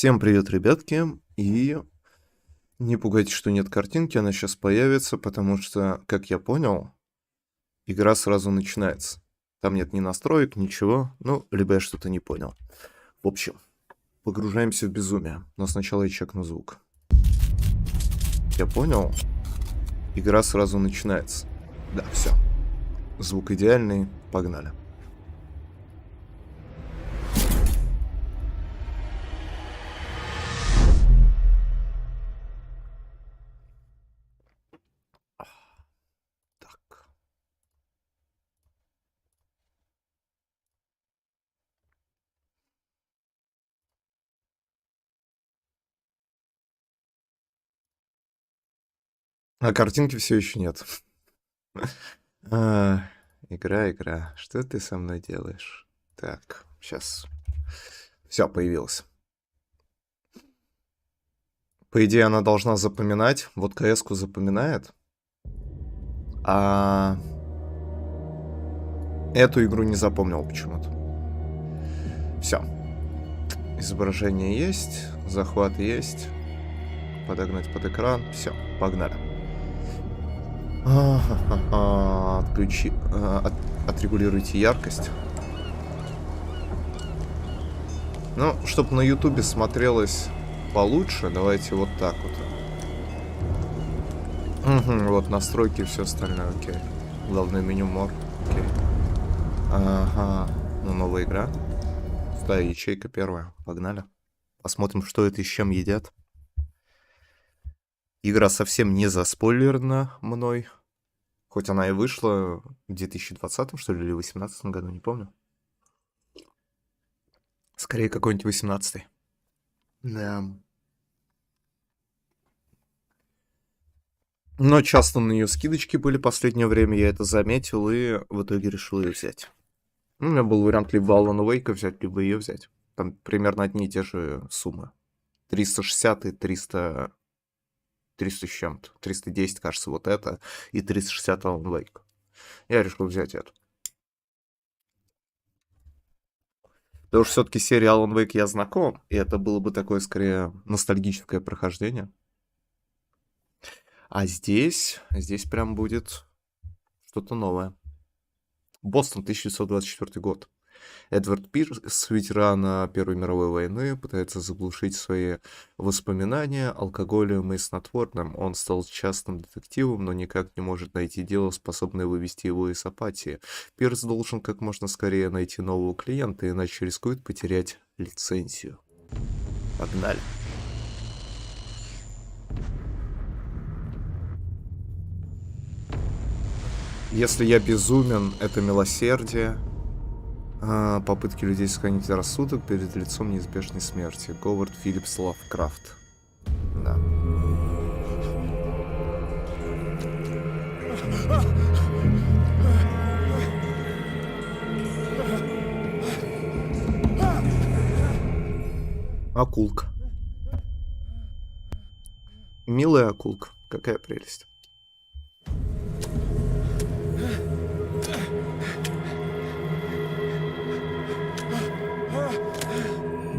Всем привет, ребятки, и не пугайтесь, что нет картинки, она сейчас появится, потому что, как я понял, игра сразу начинается. Там нет ни настроек, ничего, ну, либо я что-то не понял. В общем, погружаемся в безумие, но сначала я чекну звук. Я понял, игра сразу начинается. Да, все. Звук идеальный, погнали. А картинки все еще нет. Игра. Что ты со мной делаешь? Так, сейчас. Все, появилось. По идее, она должна запоминать. Вот КС-ку запоминает. А эту игру не запомнил почему-то. Все. Изображение есть. Захват есть. Подогнать под экран. Все, погнали. Отрегулируйте яркость. Ну, чтобы на ютубе смотрелось получше, давайте вот так вот. Вот настройки и все остальное, окей. Главное меню мор, окей. Ага, ну новая игра. Да, ячейка первая, погнали. Посмотрим, что это и с чем едят. Игра совсем не заспойлерена мной. Хоть она и вышла в 2020, что ли, или 2018 году, не помню. Скорее, какой-нибудь 18-й. Да. Но часто на нее скидочки были в последнее время, я это заметил, и в итоге решил ее взять. У меня был вариант либо Alan Wake взять, либо ее взять. Там примерно одни и те же суммы. 360 и 300 с чем-то. 310, кажется, вот это. И 360 Alan Wake. Я решил взять эту. Потому что все-таки серия Alan Wake я знаком, и это было бы такое, скорее, ностальгическое прохождение. А здесь прям будет что-то новое. Бостон, 1924 год. Эдвард Пирс, ветеран Первой мировой войны, пытается заглушить свои воспоминания алкоголем и снотворным. Он стал частным детективом, но никак не может найти дело, способное вывести его из апатии. Пирс должен как можно скорее найти нового клиента, иначе рискует потерять лицензию. Погнали. Если я безумен, это милосердие. Попытки людей сохранить рассудок перед лицом неизбежной смерти. Говард Филлипс Лавкрафт. Да. Акулка. Милая акулка. Какая прелесть.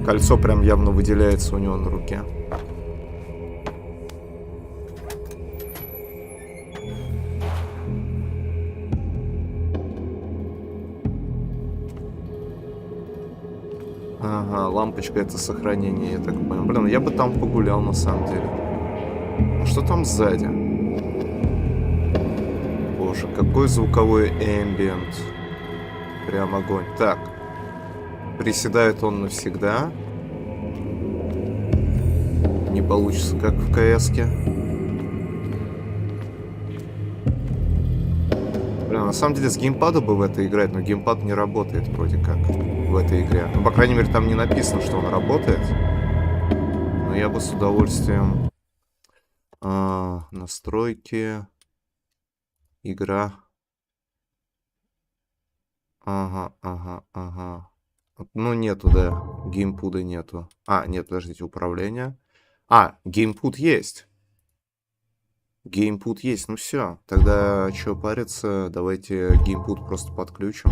Кольцо прям явно выделяется у него на руке. Ага, лампочка это сохранение, я так понял. Блин, я бы там погулял на самом деле. А что там сзади? Боже, какой звуковой эмбиент. Прям огонь. Так. Приседает он навсегда. Не получится, как в КС-ке. Бля, на самом деле с геймпада бы в это играть, но геймпад не работает вроде как в этой игре. Ну, по крайней мере, там не написано, что он работает. Но я бы с удовольствием... настройки. Игра. Ага. Ну, нету, да. Геймпуда нету. Нет, подождите, управление. Геймпуд есть. Геймпуд есть, ну все. Тогда что париться, давайте геймпуд просто подключим.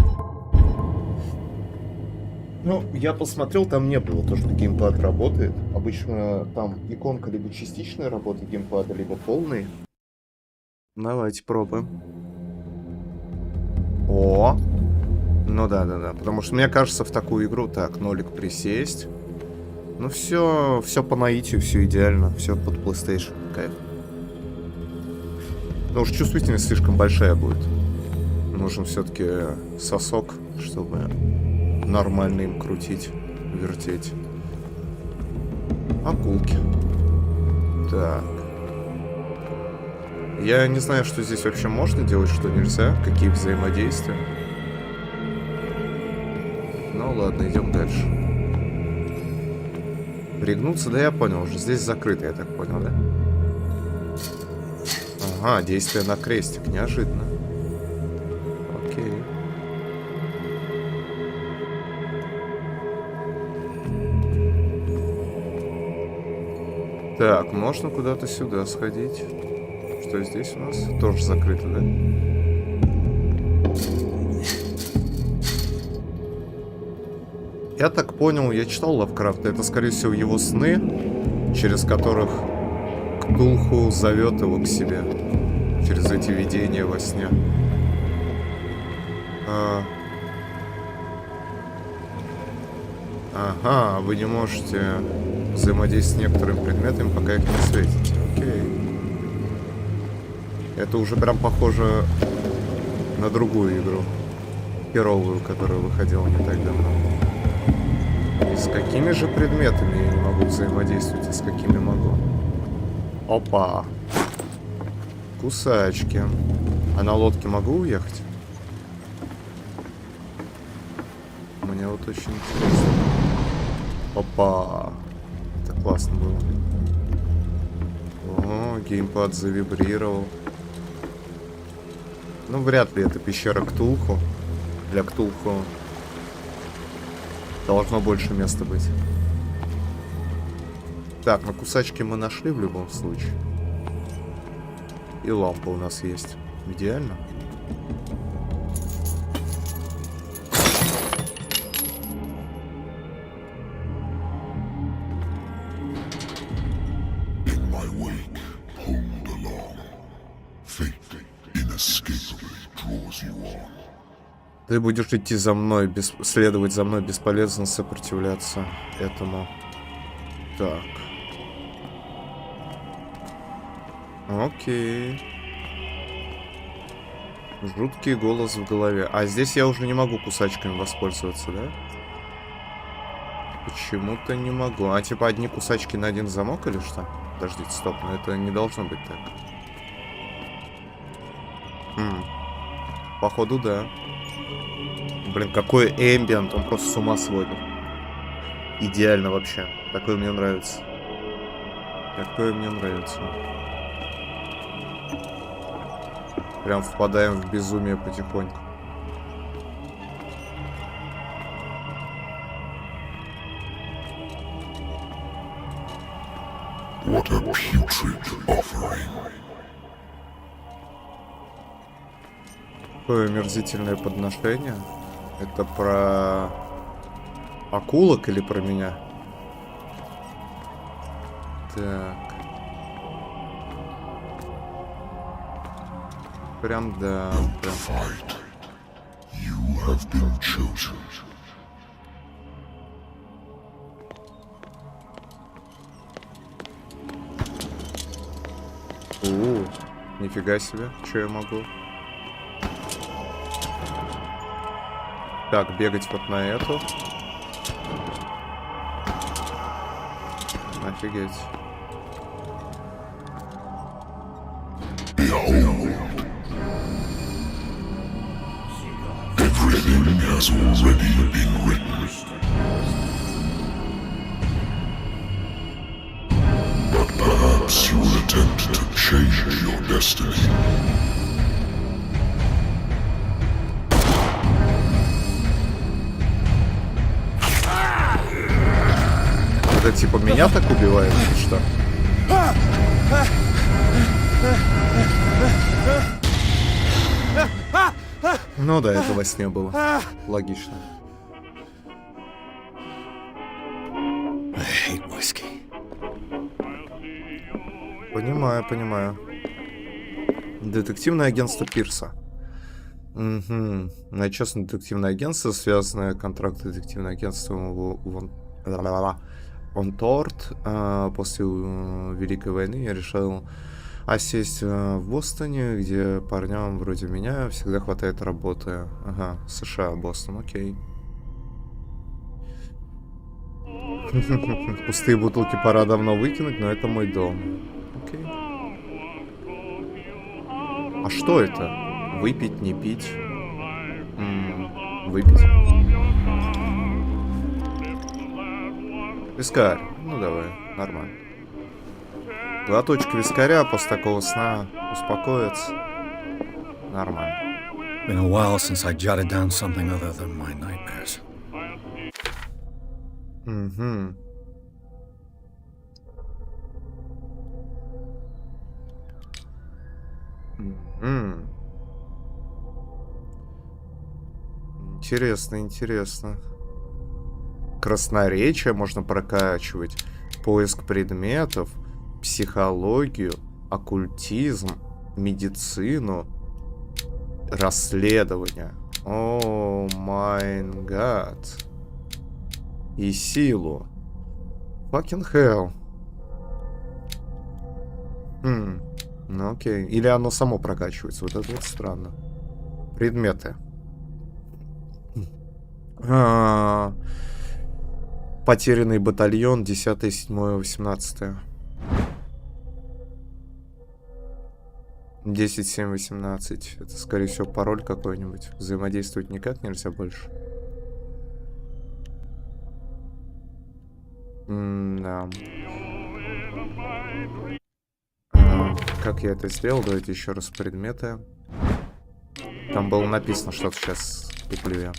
Ну, я посмотрел, там не было то, что геймпад работает. Обычно там иконка либо частичная работа геймпада, либо полный. Давайте пробуем. О! Ну да. Потому что мне кажется, в такую игру... Так, нолик присесть. Ну все по наитию, все идеально. Все под PlayStation. Кайф. Но уж чувствительность слишком большая будет. Нужен все-таки сосок, чтобы нормально им крутить, вертеть. Акулки. Так. Я не знаю, что здесь вообще можно делать, что нельзя. Какие взаимодействия. Ну ладно, идем дальше. Пригнуться, да я понял, уже здесь закрыто, я так понял, да? Ага, действие на крестик, неожиданно. Окей. Так, можно куда-то сюда сходить. Что здесь у нас? Тоже закрыто, да? Я так понял, я читал Лавкрафта, это, скорее всего, его сны, через которых Ктулху зовет его к себе. Через эти видения во сне. Ага, вы не можете взаимодействовать с некоторыми предметами, пока их не светите. Окей. Это уже прям похоже на другую игру. Херовую, которая выходила не так давно. И с какими же предметами я не могу взаимодействовать, а с какими могу? Опа. Кусачки. А на лодке могу уехать? Мне вот очень интересно. Опа. Это классно было. О, геймпад завибрировал. Ну, вряд ли это пещера Ктулху. Для Ктулху должно больше места быть. Так, ну кусачки мы нашли в любом случае. И лампа у нас есть. Идеально. Ты будешь идти за мной, следовать за мной, бесполезно сопротивляться этому. Так. Окей. Жуткий голос в голове. А здесь я уже не могу кусачками воспользоваться, да? Почему-то не могу. А типа одни кусачки на один замок или что? Подождите, стоп, но это не должно быть так. Походу, да. Блин, какой эмбиент, он просто с ума сводит. Идеально вообще. Такое мне нравится. Такое мне нравится. Прям впадаем в безумие потихоньку. What a putrid offering. Какое омерзительное подношение. Это про акулок или про меня? Так. Прям да. Прям. Нифига себе, что я могу? Так, бегать вот на эту. Офигеть. Everything has already been written. But perhaps you will attempt to change your destiny. Это типа меня так убивает или что? Ну да, это во сне было. Логично. hate whiskey. Понимаю, понимаю. Детективное агентство Пирса. Угу. Частное детективное агентство, связанное контракт с детективным агентством Торт. После Великой войны я решил осесть в Бостоне, где парням вроде меня всегда хватает работы. Ага, США, Бостон, окей. Пустые бутылки пора давно выкинуть, но это мой дом. Окей. А что это? Выпить, не пить? Выпить. Вискарь. Ну давай, нормально. Глоточек вискаря после такого сна успокоится. Нормально. Been a while since I jotted down something other than my nightmares. Угу. Интересно, интересно. Красноречие можно прокачивать, поиск предметов, психологию, оккультизм, медицину, расследование. О май гад. И силу. Fucking hell. Ну окей. Или оно само прокачивается. Вот это вот странно. Предметы. Потерянный батальон, 10, 7, 18. 10, 7, 18. Это, скорее всего, пароль какой-нибудь. Взаимодействовать никак нельзя больше. Да. Как я это сделал? Давайте еще раз предметы. Там было написано что-то, сейчас куплю я.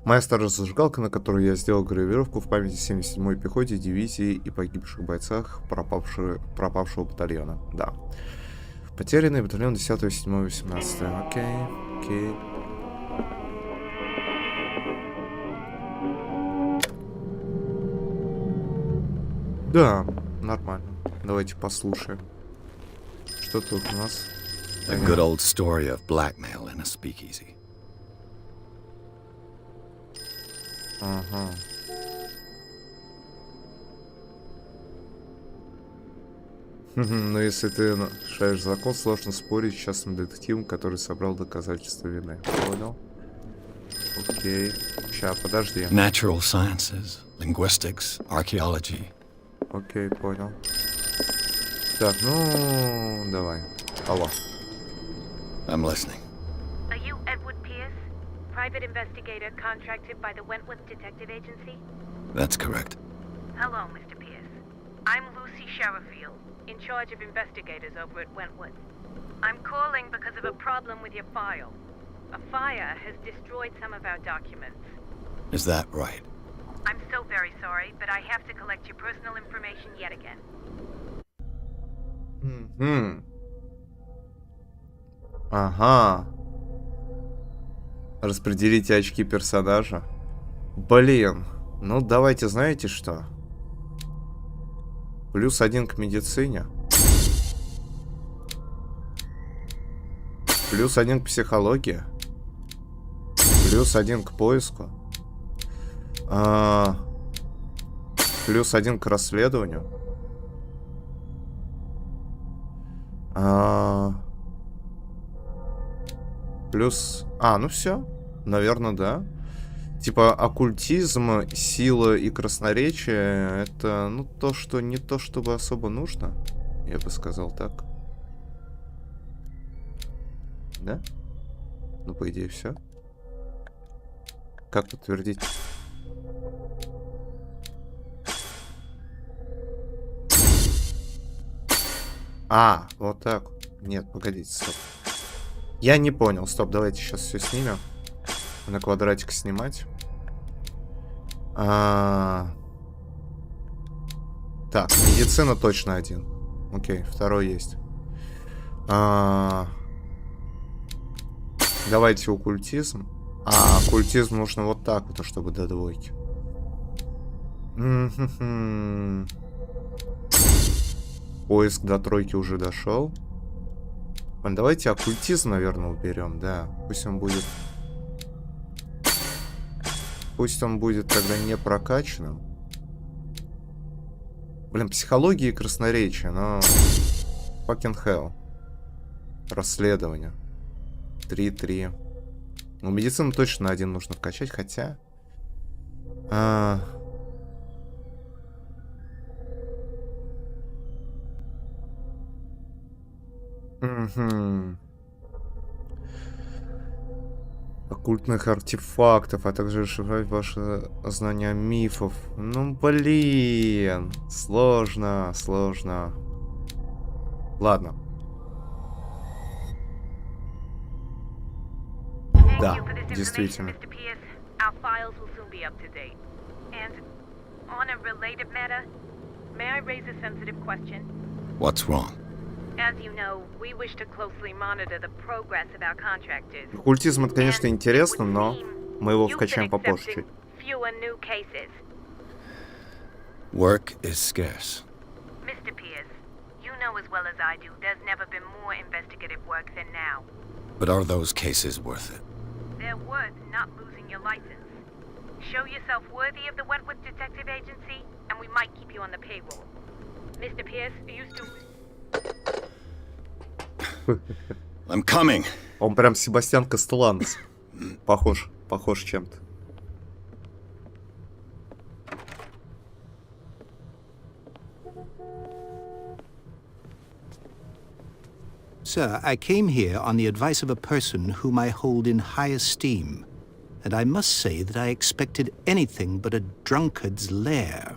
Моя старая зажигалка, на которой я сделал гравировку в памяти 77-й пехоте, дивизии и погибших бойцах пропавшего батальона. Да. Потерянный батальон 10, 7, 18. Окей, окей. Да, нормально. Давайте послушаем. Что тут у нас? A good old story of blackmail in a speakeasy. Ага. Но если ты нарушаешь закон, сложно спорить с частным детективом, который собрал доказательства вины. Понял? Окей. Ща, подожди. Natural sciences, linguistics, archaeology. Окей, понял. Так, ну, давай. Алло. I'm listening. Are you Edward Pierce, private investigator contracted by the Wentworth Detective Agency? That's correct. Hello, Mr. Pierce. I'm Lucy Sherifield, in charge of investigators over at Wentworth. I'm calling because of a problem with your file. A fire has destroyed some of our documents. Is that right? I'm so very sorry, but I have to collect your personal information yet again. Ага. Распределите очки персонажа. Блин. Ну, давайте, знаете что? +1 к медицине. +1 к психологии. +1 к поиску. +1 к расследованию. Плюс... ну все. Наверное, да. Типа, оккультизм, сила и красноречие — это, ну, то, что не то, чтобы особо нужно. Я бы сказал так. Да? Ну, по идее, все. Как подтвердить? Вот так. Нет, погодите, стоп. Я не понял. Стоп, давайте сейчас все снимем. На квадратик снимать. Так, медицина точно 1. Окей, второй есть. Давайте оккультизм. Оккультизм нужно вот так вот, чтобы до 2. М-м-м. Поиск до тройки уже дошел. Давайте оккультизм, наверное, уберем, да. Пусть он будет... Пусть он будет тогда не прокачанным. Блин, психология и красноречие, но... Fucking hell. Расследование. 3-3. Ну, медицину точно на 1 нужно вкачать, хотя... Угу. Оккультных артефактов, а также расшифровать ваши знания мифов. Ну, блин. Сложно, сложно. Ладно. Да, действительно. Our files will soon be up to date. And on a related matter, may I raise a sensitive question? What's wrong? As you know, we wish to closely monitor the progress of our contractors. Оккультизм, это, конечно, интересно, но мы его вкачаем попозже чуть. Fewer new cases. Work is scarce. Mr. Pierce, you know as well as I do, there's never been more investigative work than now. But are those cases worth it? They're worth not losing your license. Show yourself worthy of the Wentworth Detective Agency, and we might keep you on the payroll. Mr. Pierce, are you still... I'm coming. Он прям Себастьян Кастеланос. Похож чем-то. Sir, I came here on the advice of a person whom I hold in high esteem, and I must say that I expected anything but a drunkard's lair.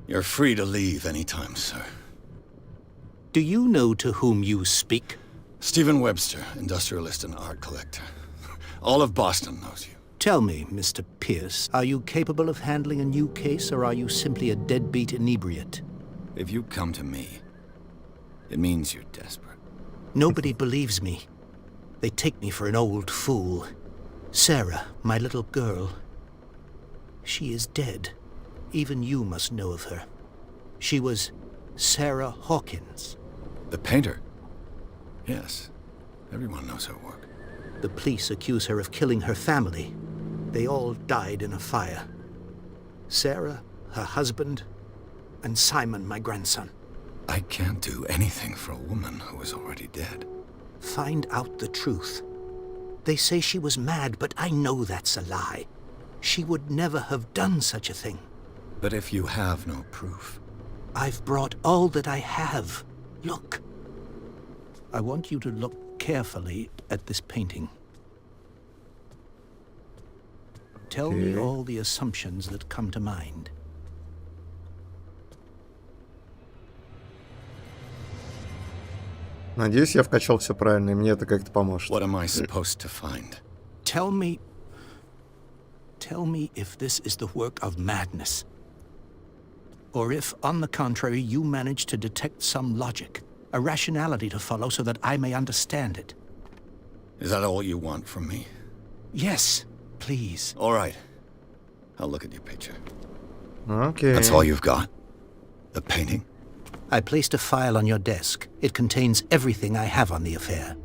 You're free to leave anytime, sir. Do you know to whom you speak? Stephen Webster, industrialist and art collector. All of Boston knows you. Tell me, Mr. Pierce, are you capable of handling a new case, or are you simply a deadbeat inebriate? If you come to me, it means you're desperate. Nobody believes me. They take me for an old fool. Sarah, my little girl, she is dead. Even you must know of her. She was Sarah Hawkins. The painter? Yes. Everyone knows her work. The police accuse her of killing her family. They all died in a fire. Sarah, her husband, and Simon, my grandson. I can't do anything for a woman who is already dead. Find out the truth. They say she was mad, but I know that's a lie. She would never have done such a thing. But if you have no proof... I've brought all that I have. Look. I want you to look carefully at this painting. Tell me Okay. all the assumptions that come to mind. Надеюсь, я вкачал все правильно, и мне это как-то поможет. What am I supposed to find? Tell me if this is the work of madness. Or if, on the contrary, you manage to detect some logic, a rationality to follow so that I may understand it. Is that all you want from me? Yes, please. All right. I'll look at your picture. Окей. That's all you've got? The painting? I placed a file on your desk. It contains everything I have on the affair.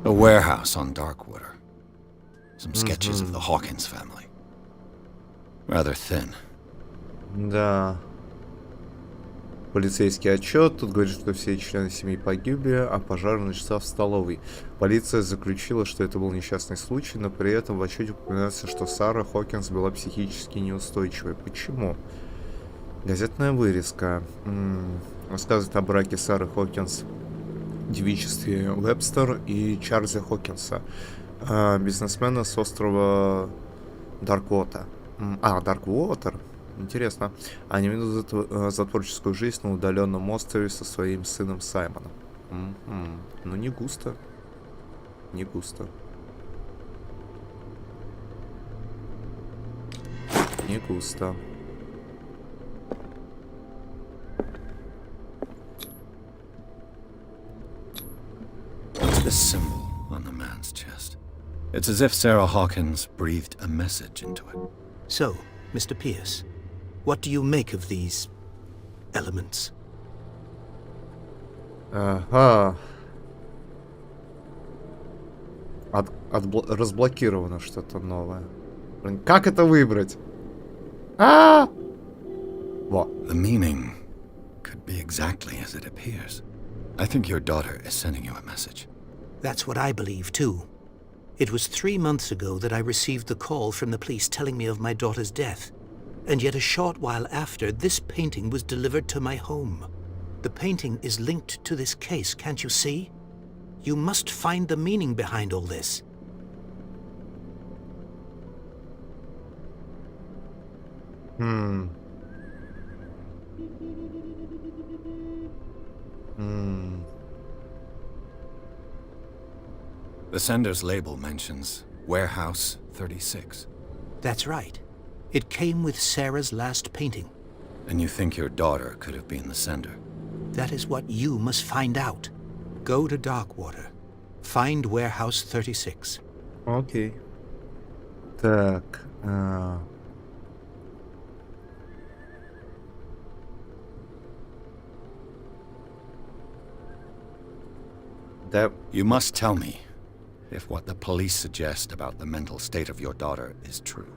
A warehouse on Darkwater. Some sketches of the Hawkins family. Rather thin. Да. Полицейский отчет. Тут говорит, что все члены семьи погибли, а пожар начался в столовой. Полиция заключила, что это был несчастный случай, но при этом в отчете упоминается, что Сара Хокинс была психически неустойчивой. Почему? Газетная вырезка. Рассказывает о браке Сары Хокинс, девичестве Вебстер и Чарльза Хокинса, бизнесмена с острова Дарквотер. Дарквотер. Интересно. Они ведут за творческую жизнь на удаленном острове со своим сыном Саймоном. Ну, не густо. Не густо. Не густо. this symbol on the man's chest. It's as if Sarah Hawkins breathed a message into it. So, Mr. Pierce, what do you make of these elements? Ага. Разблокировано что-то новое. Блин, как это выбрать? А! Во. The meaning could be exactly as it appears. I think your daughter is sending you a message. That's what I believe, too. It was 3 months ago that I received the call from the police telling me of my daughter's death. And yet a short while after, this painting was delivered to my home. The painting is linked to this case, can't you see? You must find the meaning behind all this. The sender's label mentions Warehouse 36. That's right. It came with Sarah's last painting. And you think your daughter could have been the sender? That is what you must find out. Go to Darkwater. Find Warehouse 36. Окей. Так. Да. You must tell me if what the police suggest about the mental state of your daughter is true.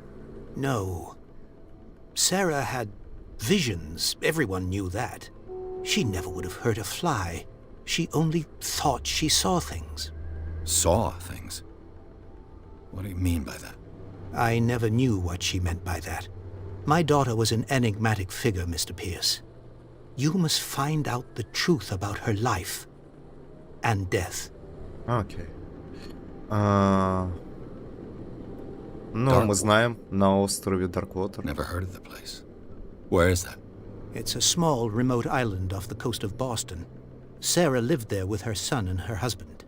No. Sarah had visions. Everyone knew that. She never would have hurt a fly. She only thought she saw things. Saw things? What do you mean by that? I never knew what she meant by that. My daughter was an enigmatic figure, Mr. Pierce. You must find out the truth about her life and death. Окей. Ну, мы знаем, на острове Darkwater. Never heard of the place. Where is that? It's a small, remote island off the coast of Boston. Sarah lived there with her son and her husband.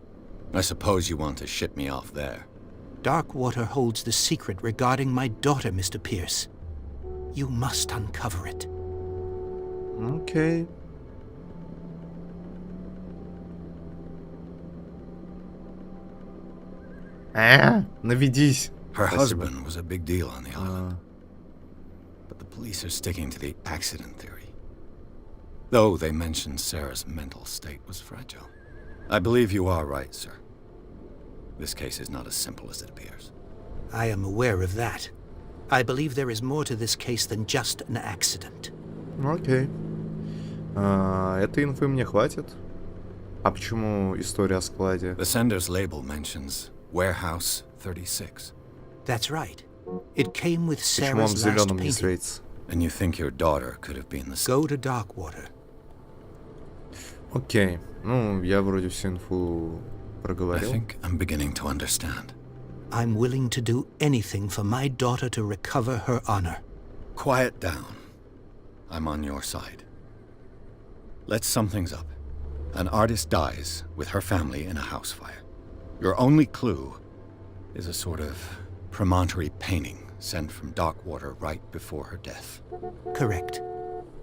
I suppose you want to ship me off there. Darkwater holds the secret regarding my daughter, Mr. Pierce. You must uncover it. Окей. Наведись. Her Спасибо. husband was a big deal on the island. But the police are sticking to the accident theory. Though they mentioned Sarah's mental state was fragile. I believe you are right, sir. This case is not as simple as it appears. I am aware of that. I believe there is more to this case than just an accident. Окей. Этой инфы мне хватит. А почему история о складе? The sender's label mentions Warehouse 36. That's right. It came with Почему он в Sarah's last зеленом не painting. светится? And you think your daughter could have been the Go to Darkwater. Окей. Ну, я вроде всю инфу I проговорил. think I'm beginning to understand. I'm willing to do anything for my daughter to recover her honor. Quiet down. I'm on your side. Let's sum things up. An artist dies with her family in a house fire. Your only clue is a sort of promontory painting sent from Darkwater right before her death. Correct.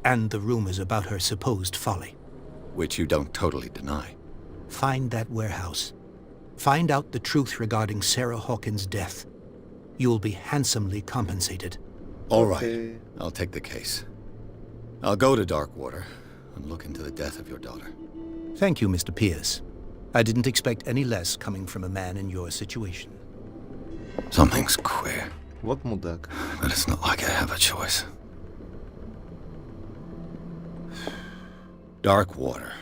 And the rumors about her supposed folly. Which you don't totally deny. Find that warehouse. Find out the truth regarding Sarah Hawkins' death. You'll be handsomely compensated. All right, Okay. I'll take the case. I'll go to Darkwater and look into the death of your daughter. Thank you, Mr. Pierce. I didn't expect any less coming from a man in your situation. Something's queer, Вот мудак. but it's not like I have a choice. Darkwater.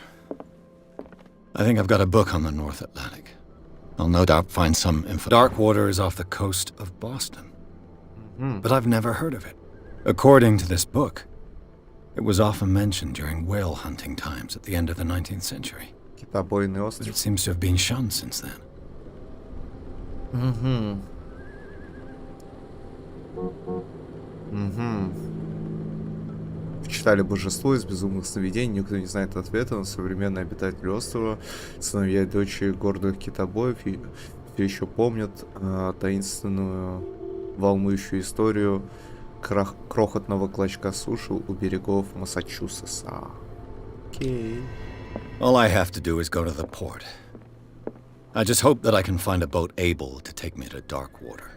I think I've got a book on the North Atlantic. I'll no doubt find some info. Darkwater is off the coast of Boston. But I've never heard of it. According to this book, it was often mentioned during whale hunting times at the end of the 19th century. Китобойный But остров. it seems to have been shunned since then. Читали божество из безумных сновидений, никто не знает ответа, но современные обитатели острова, сыновья и дочери гордых китобоев, все еще помнят таинственную, волнующую историю крохотного клочка суши у берегов Массачусетса. Окей. All I have to do is go to the port. I just hope that I can find a boat able to take me to Darkwater.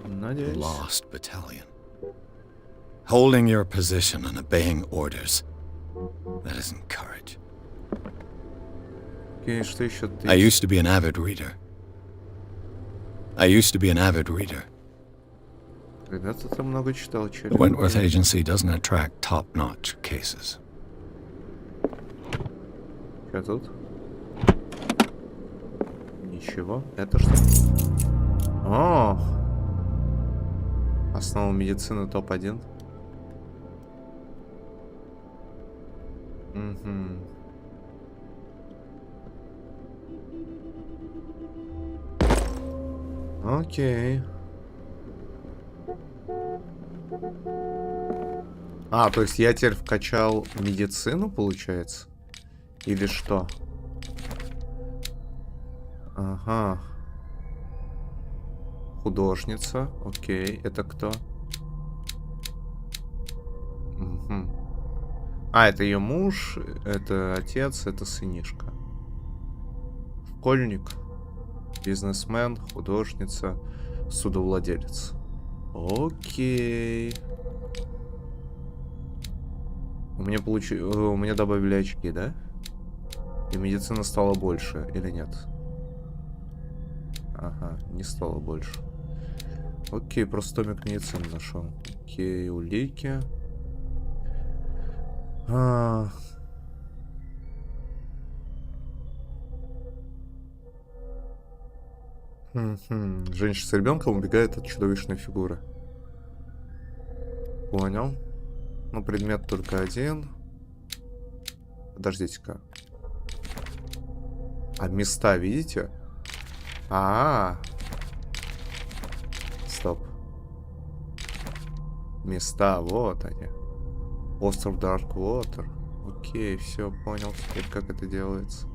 Надеюсь. Lost battalion. Holding your position and obeying orders. That isn't courage. Окей, что еще ты? I used to be an avid reader. Когда-то ты много читал, The Wentworth Agency doesn't attract top-notch cases. Что тут? Ничего. Это что? О! Основа медицины топ-1. Угу. Окей. А, то есть я теперь вкачал медицину, получается? Или что? Ага. Художница. Окей. Это кто? Угу. А, это ее муж, это отец, это сынишка. Школьник, бизнесмен, художница, судовладелец. Окей. У меня добавили очки, да? И медицина стала больше, или нет? Ага, не стало больше. Окей, просто томик медицины нашел. Окей, улики. Женщина с ребенком убегает от чудовищной фигуры. Понял. Ну, предмет только один. Подождите-ка. А места видите? Стоп. Места, вот они. Остров Darkwater. Окей, все, понял теперь, как это делается.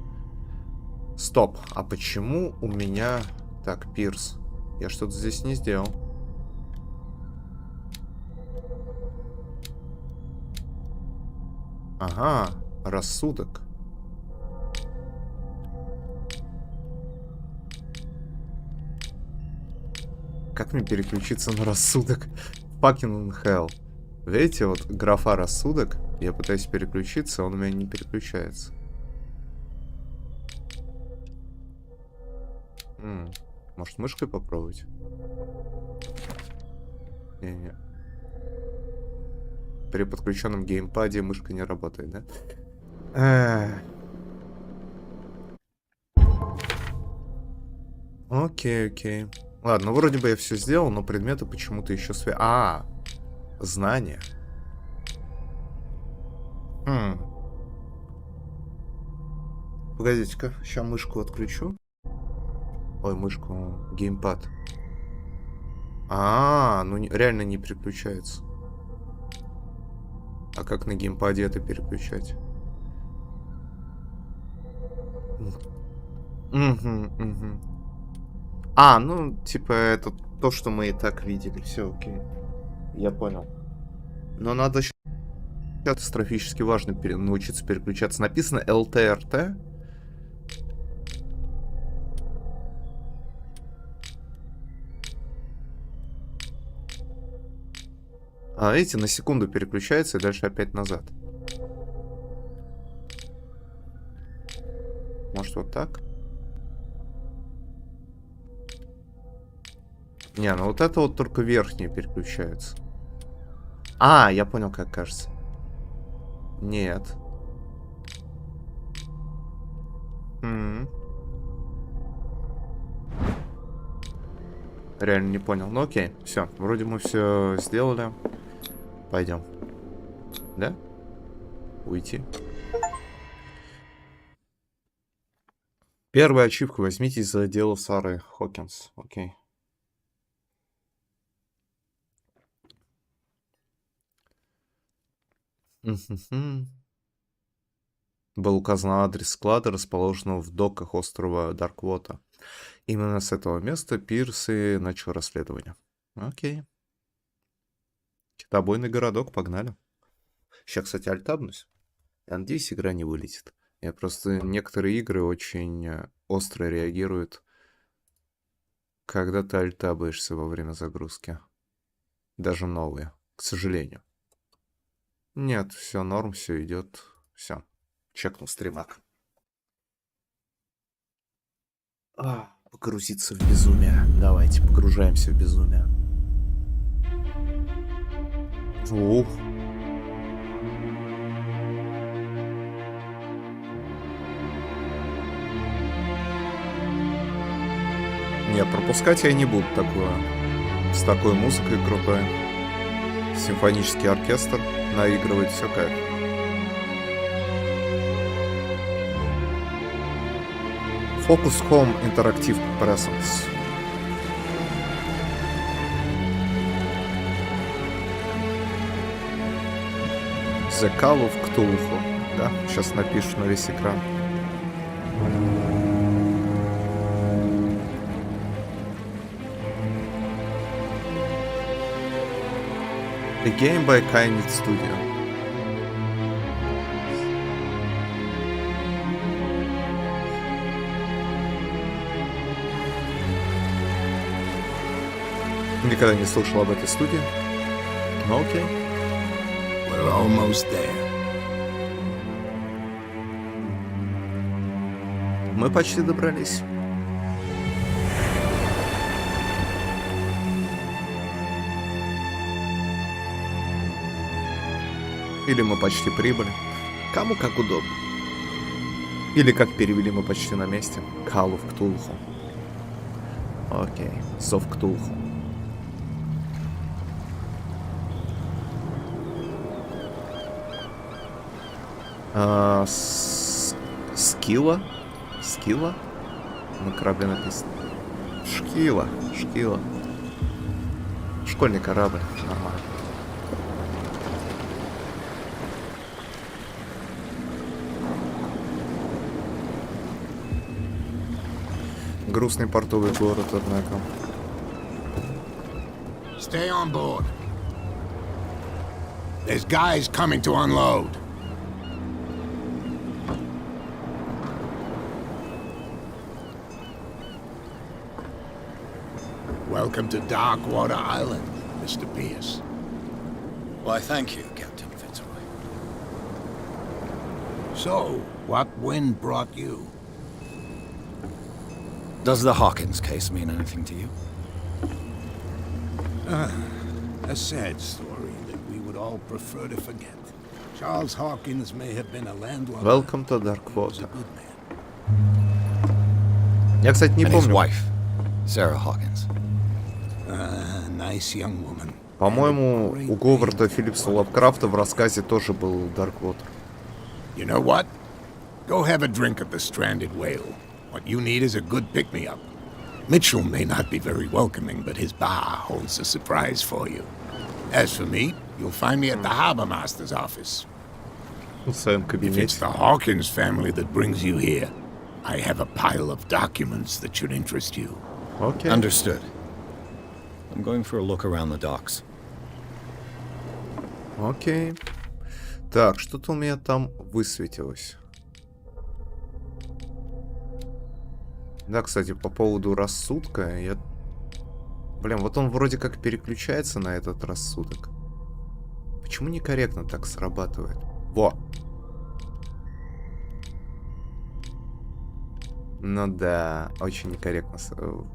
Стоп, а почему у меня... Так, пирс. Я что-то здесь не сделал. Ага, рассудок. Как мне переключиться на рассудок? Fucking hell. Видите, вот графа рассудок. Я пытаюсь переключиться, он у меня не переключается. Может, мышкой попробовать? Не-не. При подключенном геймпаде мышка не работает, да? Окей. Ладно, вроде бы я все сделал, но предметы почему-то еще знания. Погодите-ка, сейчас мышку отключу. Ой, мышку, геймпад. Ну реально не переключается. А как на геймпаде это переключать? Ну, типа, это то, что мы и так видели. Все, окей. Я понял. Но надо сейчас катастрофически важно научиться переключаться. Написано ЛТРТ. Видите, на секунду переключается и дальше опять назад. Может, вот так? Не, ну вот это вот только верхние переключаются. Я понял, как кажется. Нет. Реально не понял. Ну окей, все. Вроде мы все сделали. Пойдем. Да? Уйти. Первая ачивка. Возьмитесь за дело Сары Хокинс. Окей. Был указан адрес склада, расположенного в доках острова Дарквота. Именно с этого места Пирс и начал расследование. Окей. Китобойный городок, погнали. Сейчас, кстати, альтабнусь. Я надеюсь, игра не вылетит. Я просто некоторые игры очень остро реагируют, когда ты альтабаешься во время загрузки. Даже новые, к сожалению. Нет, все норм, все идет. Все. Чекнул стримак. Погрузиться в безумие. Давайте, погружаемся в безумие. Ух. Не, пропускать я не буду такое. С такой музыкой крутой. Симфонический оркестр наигрывает, все кайф. Focus Home Interactive Presence. The Call of Cthulhu. Да, сейчас напишу на весь экран. A game by Kind Studio. Никогда не слышал об этой студии. Ну окей. We're almost there. Мы почти добрались. Или мы почти прибыли. Кому как удобно. Или как перевели мы почти на месте. Call of Cthulhu. Окей. Зов Cthulhu. Скилла? Скилла? На корабле написано. Шкила. Шкила. Школьный корабль. Нормально. Грустный портовый город, однако. Stay on board. There's guys coming to unload. Welcome to Darkwater Island, Mr. Pierce. Why, thank you, Captain Fitzroy. So, what wind brought you? Does the Hawkins case mean anything to you? A sad story that we would all prefer to forget. Charles Hawkins may have been a landlord. Welcome to Darkwater. Я, кстати, не And his помню. wife, Sarah Hawkins. Nice young woman. По-моему, у Говарда Филлипса Лавкрафта в рассказе тоже был Darkwater. You know what? Go have a drink at the Stranded Whale. What you need is a good pick-me-up. Mitchell may not be very welcoming, but his bar holds a surprise for you. As for me, you'll find me at the Harbor Master's office. В своем If it's кабинете. the Hawkins family that brings you here, I have a pile of documents that should interest you. Окей. Understood. I'm going for a look around the docks. Окей. Так, что-то у меня там высветилось. Да, кстати, по поводу рассудка, я... Блин, вот он вроде как переключается на этот рассудок. Почему некорректно так срабатывает? Во! Ну да, очень некорректно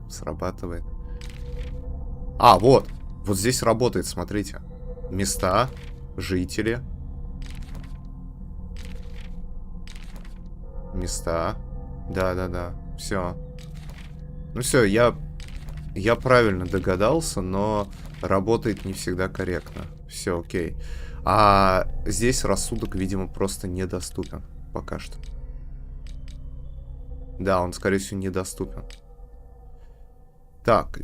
срабатывает. А, вот! Вот здесь работает, смотрите. Места, жители. Места. Да-да-да. Все. Ну все, я правильно догадался, но работает не всегда корректно. Все, окей. А здесь рассудок, видимо, просто недоступен пока что. Да, он, скорее всего, недоступен. Так,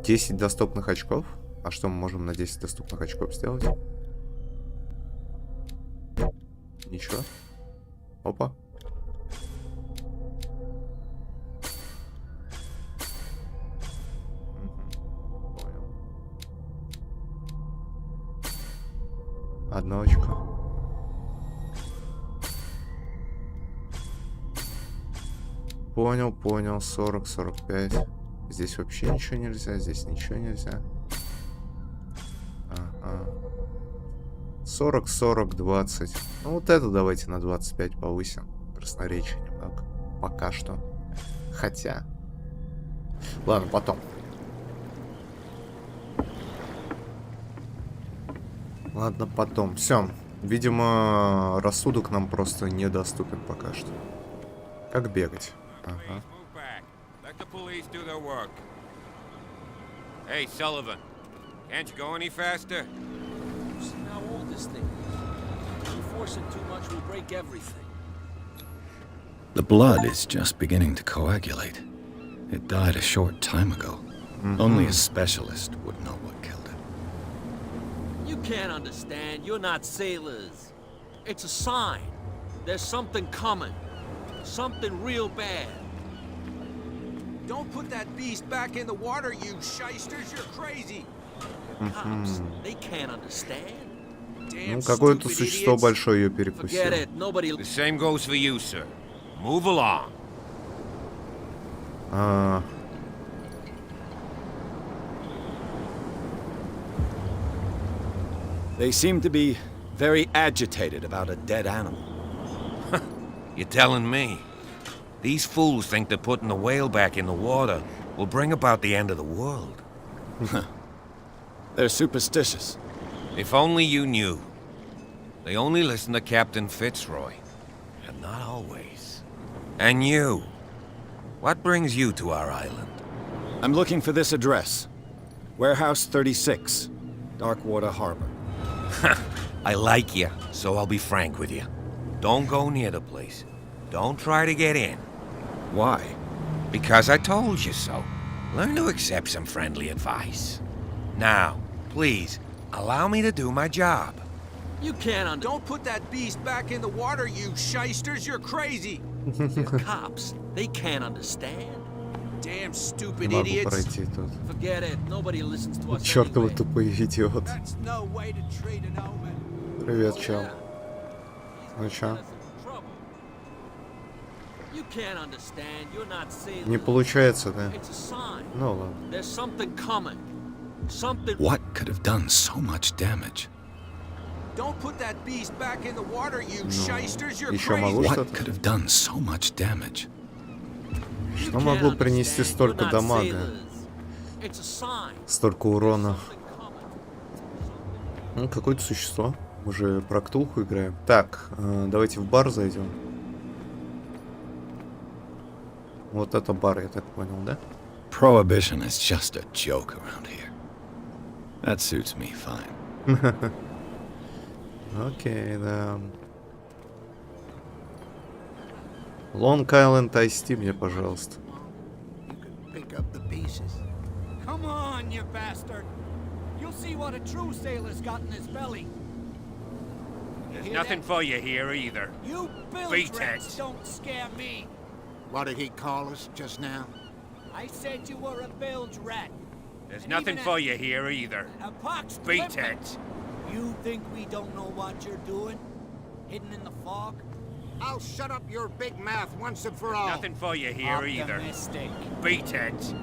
10 доступных очков. А что мы можем на 10 доступных очков сделать? Ничего. Опа. Одно очко. Понял, понял. 40, 45. Здесь вообще ничего нельзя, здесь ничего нельзя. Ага. 40, 40, 20. Ну вот это давайте на 25 повысим. Красноречие немного. Пока что. Хотя. Ладно, потом. Ладно, потом. Все. Видимо, рассудок нам просто недоступен пока что. Как бегать? Ага. Hey, Sullivan, can't you go any faster? See how old this thing is. If you force it too much, we'll break everything. The blood is just beginning to coagulate. It died a short time ago. Only a specialist would know what killed it. You can't understand. You're not sailors. It's a sign. There's something coming. Something real bad. Don't put that beast back in the water, you shysters. You're crazy. Cops, they can't understand. Ну, какое-то существо большое ее Forget перекусило. it. Nobody. The same goes for you, sir. Move along. They seem to be very agitated about a dead animal. You're telling me? These fools think that putting the whale back in the water will bring about the end of the world. They're superstitious. If only you knew. They only listen to Captain Fitzroy. And not always. And you. What brings you to our island? I'm looking for this address. Warehouse 36, Darkwater Harbor. I like you, so I'll be frank with you. Don't go near the place. Don't try to get in. Why? Because I told you so. Learn to accept some friendly advice. Now, please, allow me to do my job. You can't Don't put that beast back in the water, you shysters. You're crazy. Cops, they can't understand. Damn Не stupid могу idiots. пройти тут. Forget it. Nobody listens to us Чёртовы anyway. тупые идиот. That's no way to treat an omen. Привет, чел. Ну чё? You can't understand. You're not sailors. Не получается, да? It's a sign. Ну ладно. There's something coming. Something. What could have done so much damage? Don't put that beast back in the water, you shysters. You're Еще могу crazy. What что-то? could have done so much damage? Что могло принести столько дамага? It's a sign. Столько урона. Something coming. Ну, какое-то существо. Мы же про Ктулху играем. Так, давайте в бар зайдем. Вот это бар, я так понял, да? Prohibition is just a joke around here. That suits me fine. Окей, да. Лонг Айленд Айсти мне, пожалуйста. Pick up the pieces. Come on, you bastard! You'll see what a true sailor's got in his belly. There's nothing for you here either. You Beat bilge rats it. don't scare me. What did he call us just now? I said you were a bilge rat. There's And nothing even for you here either. A pox Beat clipping. it. You think we don't know what you're doing? Hidden in the fog? I'll shut up your big mouth once and for all. Nothing for you here either. Optimistic. Beat it.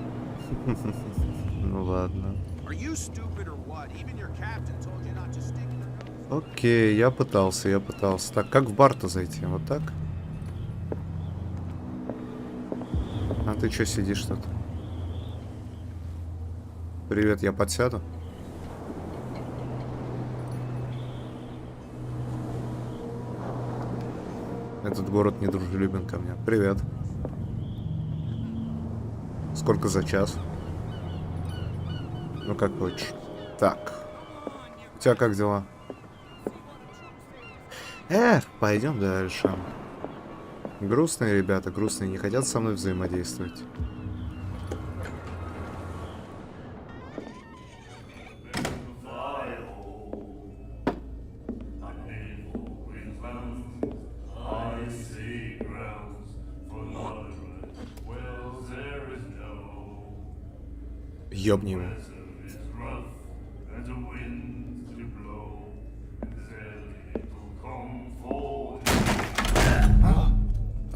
Ну ладно. Are you stupid or what? Even your captain told you not to stick your nose. Окей, я пытался, я пытался. Так, как в бар-то зайти? Вот так? А ты чё сидишь тут? Привет, я подсяду? Этот город недружелюбен ко мне. Привет. Сколько за час? Ну, как хочешь. Так. У тебя как дела? Пойдем дальше. Грустные ребята, грустные, не хотят со мной взаимодействовать. Ёбни его.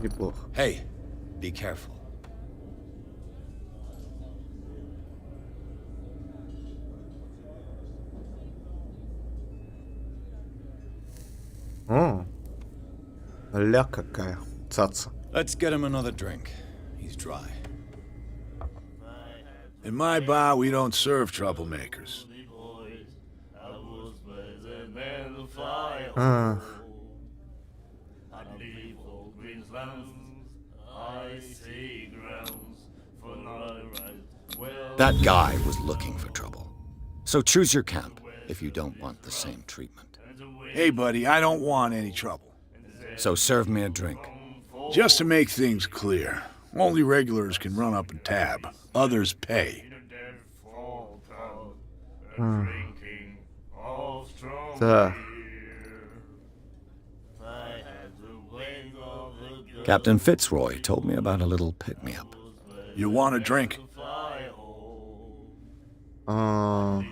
Неплохо. Hey, Be careful. О, ля какая цаца. Let's get him another drink. He's dry. In my bar, we don't serve troublemakers. А, That guy was looking for trouble. So choose your camp if you don't want the same treatment. Hey, buddy, I don't want any trouble. So serve me a drink. Just to make things clear, only regulars can run up and tab. Others pay. да. Captain Fitzroy told me about a little pick-me-up. You want a drink? А,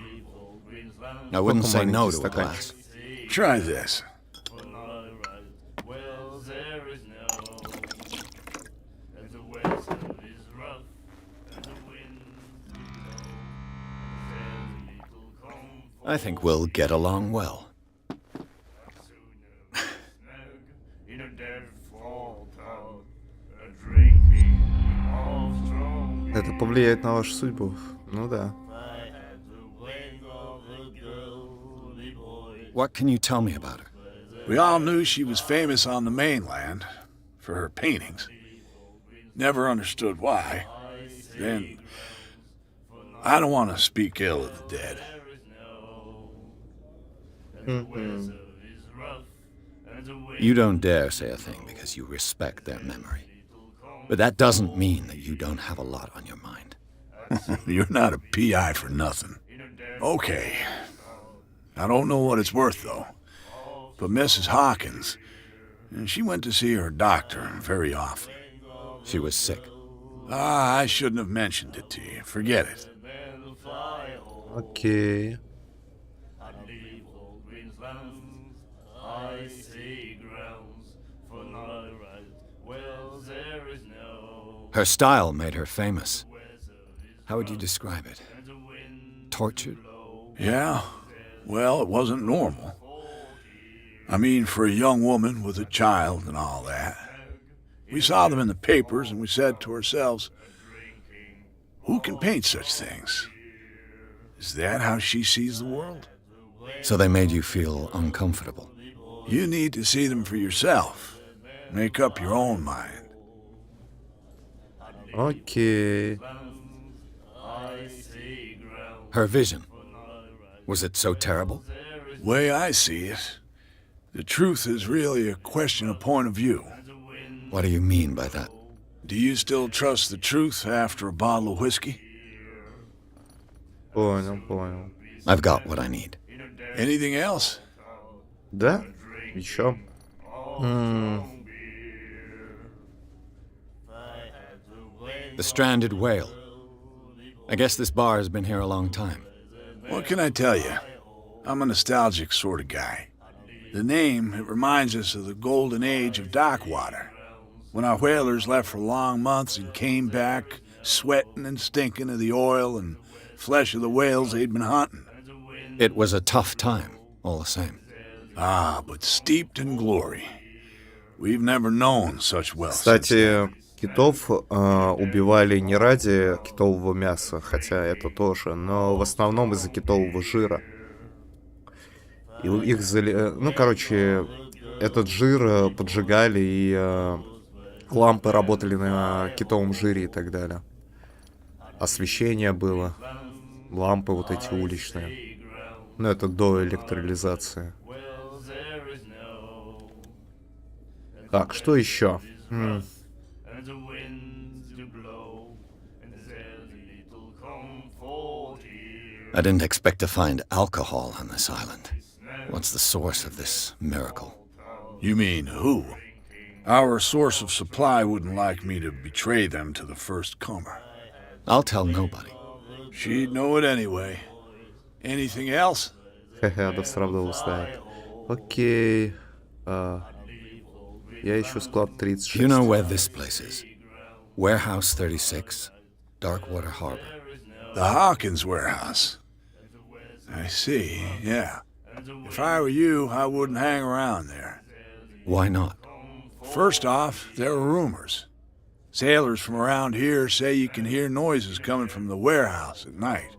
I wouldn't say no маленький to a стаканчик. glass. Try this. I think we'll get along well. Это повлияет на вашу судьбу. Ну да. What can you tell me about her? We all knew she was famous on the mainland for her paintings. Never understood why. Then, I don't want to speak ill of the dead. You don't dare say a thing because you respect their memory. But that doesn't mean that you don't have a lot on your mind. You're not a PI for nothing. Okay. I don't know what it's worth, though. But Mrs. Hawkins, she went to see her doctor very often. She was sick. Ah, I shouldn't have mentioned it to you. Forget it. Окей. Her style made her famous. How would you describe it? Tortured? Yeah? Well, it wasn't normal. I mean, for a young woman with a child and all that. We saw them in the papers and we said to ourselves, who can paint such things? Is that how she sees the world? So they made you feel uncomfortable. You need to see them for yourself. Make up your own mind. Окей. Her vision. Was it so terrible? Way I see it, the truth is really a question of point of view. What do you mean by that? Do you still trust the truth after a bottle of whiskey? Понял. I've got what I need. Anything else? Да? Еще. The stranded whale. I guess this bar has been here a long time. What can I tell you? I'm a nostalgic sort of guy. The name, it reminds us of the golden age of dock water, when our whalers left for long months and came back sweating and stinking of the oil and flesh of the whales they'd been hunting. It was a tough time, all the same. Ah, but steeped in glory. We've never known such wealth. since then. Кстати, китов убивали не ради китового мяса, хотя это тоже, но в основном из-за китового жира. И их ну, короче, этот жир поджигали, и лампы работали на китовом жире и так далее. Освещение было, лампы вот эти уличные. Ну, это до электролизации. Так, что еще? I didn't expect to find alcohol on this island. What's the source of this miracle? You mean who? Our source of supply wouldn't like me to betray them to the first comer. I'll tell nobody. She'd know it anyway. Anything else? Ха-ха, да все равно узнает. Окей. Я ищу склад 36. You know where this place is? Warehouse 36, Darkwater Harbor. The Hawkins warehouse. I see, yeah. If I were you, I wouldn't hang around there. Why not? First off, there are rumors. Sailors from around here say you can hear noises coming from the warehouse at night.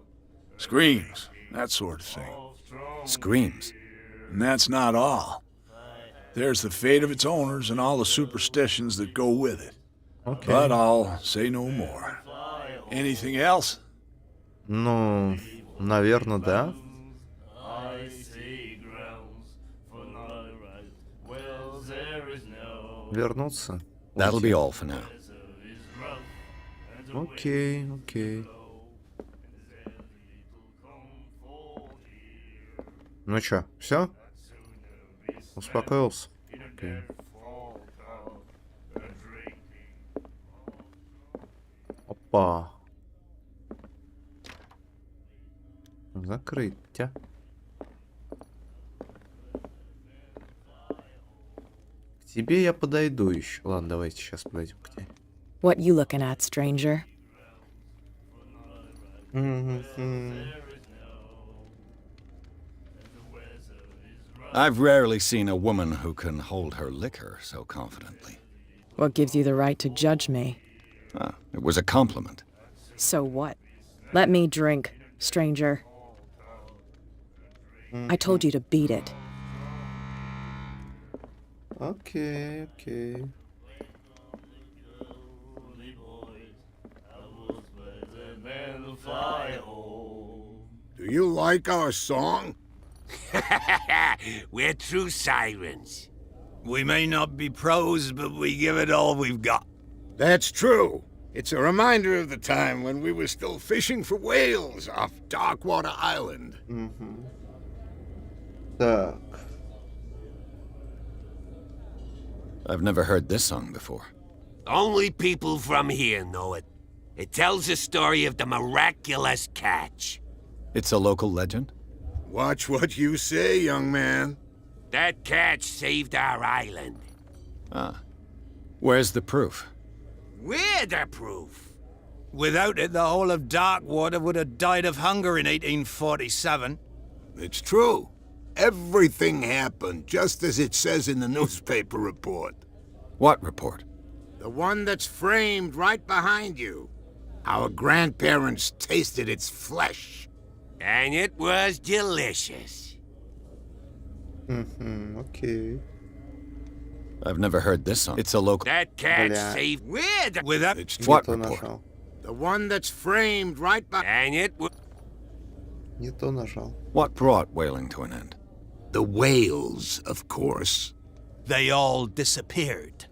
Screams, that sort of thing. Screams? And that's not all. There's the fate of its owners and all the superstitions that go with it. Okay. But I'll say no more. Anything else? Ну, наверное, да. Вернуться? That'll be all for now. Окей, окей. Ну чё, все? Успокоился? Окей. Опа. Закрыть, а? К тебе я подойду еще. Ладно, давайте сейчас подойдем к тебе. What you looking at, stranger? I've rarely seen a woman who can hold her liquor so confidently. What gives you the right to judge me? Ah, it was a compliment. So what? Let me drink, stranger. I told you to beat it. Окей, окей. Do you like our song? We're true sirens. We may not be pros, but we give it all we've got. That's true. It's a reminder of the time when we were still fishing for whales off Darkwater Island. Так. I've never heard this song before. Only people from here know it. It tells the story of the miraculous catch. It's a local legend? Watch what you say, young man. That catch saved our island. Ah. Where's the proof? We're the proof. Without it, the whole of Darkwater would have died of hunger in 1847. It's true. Everything happened just as it says in the newspaper report. What report? The one that's framed right behind you. Our grandparents tasted its flesh. And it was delicious. Окей. I've never heard this song. It's a local... That catch Бля. saved... We're the... Without... Не What то report? нажал. The one that's framed right behind... And it was... Не то нажал. What brought whaling to an end? The whales, of course. They all disappeared.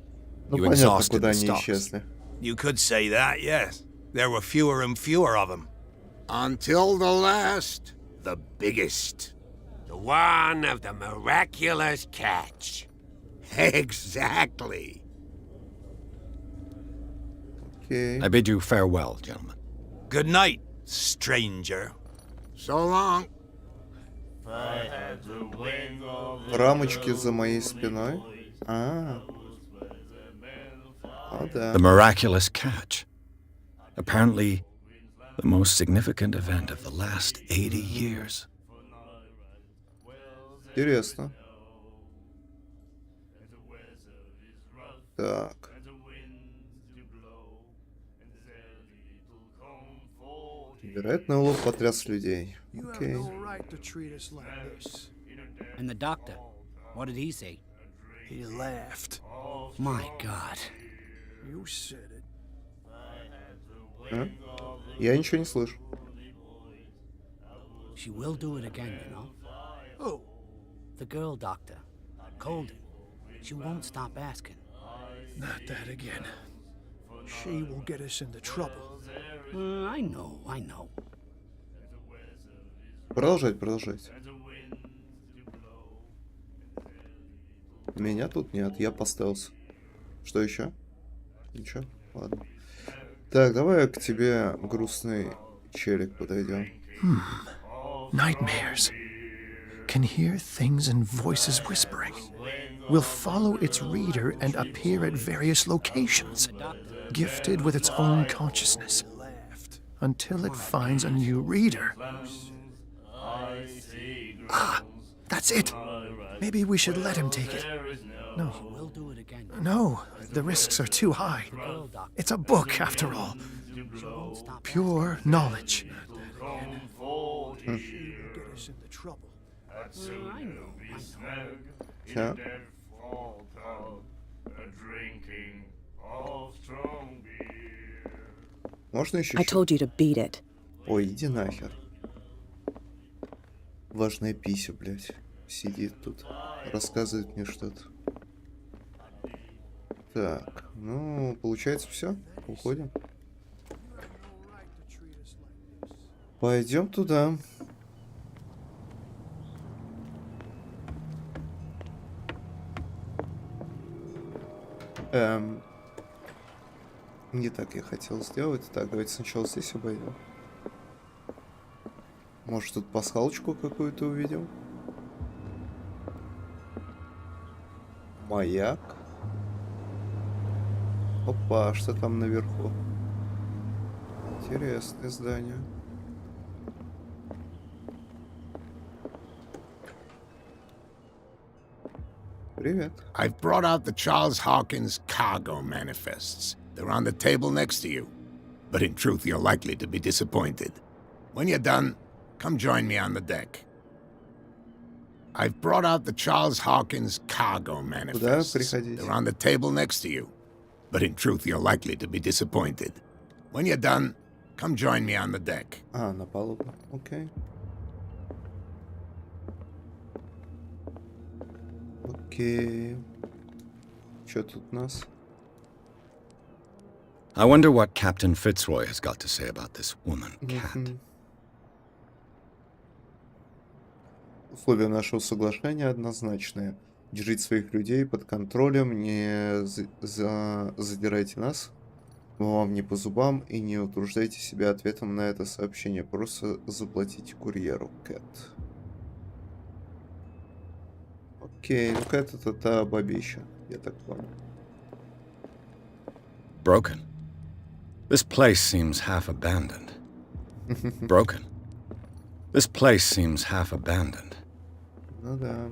Ну You понятно, exhausted куда the они stocks. исчезли. You could say that, yes. There were fewer and fewer of them. Until the last, the biggest. The one of the miraculous catch. Exactly. Окей. I bid you farewell, gentlemen. Good night, stranger. So long. Рамочки за моей спиной. О, да. The miraculous catch. Apparently, the most significant event of the last 80 years. Интересно. Так. Вероятно, улов потряс людей. Окей. And the doctor, what did he say? He laughed. My God. You said it. А? Я ничего не слышу. She will do it again, you know. Oh, The girl doctor, Colden. She won't stop asking. not that again. She will get us into trouble. I know. Продолжать, продолжать. Меня тут нет, я поставился. Что еще? Ничего? Ладно. Так, давай к тебе, грустный челик, подойдем. Nightmares. Can hear things and voices whispering. Will follow its reader and appear at various locations. gifted with its own consciousness, until it finds a new reader. Ah, that's it. Maybe we should let him take it. No. No, the risks are too high. It's a book, after all. Pure knowledge. Yeah. Можно еще? I told you to beat it. Ой, иди нахер. Важная пися, блядь. Сидит тут. Рассказывает мне что-то. Так, ну, получается все. Уходим. Пойдем туда. Не так я хотел сделать. Так, давайте сначала здесь обойдем. Может, тут пасхалочку какую-то увидим? Маяк. Опа, что там наверху? Интересное здание. Привет. I've brought out the Charles Hawkins cargo manifests. They're on the table next to you. But in truth, you're likely to be disappointed. When you're done, come join me on the deck. I've brought out the Charles Hawkins cargo manifests. They're on the table next to you. But in truth, you're likely to be disappointed. When you're done, come join me on the deck. А, на палубу. Окей. Окей. Что тут у нас? I wonder what Captain Fitzroy has got to say about this woman, Cat. Условия нашего соглашения однозначные. Держите своих людей под контролем, не задирайте нас, мы вам не по зубам, и не утруждайте себя ответом на это сообщение. Просто заплатите курьеру, Кэт. Окей, ну Кэт это та бабища, я так понял. Broken. This place seems half abandoned. Broken. This place seems half abandoned. Ну да.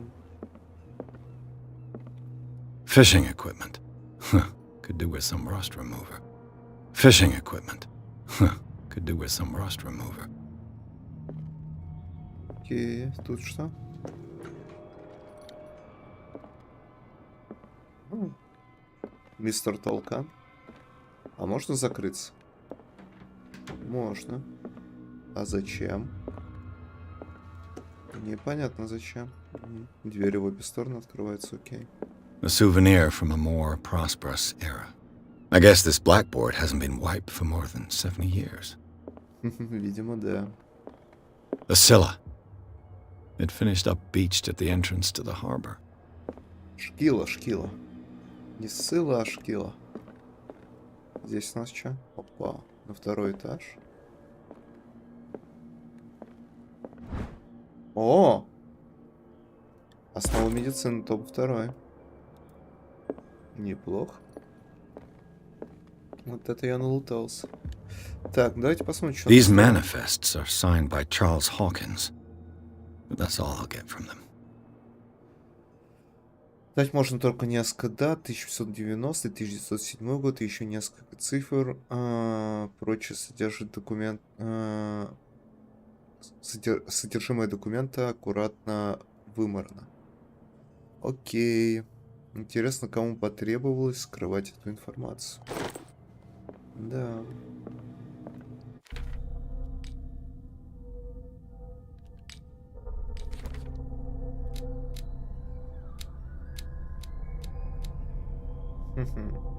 Fishing equipment. Could do with some rust remover. Fishing equipment. Could do with some rust remover. Окей, тут что? Мистер Толкан. А можно закрыться? Можно. А зачем? Непонятно зачем. Двери в обе стороны открываются, окей. A souvenir from a more prosperous era. I guess this blackboard hasn't been wiped for more than 70 years. Видимо, да. A Scylla. It finished up beached at the entrance to the harbor. Шкила, шкила. Не ссыла, а шкила. Здесь у нас что? Опа, на второй этаж. О! Основа медицины, топ 2. Неплохо. Вот это я налутался. Так, давайте посмотрим, что... These manifests are signed by Charles Hawkins. But that's all I'll get from them. Дать можно только несколько дат. 1590, 1907 год и еще несколько цифр. Прочее содержит документ... Содержимое документа аккуратно вымарано. Окей. Интересно, кому потребовалось скрывать эту информацию. Да.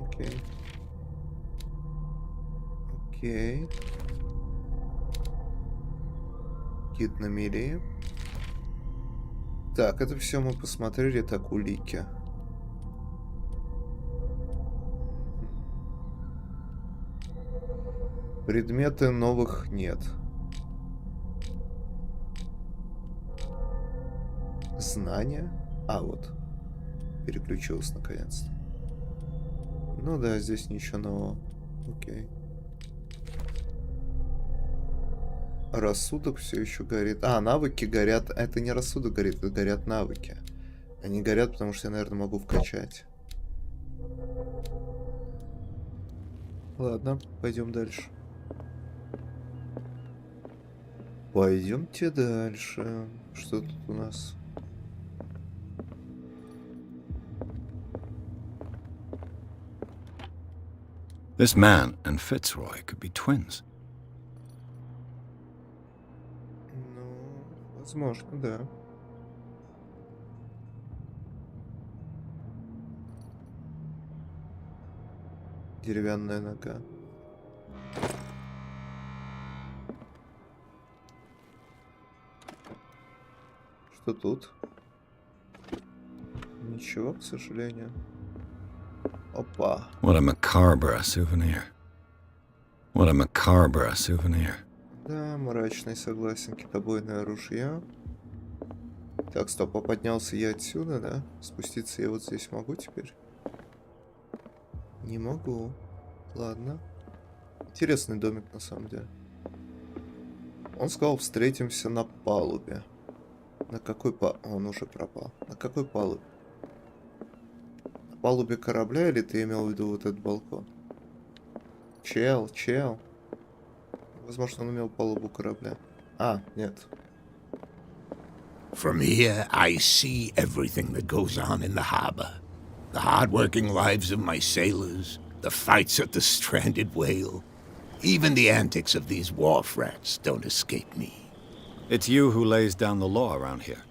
Окей. Окей. Кит на мели. Так, это все мы посмотрели. Так, улики. Предметы новых нет. Знания? А, вот. Переключилась наконец-то. Ну да, здесь ничего нового. Окей. Рассудок все еще горит. А, навыки горят. Это не рассудок горит, это горят навыки. Они горят, потому что я, наверное, могу вкачать. Ладно, пойдем дальше. Пойдемте дальше. Что тут у нас? This man and Fitzroy could be twins. Ну, возможно, да. Деревянная нога. Что тут? Ничего, к сожалению. Опа. What a macabre souvenir. What a macabre souvenir. Да, мрачный, согласен, китобойное ружье. Так, стоп, а поднялся я отсюда, да? Спуститься я вот здесь могу теперь? Не могу. Ладно. Интересный домик, на самом деле. Он сказал, встретимся на палубе. На какой палубе? Он уже пропал. На какой палубе? На палубе корабля или ты имел в виду вот этот балкон? Чел. Возможно, он имел палубу корабля. А, нет. From here, I see everything that goes on in the harbor. The hard-working lives of my sailors, the fights at the stranded whale. Even the antics of these wharf rats don't escape me. It's you who lays down the law around here.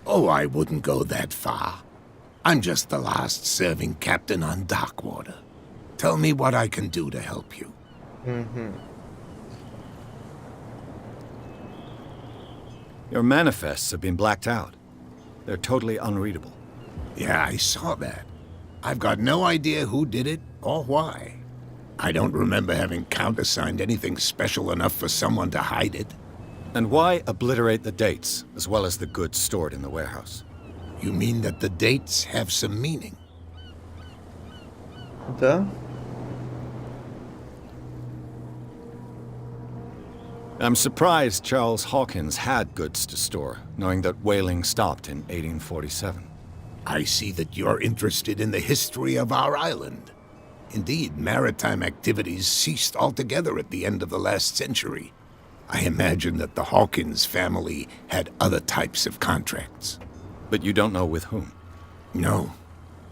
Oh, I wouldn't go that far. I'm just the last serving captain on Darkwater. Tell me what I can do to help you. Your manifests have been blacked out. They're totally unreadable. Yeah, I saw that. I've got no idea who did it or why. I don't remember having countersigned anything special enough for someone to hide it. And why obliterate the dates, as well as the goods stored in the warehouse? You mean that the dates have some meaning? Да. I'm surprised Charles Hawkins had goods to store, knowing that whaling stopped in 1847. I see that you're interested in the history of our island. Indeed, maritime activities ceased altogether at the end of the last century. I imagine that the Hawkins family had other types of contracts. But you don't know with whom? No,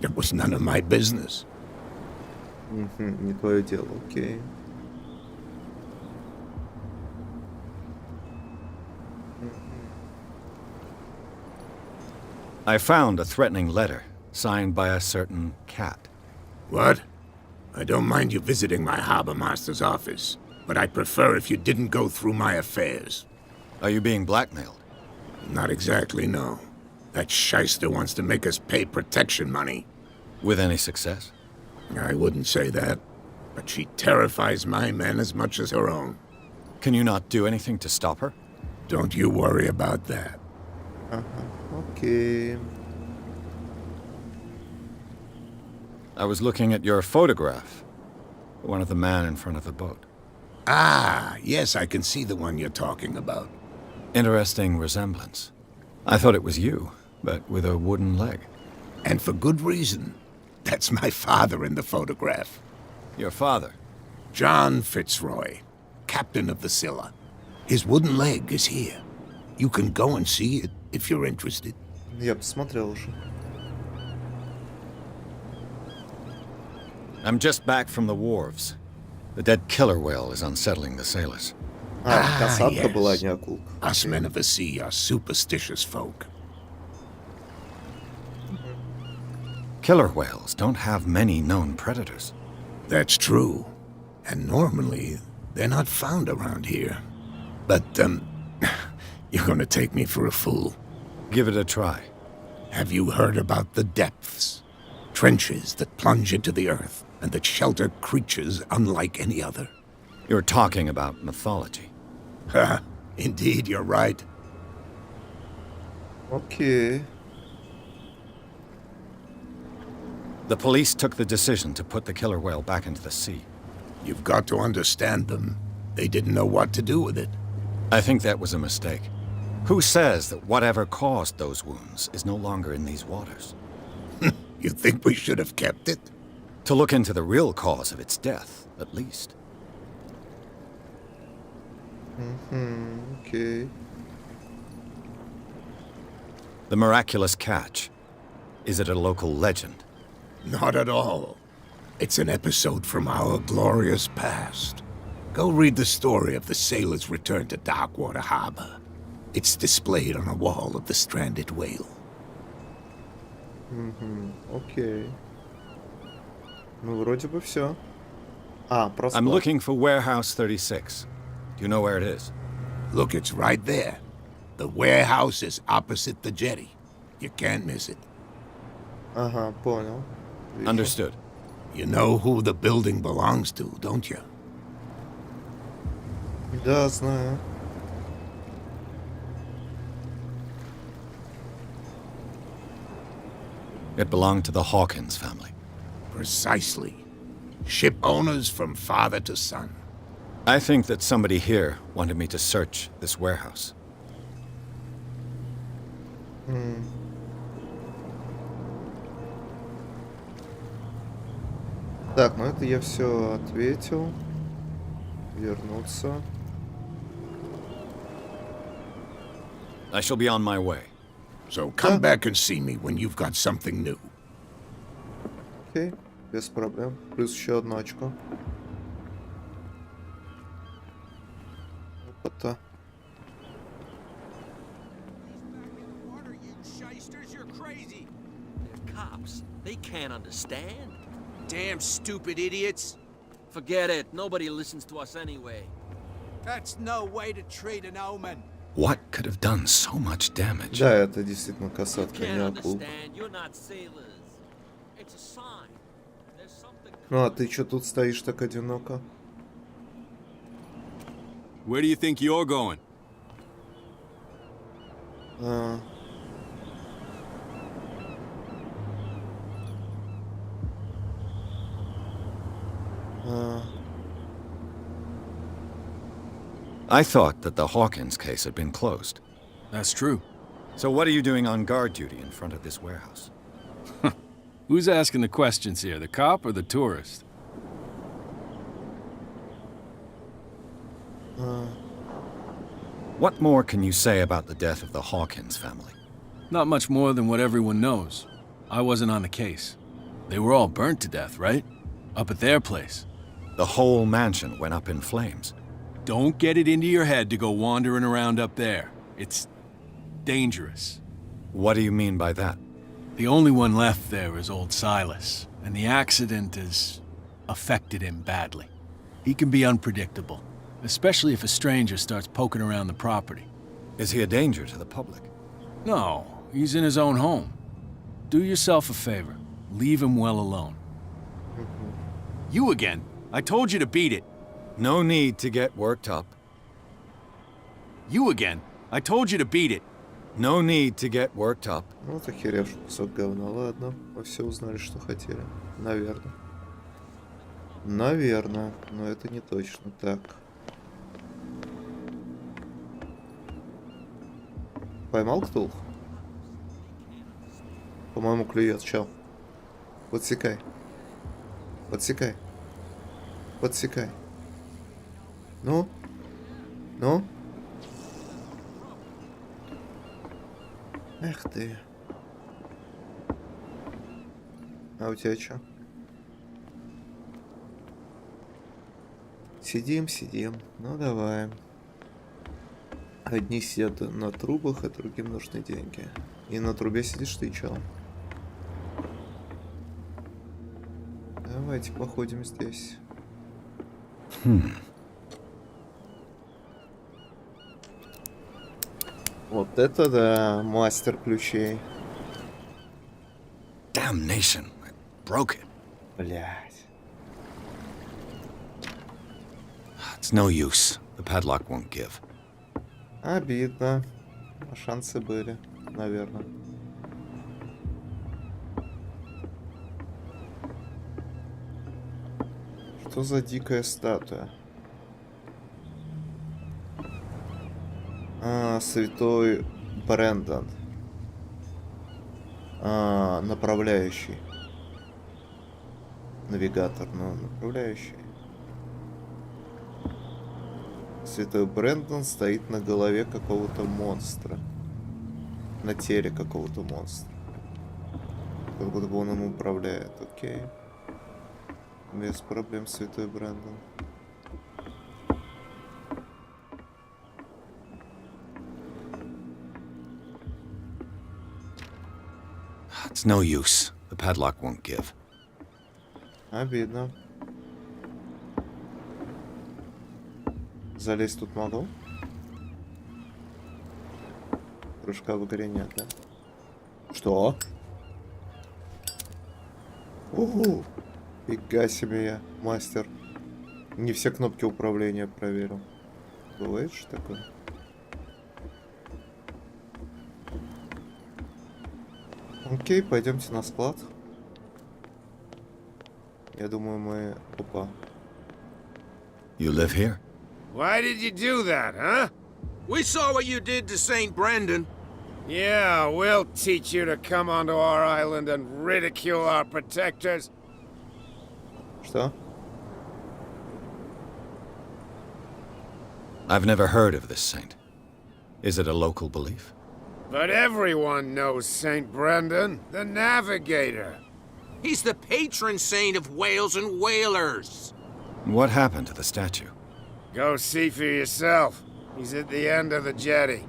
it was none of my business. Не твое дело, окей. I found a threatening letter, signed by a certain cat. What? I don't mind you visiting my harbor master's office, but I'd prefer if you didn't go through my affairs. Are you being blackmailed? Not exactly, no. That shyster wants to make us pay protection money. With any success? I wouldn't say that, but she terrifies my men as much as her own. Can you not do anything to stop her? Don't you worry about that. Окей. I was looking at your photograph. One of the man in front of the boat. Ah, yes, I can see the one you're talking about. Interesting resemblance. I thought it was you, but with a wooden leg. And for good reason. That's my father in the photograph. Your father? John Fitzroy, captain of the Scylla. His wooden leg is here. You can go and see it if you're interested. Я посмотрел уже. I'm just back from the wharves. The dead killer whale is unsettling the sailors. Касатка была, не акулка. Us men of the sea are superstitious folk. Killer whales don't have many known predators. That's true. And normally, they're not found around here. But, you're gonna take me for a fool. Give it a try. Have you heard about the depths? Trenches that plunge into the earth and that shelter creatures unlike any other. You're talking about mythology. Ha! Indeed, you're right. Окей. The police took the decision to put the killer whale back into the sea. You've got to understand them. They didn't know what to do with it. I think that was a mistake. Who says that whatever caused those wounds is no longer in these waters? You think we should have kept it? To look into the real cause of its death, at least. Okay. The miraculous catch. Is it a local legend? Not at all. It's an episode from our glorious past. Go read the story of the sailor's return to Darkwater Harbor. It's displayed on a wall of the stranded whale. Окей. Ну, вроде бы все. Просто... I'm looking for Warehouse 36. Do you know where it is? Look, it's right there. The warehouse is opposite the jetty. You can't miss it. Ага, понял. Understood. You know who the building belongs to, don't you? Да, знаю. It belonged to the Hawkins family. Precisely. Ship owners from father to son. I think that somebody here wanted me to search this warehouse. Так, ну это я все ответил. Вернуться. I shall be on my way. So come back and see me when you've got something new. Окей, без проблем. Плюс еще одно очко. Опа-то. They're cops. They can't understand. Damn stupid idiots. Forget it. Nobody listens to us anyway. That's no way to treat an omen. What could have done so much damage? Да, это действительно You касатка, can't не акул. understand. You're not sailors. It's a sign. There's something. Ну а ты чё тут стоишь так одиноко? Where do you think you're going? I thought that the Hawkins case had been closed. That's true. So what are you doing on guard duty in front of this warehouse? Who's asking the questions here, the cop or the tourist? What more can you say about the death of the Hawkins family? Not much more than what everyone knows. I wasn't on the case. They were all burnt to death, right? Up at their place. The whole mansion went up in flames. Don't get it into your head to go wandering around up there. It's dangerous. What do you mean by that? The only one left there is old Silas, and the accident has affected him badly. He can be unpredictable, especially if a stranger starts poking around the property. Is he a danger to the public? No, he's in his own home. Do yourself a favor. Leave him well alone. You again. I told you to beat it. No need to get worked up. You again. I told you to beat it. No need to get worked up. Ну, так херевший кусок говна. Ладно, мы все узнали, что хотели. Наверное. Наверное, но это не точно. Так. Поймал Ктулху? По-моему, клюет, чел. Подсекай. Подсекай. Подсекай. Ну? Ну? Эх ты. А у тебя что? Сидим, сидим. Ну давай. Одни сидят на трубах, а другим нужны деньги. И на трубе сидишь ты, чел. Давайте походим здесь. Вот это да, мастер ключей. Damnation, I broke it. Блять. It's no use. The padlock won't give. Обидно. А шансы были, наверное. Что за дикая статуя? Святой Брэндон. Направляющий. Навигатор, но направляющий. Святой Брэндон стоит на голове какого-то монстра. На теле какого-то монстра. Как будто бы он им управляет. Окей. Без проблем, Святой Брэндон. It's no use. The padlock won't give. Обидно. Залезть тут могу? Прыжка в игре нет, да? Что? Угу! Фига себе я, мастер. Не все кнопки управления проверил. Бывает что такое? Окей, пойдемте на склад. Я думаю, мы... Опа. You live here? Why did you do that, huh? We saw what you did to St. Brendan. Yeah, we'll teach you to come onto our island and ridicule our protectors. Что? I've never heard of this saint. Is it a local belief? But everyone knows St. Brendan, the navigator. He's the patron saint of whales and whalers. What happened to the statue? Go see for yourself. He's at the end of the jetty.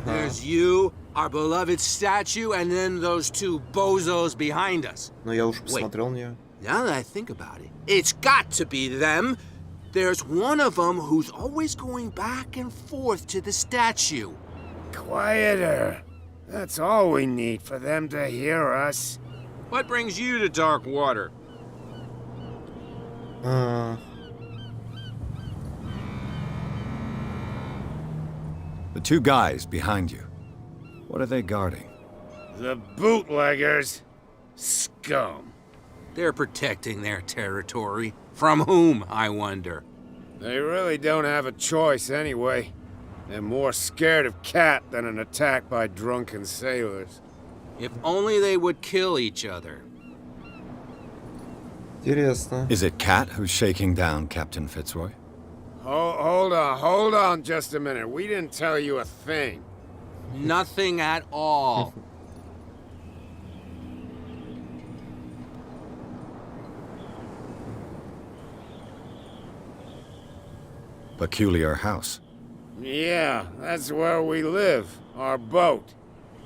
There's you, our beloved statue, and then those two bozos behind us. Но я уже посмотрел на нее. Now that I think about it, it's got to be them. There's one of them who's always going back and forth to the statue. Quieter. That's all we need for them to hear us. What brings you to dark water? The two guys behind you. What are they guarding? The bootleggers. Scum. They're protecting their territory. From whom, I wonder? They really don't have a choice anyway. They're more scared of Cat than an attack by drunken sailors. If only they would kill each other. Интересно. Is it Cat who's shaking down Captain Fitzroy? Hold on just a minute. We didn't tell you a thing. Nothing at all. Peculiar house. Yeah, that's where we live. Our boat.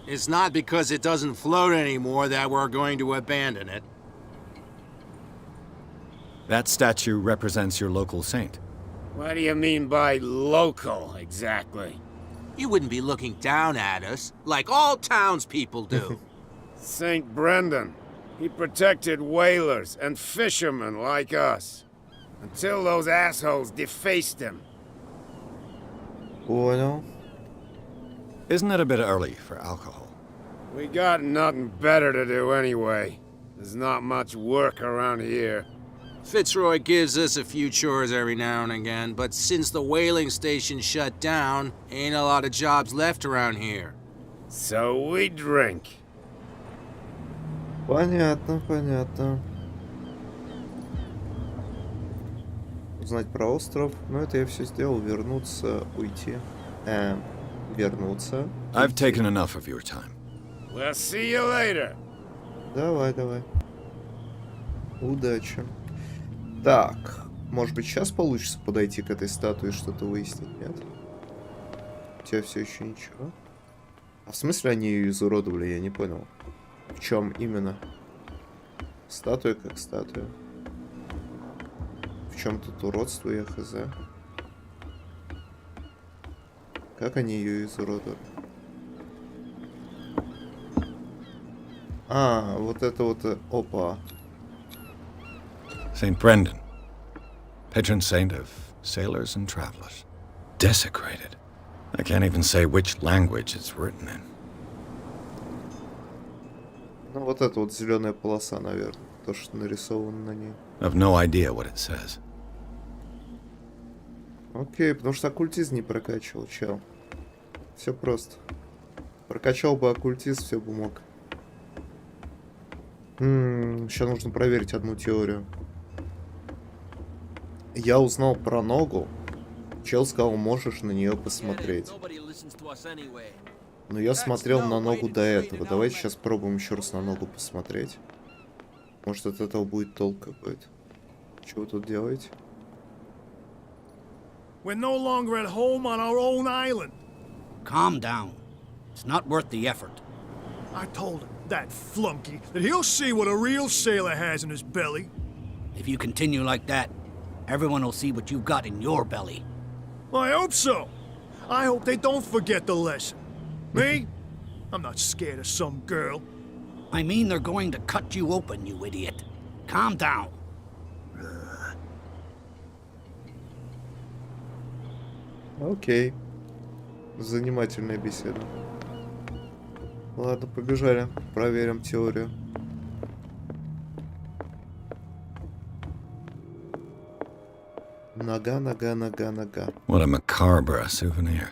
It's not because it doesn't float anymore that we're going to abandon it. That statue represents your local saint. What do you mean by local, exactly? You wouldn't be looking down at us, like all townspeople do. St. Brendan. He protected whalers and fishermen like us. Until those assholes defaced him. Понял. Isn't it a bit early for alcohol? We got nothing better to do anyway. There's not much work around here. Fitzroy gives us a few chores every now and again, but since the whaling station shut down, ain't a lot of jobs left around here. So we drink. Понятно, понятно. Узнать про остров. Ну, это я все сделал. Вернуться, уйти. Вернуться. I've taken enough of your time. We'll see you later. Давай, давай. Удачи. Так, может быть, сейчас получится подойти к этой статуе и что-то выяснить, нет? У тебя все еще ничего? А в смысле они ее изуродовали, я не понял. В чем именно? Статуя как статуя. В чем тут уродство, я хз? Как они ее изуродовали? А, вот это вот... Опа. St. Brendan, patron saint of sailors and travelers. Desecrated. I can't even say which language it's written in. Ну, вот это вот зеленая полоса, наверное. То, что нарисовано на ней. I've no idea what it says. Окей, потому что оккультизм не прокачивал, чел. Все просто. Прокачал бы оккультизм, все бы мог. Сейчас нужно проверить одну теорию. Я узнал про ногу. Чел сказал, можешь на нее посмотреть. Но я смотрел на ногу до этого. Давайте сейчас пробуем еще раз на ногу посмотреть. Может, от этого будет толк какой-то. Что вы тут делаете? We're no longer at home on our own island. Calm down. It's not worth the effort. I told him, that flunky, that he'll see what a real sailor has in his belly. If you continue like that, everyone will see what you've got in your belly. I hope so. I hope they don't forget the lesson. Me? I'm not scared of some girl. I mean they're going to cut you open, you idiot. Calm down. Окей. Занимательная беседа. Ладно, побежали. Проверим теорию. Нога, нога, нога, нога. What a macabre souvenir.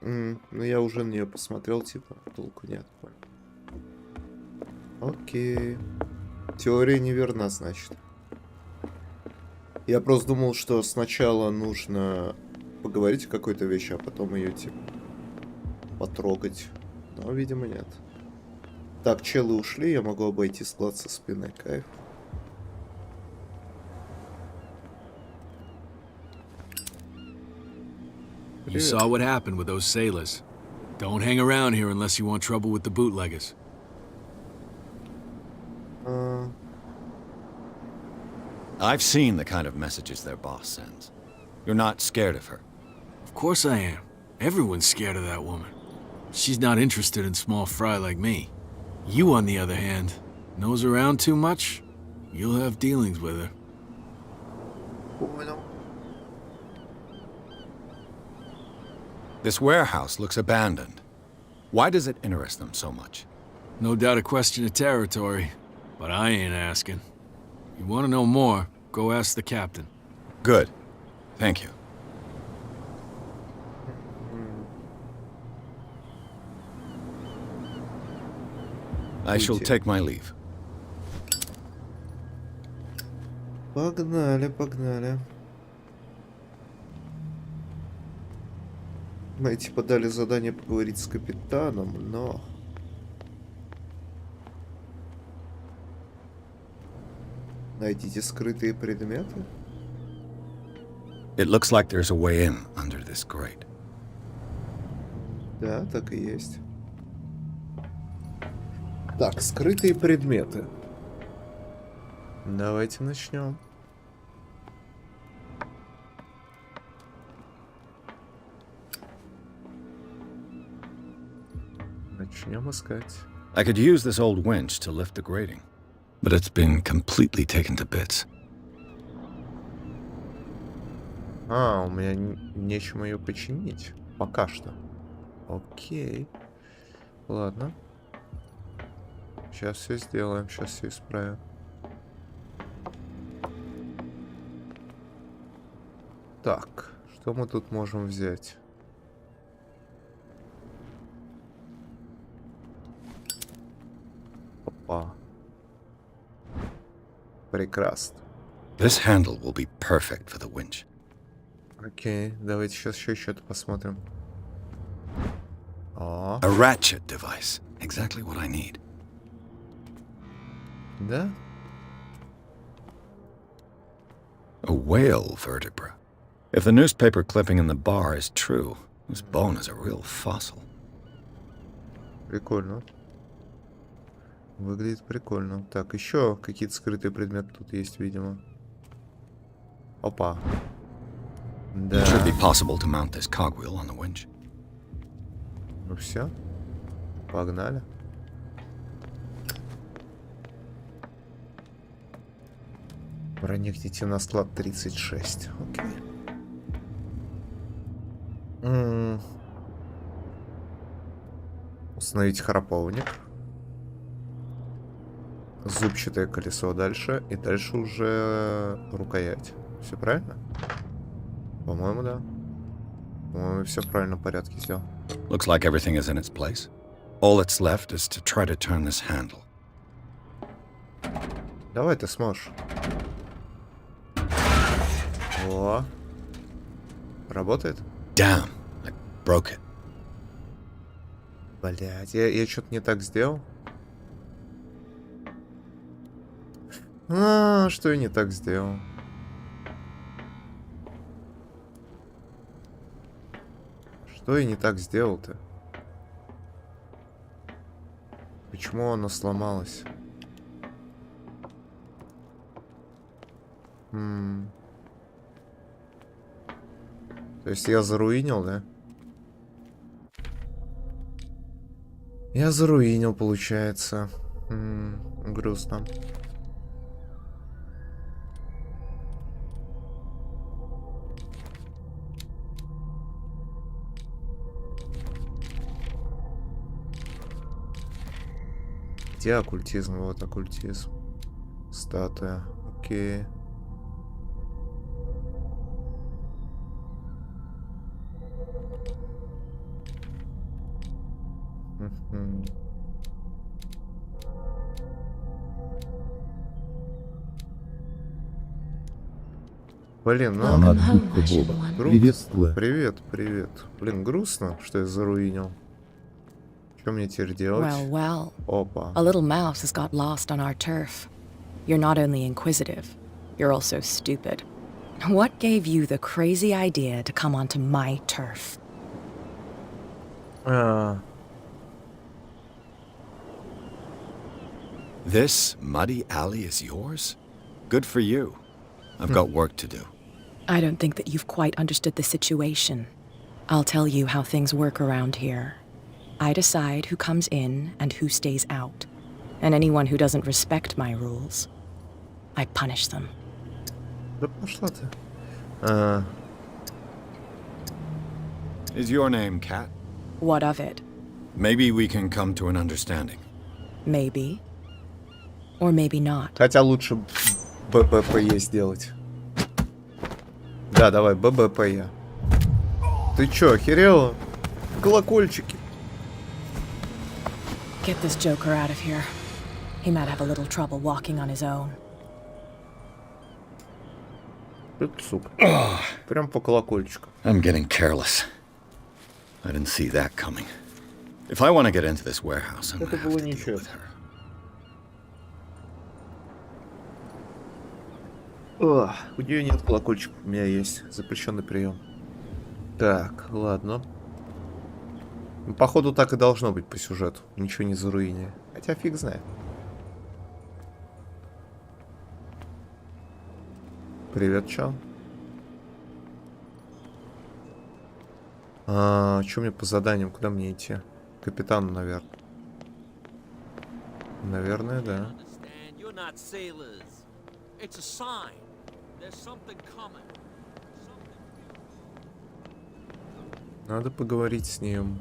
Ну я уже на нее посмотрел, типа, толку нет. Окей. Теория неверна, значит. Я просто думал, что сначала нужно поговорить о какой-то вещи, а потом ее, типа, потрогать. Но, видимо, нет. Так, челы ушли, я могу обойти склад со спины. Кайф. You saw what happened with those sailors. Don't hang around here unless you want trouble with the bootleggers. I've seen the kind of messages their boss sends. You're not scared of her. Of course I am. Everyone's scared of that woman. She's not interested in small fry like me. You, on the other hand, nose around too much, you'll have dealings with her. This warehouse looks abandoned. Why does it interest them so much? No doubt a question of territory, but I ain't asking. You want to know more, go ask the captain. Good. Thank you. I shall take my leave. Погнали, погнали. Мы типа дали задание поговорить с капитаном, но... Найдите скрытые предметы. It looks like there's a way in under this grate. Да, так и есть. Так, скрытые предметы. Давайте начнем. Начнем искать. I could use this old winch to lift the grating, but it's been completely taken to bits. У меня нечем ее починить. Пока что. Окей. Ладно. Сейчас все сделаем, сейчас все исправим. Так, что мы тут можем взять? Опа. Прекрасно. This handle will be perfect for the winch. Окей, давайте сейчас еще что-то посмотрим. A ratchet device. Exactly what I need. Да? A whale vertebra. If the newspaper clipping in the bar is true, this bone is a real fossil. Прикольно. Выглядит прикольно. Так, еще какие-то скрытые предметы тут есть, видимо. Опа. Да. It should be possible to mount this cogwheel on the winch. Ну все. Погнали. Проникните на склад 36. Окей. Установить храповник. Зубчатое колесо дальше. И дальше уже рукоять. Все правильно? По-моему, да. По-моему, все в правильном порядке сделал. Looks like everything is in its place. All that's left is to try to turn this handle. Давай, ты сможешь. О. Работает? Damn, I broke it. Блять, я что-то не так сделал. Что я не так сделал? Что я не так сделал-то? Почему оно сломалось? То есть я заруинил, да? Я заруинил, получается. Грустно. Где оккультизм? Вот оккультизм. Статуя. Окей. Блин, ну... Приветствую. Привет, привет. Блин, грустно, что я заруинил. Что мне теперь делать? Well. Опа. A little mouse has got lost on our turf. You're not only inquisitive, you're also stupid. What gave you the crazy idea to come onto my turf? This muddy alley is yours? Good for you. I've got work to do. I don't think that you've quite understood the situation. I'll tell you how things work around here. I decide who comes in and who stays out. And anyone who doesn't respect my rules, I punish them. Да пошла ты. Is your name Cat? What of it? Maybe we can come to an understanding. Maybe. Or maybe not. Хотя лучше ББПЕ сделать. Да, давай, ББПЕ. Ты чё, охерела? Колокольчики. Get this joker out of here. He might have a little trouble walking on his own. Сука. Прям по колокольчику. I'm getting careless. I didn't see that coming. If I want to get into this warehouse, I'm gonna have to deal with her. У нее нет колокольчика, у меня есть запрещенный прием. Так, ладно. Походу так и должно быть по сюжету. Ничего не заруиня. Хотя фиг знает. Привет, чел. Что мне по заданиям? Куда мне идти? К капитану, наверное. Наверное, да. Надо поговорить с ним.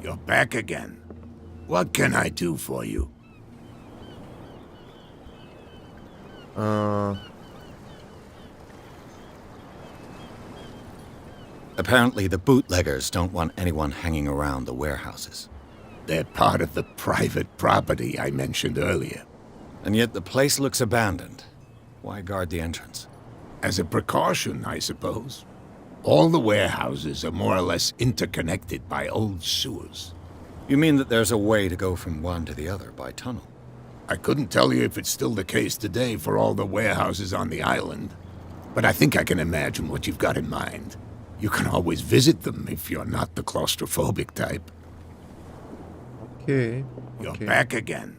You're back again. What can I do for you? Apparently, the bootleggers don't want anyone hanging around the warehouses. They're part of the private property I mentioned earlier. And yet the place looks abandoned. Why guard the entrance? As a precaution, I suppose. All the warehouses are more or less interconnected by old sewers. You mean that there's a way to go from one to the other by tunnel? I couldn't tell you if it's still the case today for all the warehouses on the island, but I think I can imagine what you've got in mind. You can always visit them if you're not the claustrophobic type. Okay. You're back again.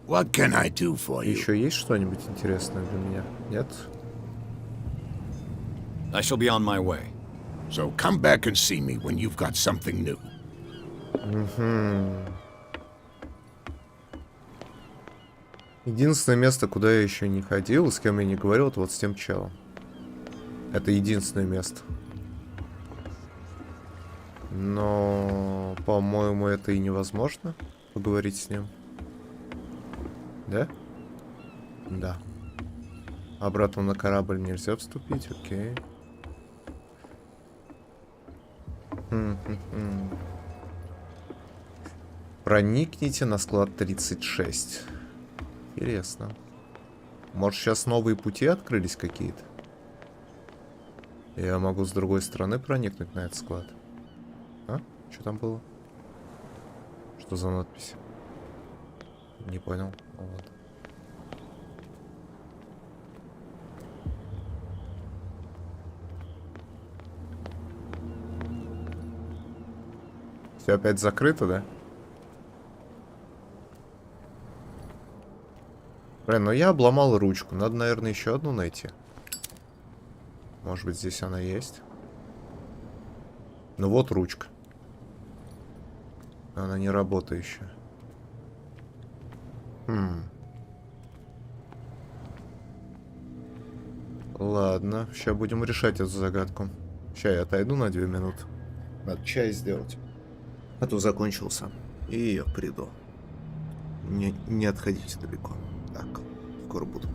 What can I do for you? Еще есть что-нибудь интересное для меня? Нет? I shall be on my way. So come back and see me when you've got something new. Единственное место, куда я еще не ходил, с кем я не говорил, это вот с тем челом. Это единственное место. Но, по-моему, это и невозможно поговорить с ним. Да? Да. Обратно на корабль нельзя вступить, окей. Проникните на склад 36. Интересно. Может, сейчас новые пути открылись какие-то? Я могу с другой стороны проникнуть на этот склад. А? Что там было? Что за надпись? Не понял. Вот. Все опять закрыто, да? Блин, ну я обломал ручку. Надо, наверное, еще одну найти. Может быть, здесь она есть. Ну вот ручка. Она не работающая. Ладно, сейчас будем решать эту загадку. Сейчас я отойду на 2 минуты. Надо чай сделать. А то закончился. И я приду. Не отходите далеко. Так, скоро буду.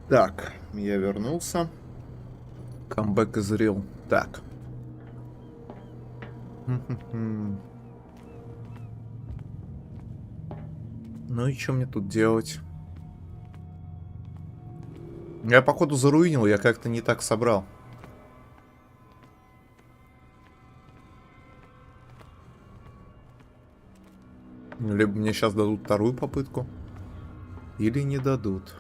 Так, я вернулся. Камбэк is real. Так. Ну и что мне тут делать? Я, походу, заруинил, я как-то не так собрал. Либо мне сейчас дадут вторую попытку, или не дадут.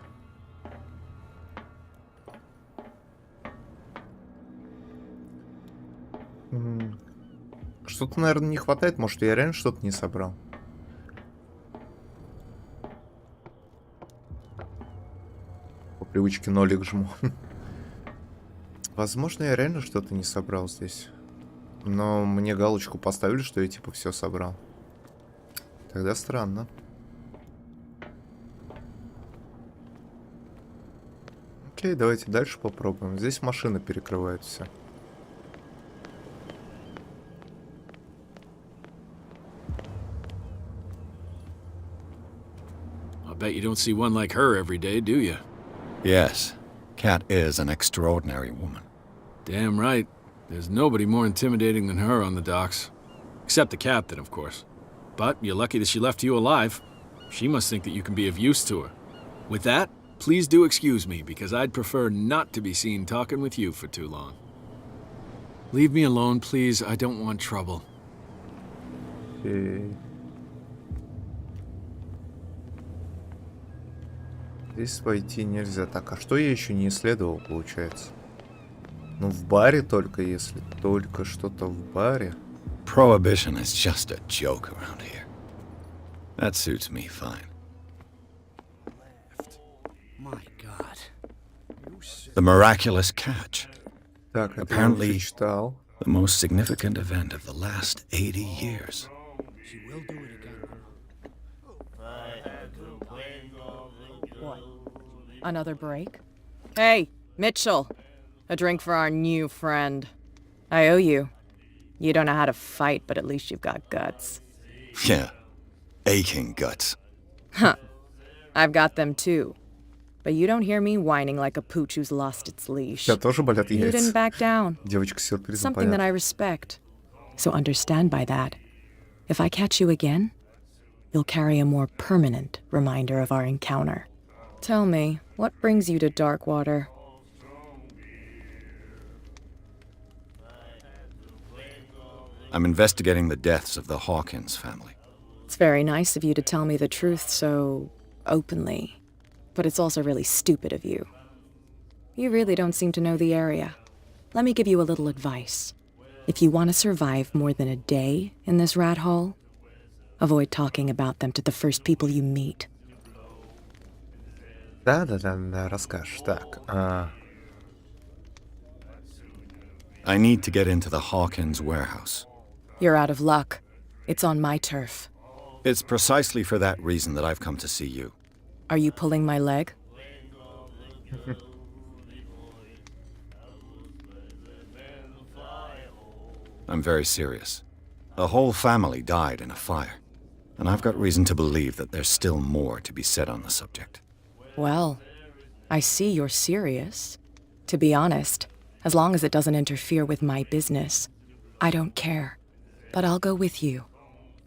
Что-то, наверное, не хватает. Может, я реально что-то не собрал. По привычке нолик жму. Возможно, я реально что-то не собрал здесь. Но мне галочку поставили, что я типа все собрал. Тогда странно. Окей, давайте дальше попробуем. Здесь машина перекрывает все. I bet you don't see one like her every day, do you? Yes, Cat is an extraordinary woman. Damn right. There's nobody more intimidating than her on the docks. Except the captain, of course. But you're lucky that she left you alive. She must think that you can be of use to her. With that, please do excuse me, because I'd prefer not to be seen talking with you for too long. Leave me alone, please. I don't want trouble. Okay. Здесь войти нельзя. Так, а что я еще не исследовал, получается? Ну, в баре только, если только что-то в баре. Prohibition is just a joke around here. That suits me fine. My God. The miraculous catch. Так, apparently читал. The most significant event of the last 80 years. She will do it again. What? Another break? Hey, Mitchell. A drink for our new friend. I owe you. You don't know how to fight, but at least you've got guts. Yeah, aching guts. Huh. I've got them too. But you don't hear me whining like a pooch who's lost its leash. Я тоже болят яйца. You didn't back down. Девочка с сюрпризом Something that понятно. I respect. So understand by that. If I catch you again, you'll carry a more permanent reminder of our encounter. Tell me, what brings you to Darkwater? I'm investigating the deaths of the Hawkins family. It's very nice of you to tell me the truth so openly, but it's also really stupid of you. You really don't seem to know the area. Let me give you a little advice. If you want to survive more than a day in this rat hole, avoid talking about them to the first people you meet. Да, расскажешь. Так, I need to get into the Hawkins warehouse. You're out of luck. It's on my turf. It's precisely for that reason that I've come to see you. Are you pulling my leg? I'm very serious. The whole family died in a fire, and I've got reason to believe that there's still more to be said on the subject. Well, I see you're serious. To be honest, as long as it doesn't interfere with my business, I don't care. But I'll go with you,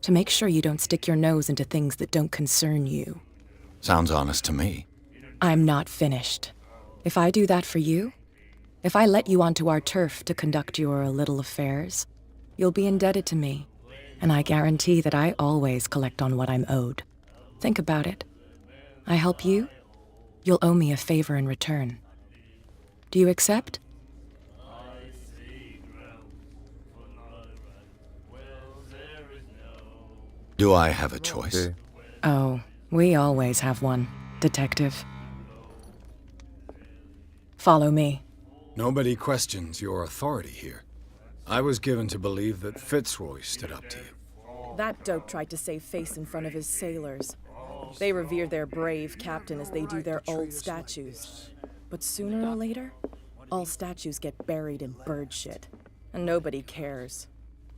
to make sure you don't stick your nose into things that don't concern you. Sounds honest to me. I'm not finished. If I do that for you, if I let you onto our turf to conduct your little affairs, you'll be indebted to me, and I guarantee that I always collect on what I'm owed. Think about it. I help you, you'll owe me a favor in return. Do you accept? Do I have a choice? Okay. Oh, we always have one, Detective. Follow me. Nobody questions your authority here. I was given to believe that Fitzroy stood up to you. That dope tried to save face in front of his sailors. They revere their brave captain as they do their old statues. But sooner or later, all statues get buried in bird shit. And nobody cares.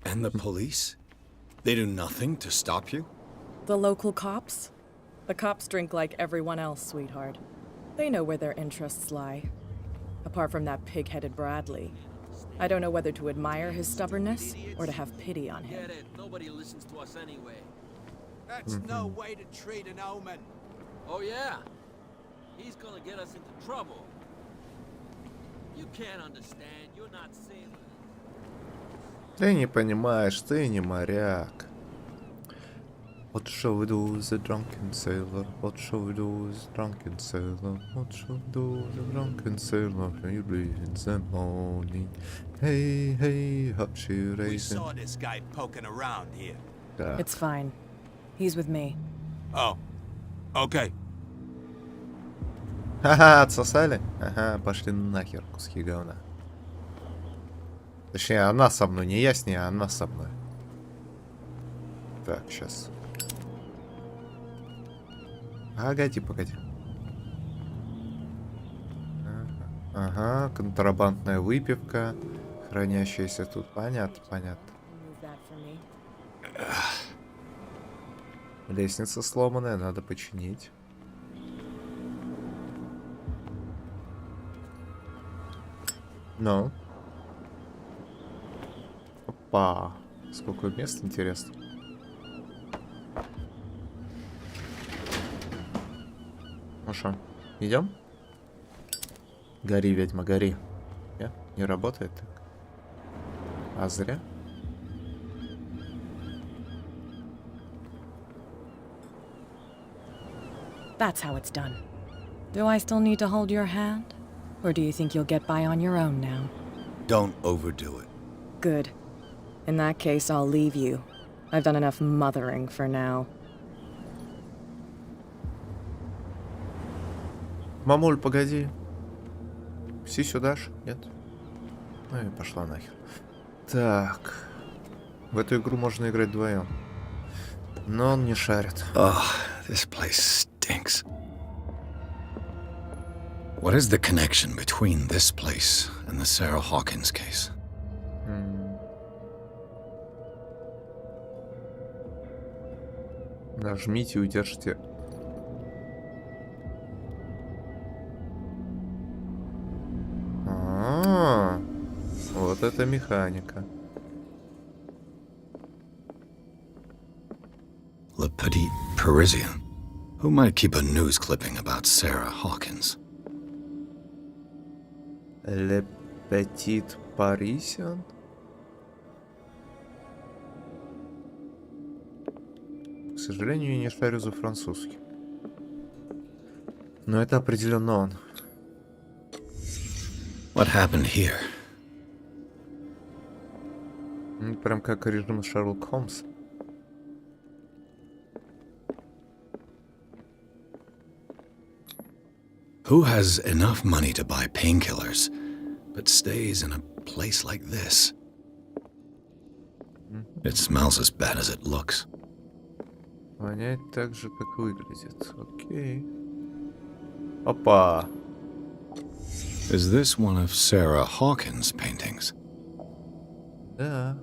And the police? They do nothing to stop you? The local cops? The cops drink like everyone else, sweetheart. They know where their interests lie. Apart from that pig-headed Bradley, I don't know whether to admire his stubbornness or to have pity on him. Get it? Nobody listens to us anyway. That's no way to treat an omen. Oh yeah? He's gonna get us into trouble. You can't understand. You're not sailors. Ты не понимаешь, ты не моряк. What shall we do with the drunken sailor? What shall we do with the drunken sailor? What shall we do with the drunken sailor? He reads in the morning. Hey, hey, up she We racing. saw this guy poking around here. Так. It's fine. He's with me. Oh, okay. Ха-ха, отсосали? Ага, пошли нахер, куски говна. Точнее, она со мной, не я с ней, а она со мной. Так, сейчас. Погоди, погоди. Ага, контрабандная выпивка, хранящаяся тут. Понятно, понятно. Лестница сломанная, надо починить. Ну. Опа. Сколько мест, интересно. Ну что, идем? Гори, ведьма, гори. Не работает так. А зря. That's how it's done. Do I still need to hold your hand? Or do you think you'll get by on your own now? Don't overdo it. Good. In that case, I'll leave you. I've done enough mothering for now. Мамуль, погоди. Все сюда ж? Нет? Ну и пошла нахер. Так. В эту игру можно играть вдвоем. Но он не шарит. Oh, this place stinks. What is the connection between this place and the Sarah Hawkins case? Нажмите и удержите. Вот это механика. Le Petit Parisien. Who might keep a news clipping about Sarah Hawkins? Le Petit Parisien? К сожалению, я не шарю за французский. Но это определенно он. What happened here? Прям как режим Шерлок Холмс. Who has enough money to buy painkillers, but stays in a place like this? It smells as bad as it looks. Воняет так же, как выглядит. Окей. Опа. Is this one of Sarah Hawkins' paintings? Да.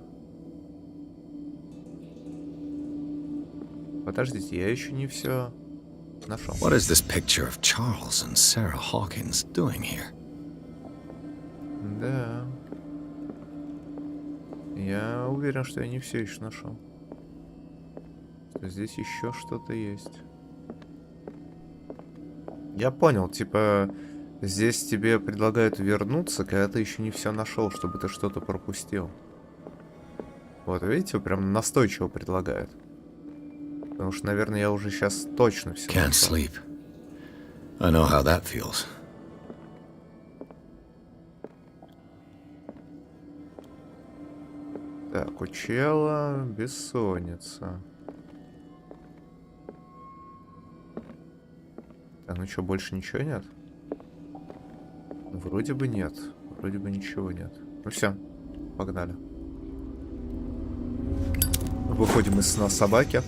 Подождите, я еще не все нашел. What is this picture of Charles and Sarah Hawkins doing here? Да. Я уверен, что я не все еще нашел. Что здесь еще что-то есть. Я понял, типа, здесь тебе предлагают вернуться, когда ты еще не все нашел, чтобы ты что-то пропустил. Вот, видите, прям настойчиво предлагают. Потому что, наверное, я уже сейчас точно все Can't sleep. I know how that feels. Так, у чела бессонница. Так, ну что, больше ничего нет? Вроде бы нет. Вроде бы ничего нет. Ну все, погнали. Выходим из сна собаки.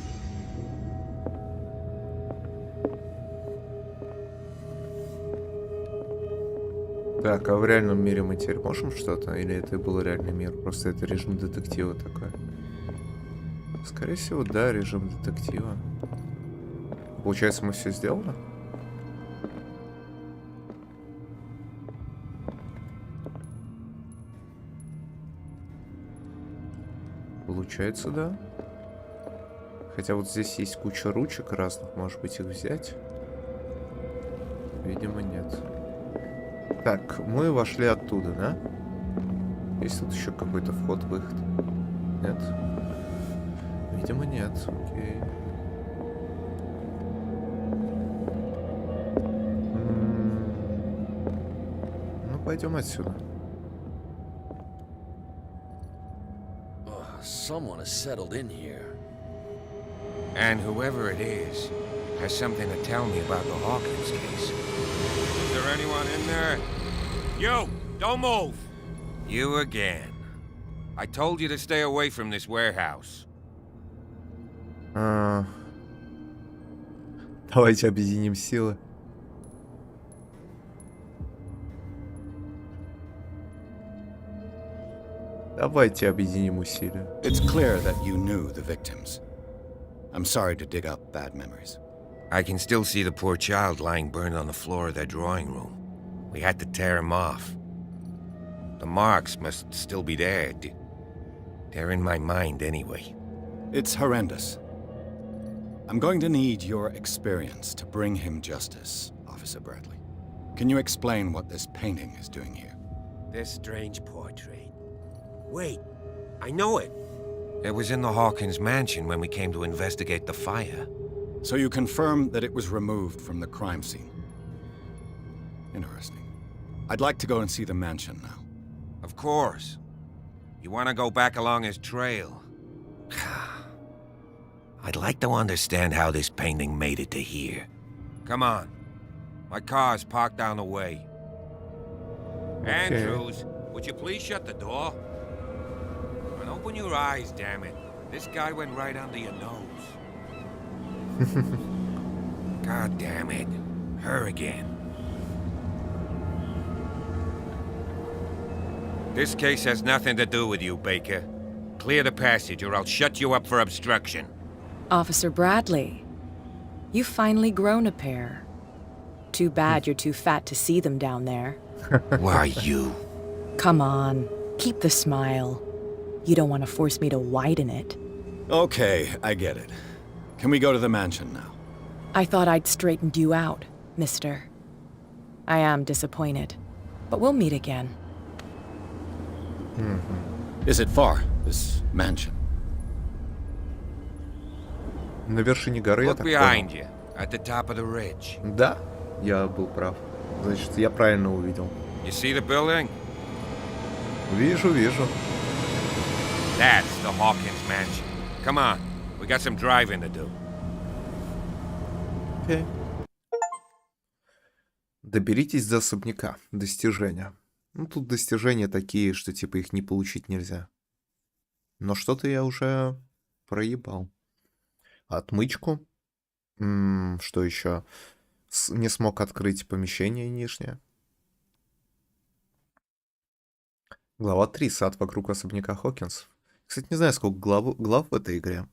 Так, а в реальном мире мы теперь можем что-то? Или это был реальный мир? Просто это режим детектива такой. Скорее всего, да, режим детектива. Получается, мы все сделали? Получается, да. Хотя вот здесь есть куча ручек разных. Может быть, их взять? Видимо, нет. Так, мы вошли оттуда, да? Есть тут еще какой-то вход-выход? Нет? Видимо, нет. Окей. Ну, пойдем отсюда. Someone has settled in here. And whoever it is has something to tell me about the Hawkins case. Is there anyone in there? You! Don't move! You again. I told you to stay away from this warehouse. Давайте объединим силы. Давайте объединим усилия. It's clear that you knew the victims. I'm sorry to dig up bad memories. I can still see the poor child lying burned on the floor of their drawing room. We had to tear him off. The marks must still be there. They're in my mind anyway. It's horrendous. I'm going to need your experience to bring him justice, Officer Bradley. Can you explain what this painting is doing here? This strange portrait. Wait, I know it. It was in the Hawkins mansion when we came to investigate the fire. So you confirm that it was removed from the crime scene? Interesting. I'd like to go and see the mansion now. Of course. You want to go back along his trail? I'd like to understand how this painting made it to here. Come on. My car's parked down the way. Okay. Andrews, would you please shut the door? And open your eyes, damn it. This guy went right under your nose. God damn it. Her again. This case has nothing to do with you, Baker. Clear the passage or I'll shut you up for obstruction. Officer Bradley, you've finally grown a pair. Too bad you're too fat to see them down there. Why you? Come on, keep the smile. You don't want to force me to widen it. Okay, I get it. Can we go to the mansion now? I thought I'd straightened you out, mister. I am disappointed, but we'll meet again. Is it far, this mansion? На вершине горы, я так behind понял. you, at the top of the ridge. Да, я был прав. Значит, я правильно увидел. You see the building? Вижу, вижу. That's the Hawkins mansion. Come on, we got some driving to do. Okay. Доберитесь до особняка. Достижения. Ну, тут достижения такие, что типа их не получить нельзя. Но что-то я уже проебал. Отмычку. Что еще? Не смог открыть помещение нижнее. Глава 3. Сад вокруг особняка Хокинс. Кстати, не знаю, сколько глав в этой игре.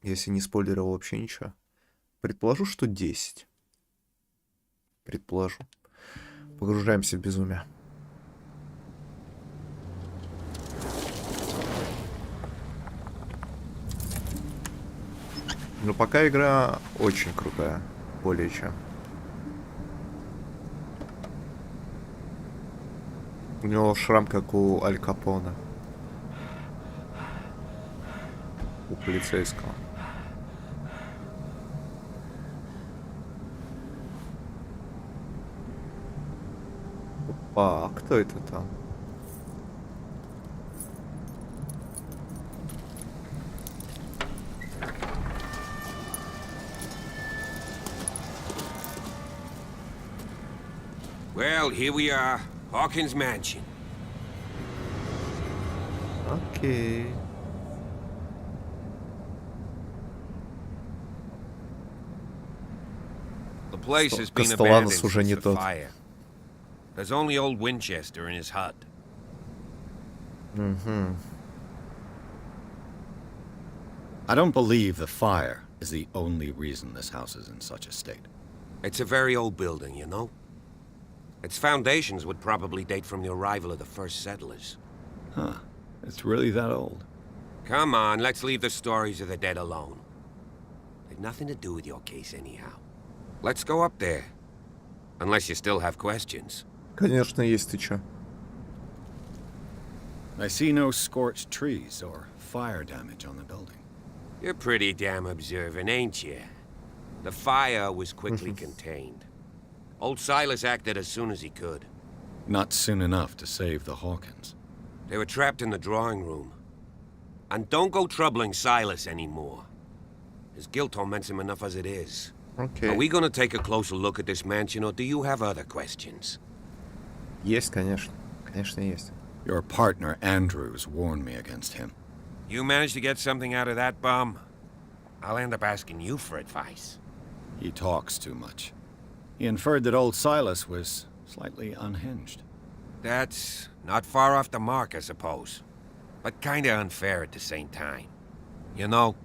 Если не спойлерил вообще ничего. Предположу, что 10. Предположу. Погружаемся в безумие. Но пока игра очень крутая. Более чем. У него шрам, как у Аль Капона. У полицейского. Опа, а кто это там? Well, here we are. Hawkins Mansion. Окей. The place has been abandoned since the fire. There's only old Winchester in his hut. I don't believe the fire is the only reason this house is in such a state. It's a very old building, you know? Its foundations would probably date from the arrival of the first settlers. Huh. It's really that old. Come on, let's leave the stories of the dead alone. They've nothing to do with your case anyhow. Let's go up there. Unless you still have questions. Конечно, есть, ты чё? I see no scorched trees or fire damage on the building. You're pretty damn observant, ain't you? The fire was quickly contained. Old Silas acted as soon as he could. Not soon enough to save the Hawkins. They were trapped in the drawing room. And don't go troubling Silas anymore. His guilt torments him enough as it is. Okay. Are we gonna take a closer look at this mansion, or do you have other questions? Есть, конечно. Конечно, есть. Your partner, Andrews, warned me against him. You managed to get something out of that bum? I'll end up asking you for advice. He talks too much. He inferred that old Silas was slightly unhinged. That's not far off the mark, I suppose. But kinda unfair at the same time. You know,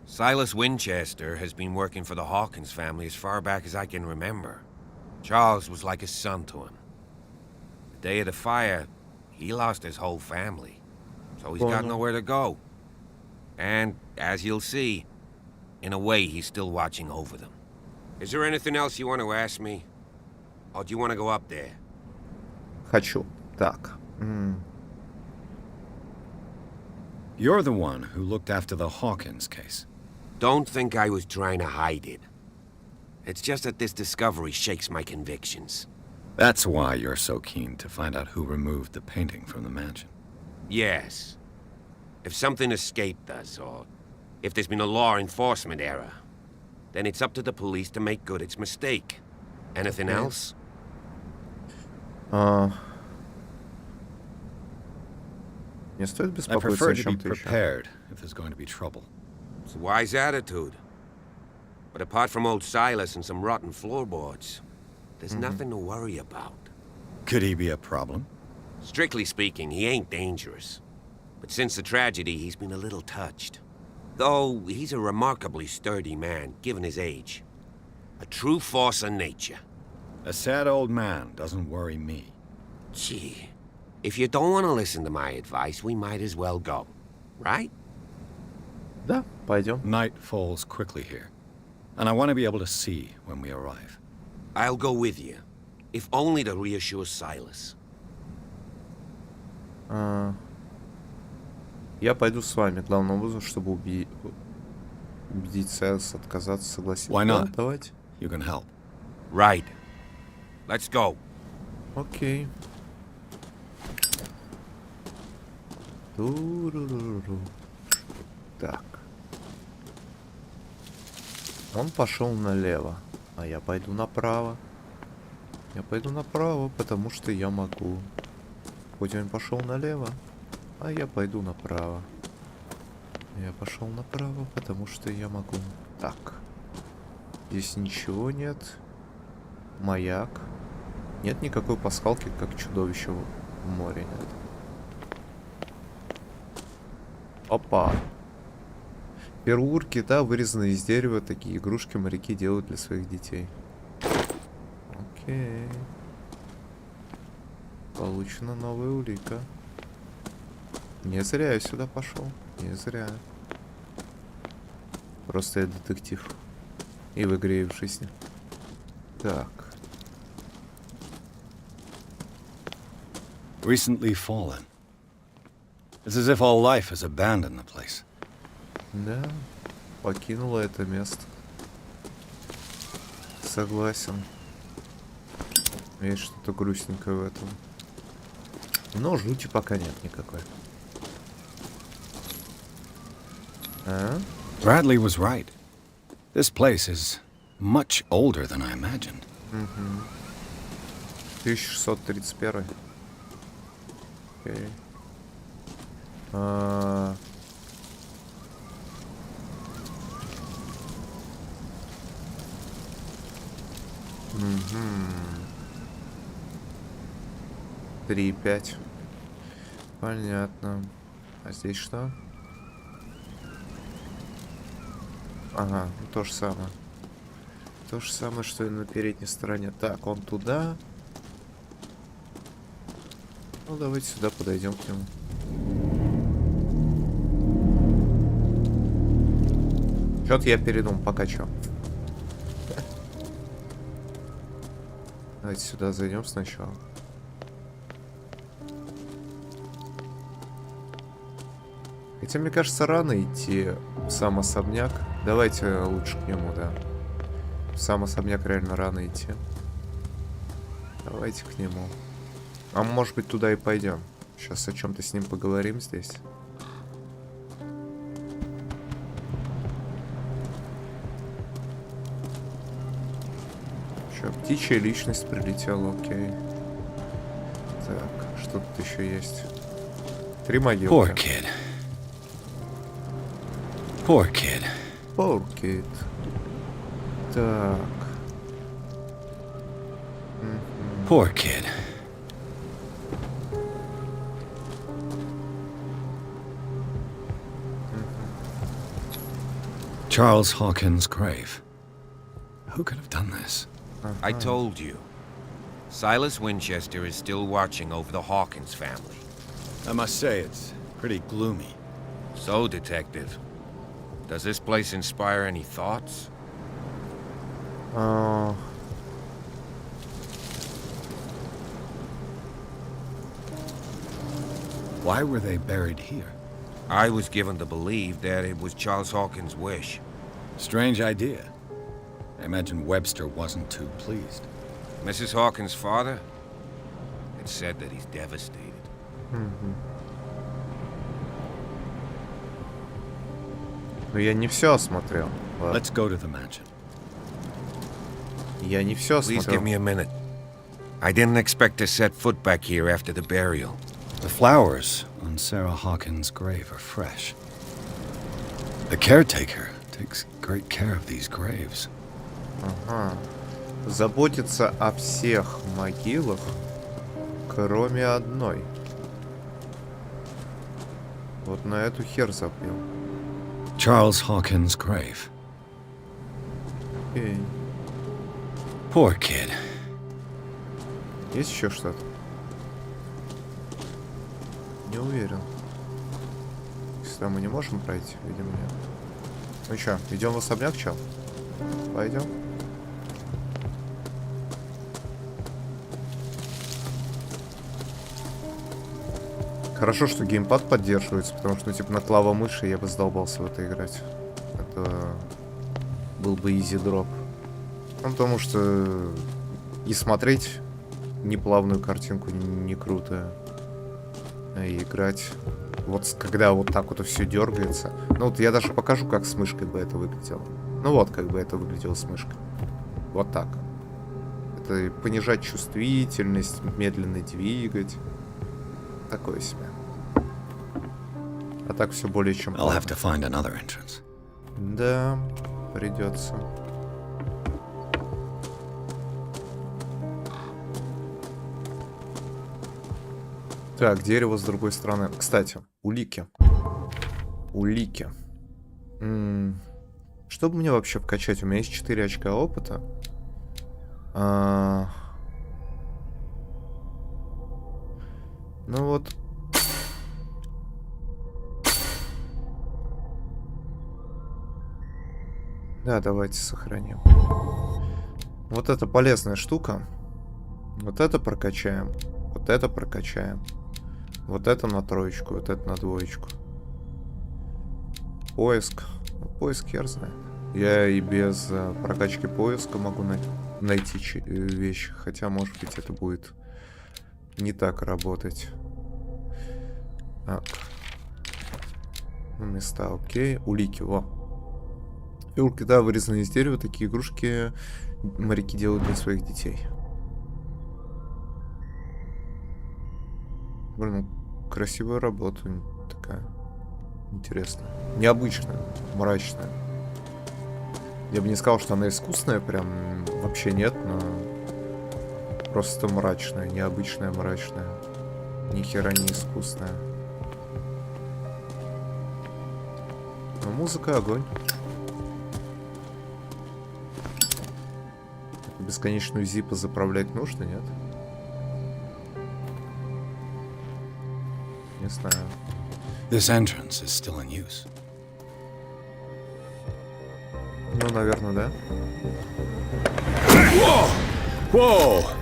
Silas Winchester has been working for the Hawkins family as far back as I can remember. Charles was like a son to him. The day of the fire, he lost his whole family. So he's got nowhere to go. And, as you'll see, in a way, he's still watching over them. Is there anything else you want to ask me? Or do you want to go up there? Хочу. Так. You're the one who looked after the Hawkins case. Don't think I was trying to hide it. It's just that this discovery shakes my convictions. That's why you're so keen to find out who removed the painting from the mansion. Yes. If something escaped us, or if there's been a law enforcement error, then it's up to the police to make good its mistake. Anything else? Не стоит I беспокоиться prefer о to be чем-то еще. prepared if there's going to be trouble. It's a wise attitude. But apart from old Silas and some rotten floorboards, there's nothing to worry about. Could he be a problem? Strictly speaking, he ain't dangerous. But since the tragedy, he's been a little touched. Though he's a remarkably sturdy man, given his age. A true force of nature. A sad old man doesn't worry me. Gee, if you don't want to listen to my advice, we might as well go. Right? Да, пойдем. Night falls quickly here, and I want to be able to see when we arrive. I'll go with you, if only to reassure Silas. Я пойду с вами, главным образом, чтобы убедить Сайлса отказаться, согласиться. Why not? Давайте. You can help. Right. Let's go. Окей. Туруруру. Так. Он пошел налево, а я пойду направо. Я пойду направо, потому что я могу. Хоть он пошел налево, а я пойду направо. Я пошел направо, потому что я могу. Так. Здесь ничего нет. Маяк. Нет никакой пасхалки, как чудовище в море нет. Опа. Перурки, да, вырезанные из дерева. Такие игрушки моряки делают для своих детей. Окей. Получена новая улика. Не зря я сюда пошел. Не зря. Просто я детектив. И в игре, и в жизни. Так. Recently fallen. It's as if all life has abandoned the place. Да, покинула это место. Согласен. Есть что-то грустненькое в этом. Но жути пока нет никакой. Bradley was right. This place is much older than I imagined. 1631. Окей. Три и 5. Понятно. А здесь что? Ага, ну то же самое. То же самое, что и на передней стороне. Так, он туда. Ну, давайте сюда подойдем к нему. Чё-то я передумал, пока чё. Давайте сюда зайдем сначала. Хотя, мне кажется, рано идти в сам особняк. Давайте лучше к нему, да. В сам особняк реально рано идти. Давайте к нему. А может быть, туда и пойдем. Сейчас о чем-то с ним поговорим здесь. Че, птичья личность прилетела, окей. Так, что тут еще есть? 3 могилки. Poor kid. Poor kid. Poor kid. Так. Poor kid. Charles Hawkins' grave. Who could have done this? I told you. Silas Winchester is still watching over the Hawkins family. I must say, it's pretty gloomy. So, Detective, does this place inspire any thoughts? Why were they buried here? I was given to believe that it was Charles Hawkins' wish. Strange idea. I imagine Webster wasn't too pleased. Mrs. Hawkins' father? It's said that he's devastated. Но я не все осмотрел. Let's go to the mansion. Я не все Please осмотрел. give me a minute. I didn't expect to set foot back here after the burial. The flowers on Sarah Hawkins' grave are fresh. The caretaker takes great care of these graves. Ага. Заботится о всех могилах, кроме одной. Вот на эту хер забил. Charles Hawkins' grave. Окей. Poor kid. Есть еще что-то? Не уверен. Сюда мы не можем пройти, видимо, нет. Ну чё, идем в особняк, чё? Пойдем. Хорошо, что геймпад поддерживается, потому что, ну, типа, на клавомыши я бы задолбался в это играть. Это был бы изи дроп. Ну, потому что и смотреть неплавную картинку не круто. А и играть, вот когда вот так вот все дергается. Ну вот я даже покажу, как с мышкой бы это выглядело. Ну вот, как бы это выглядело с мышкой. Вот так. Это понижать чувствительность, медленно двигать. Такое себе. А так все более чем I'll have to find another entrance. Да, придется. Так, дерево с другой стороны. Кстати, улики. Улики. Что бы мне вообще вкачать? У меня есть 4 очка опыта. Ну вот. Да, давайте сохраним. Вот это полезная штука. Вот это прокачаем. Вот это прокачаем. Вот это на 3, вот это на 2. Поиск. Поиск хер знает. Я и без прокачки поиска могу найти вещи. Хотя, может быть, это будет не так работать. Так. Места, окей. Улики, во. Фигурки, да, вырезанные из дерева. Такие игрушки моряки делают для своих детей. Блин, красивая работа. Такая интересная. Необычная, мрачная. Я бы не сказал, что она искусная, прям вообще нет, но просто мрачная, необычная, мрачная. Ни хера не искусная. Но музыка огонь. Бесконечную зипу заправлять нужно, нет? Не знаю. This entrance is still in use. Ну, наверное, да. Whoa! Whoa!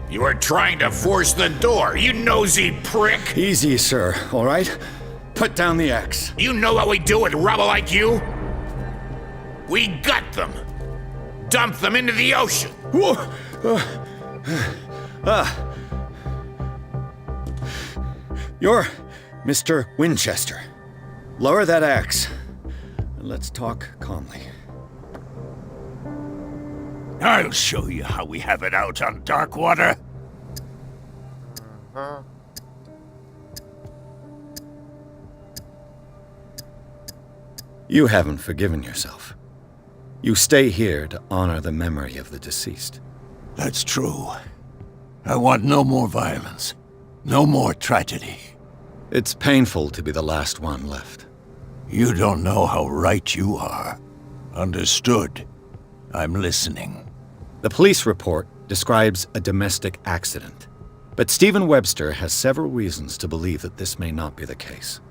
You were trying to force the door, you nosy prick! Easy, sir, all right? Put down the axe. You know what we do with rubble like you? We gut them! Dump them into the ocean! Whoa! You're Mr. Winchester. Lower that axe. And let's talk calmly. I'll show you how we have it out on Darkwater. You haven't forgiven yourself. You stay here to honor the memory of the deceased. That's true. I want no more violence. No more tragedy. It's painful to be the last one left. You don't know how right you are. Understood. I'm listening. The police report describes a domestic accident, but Stephen Webster has several reasons to believe that this may not be the case.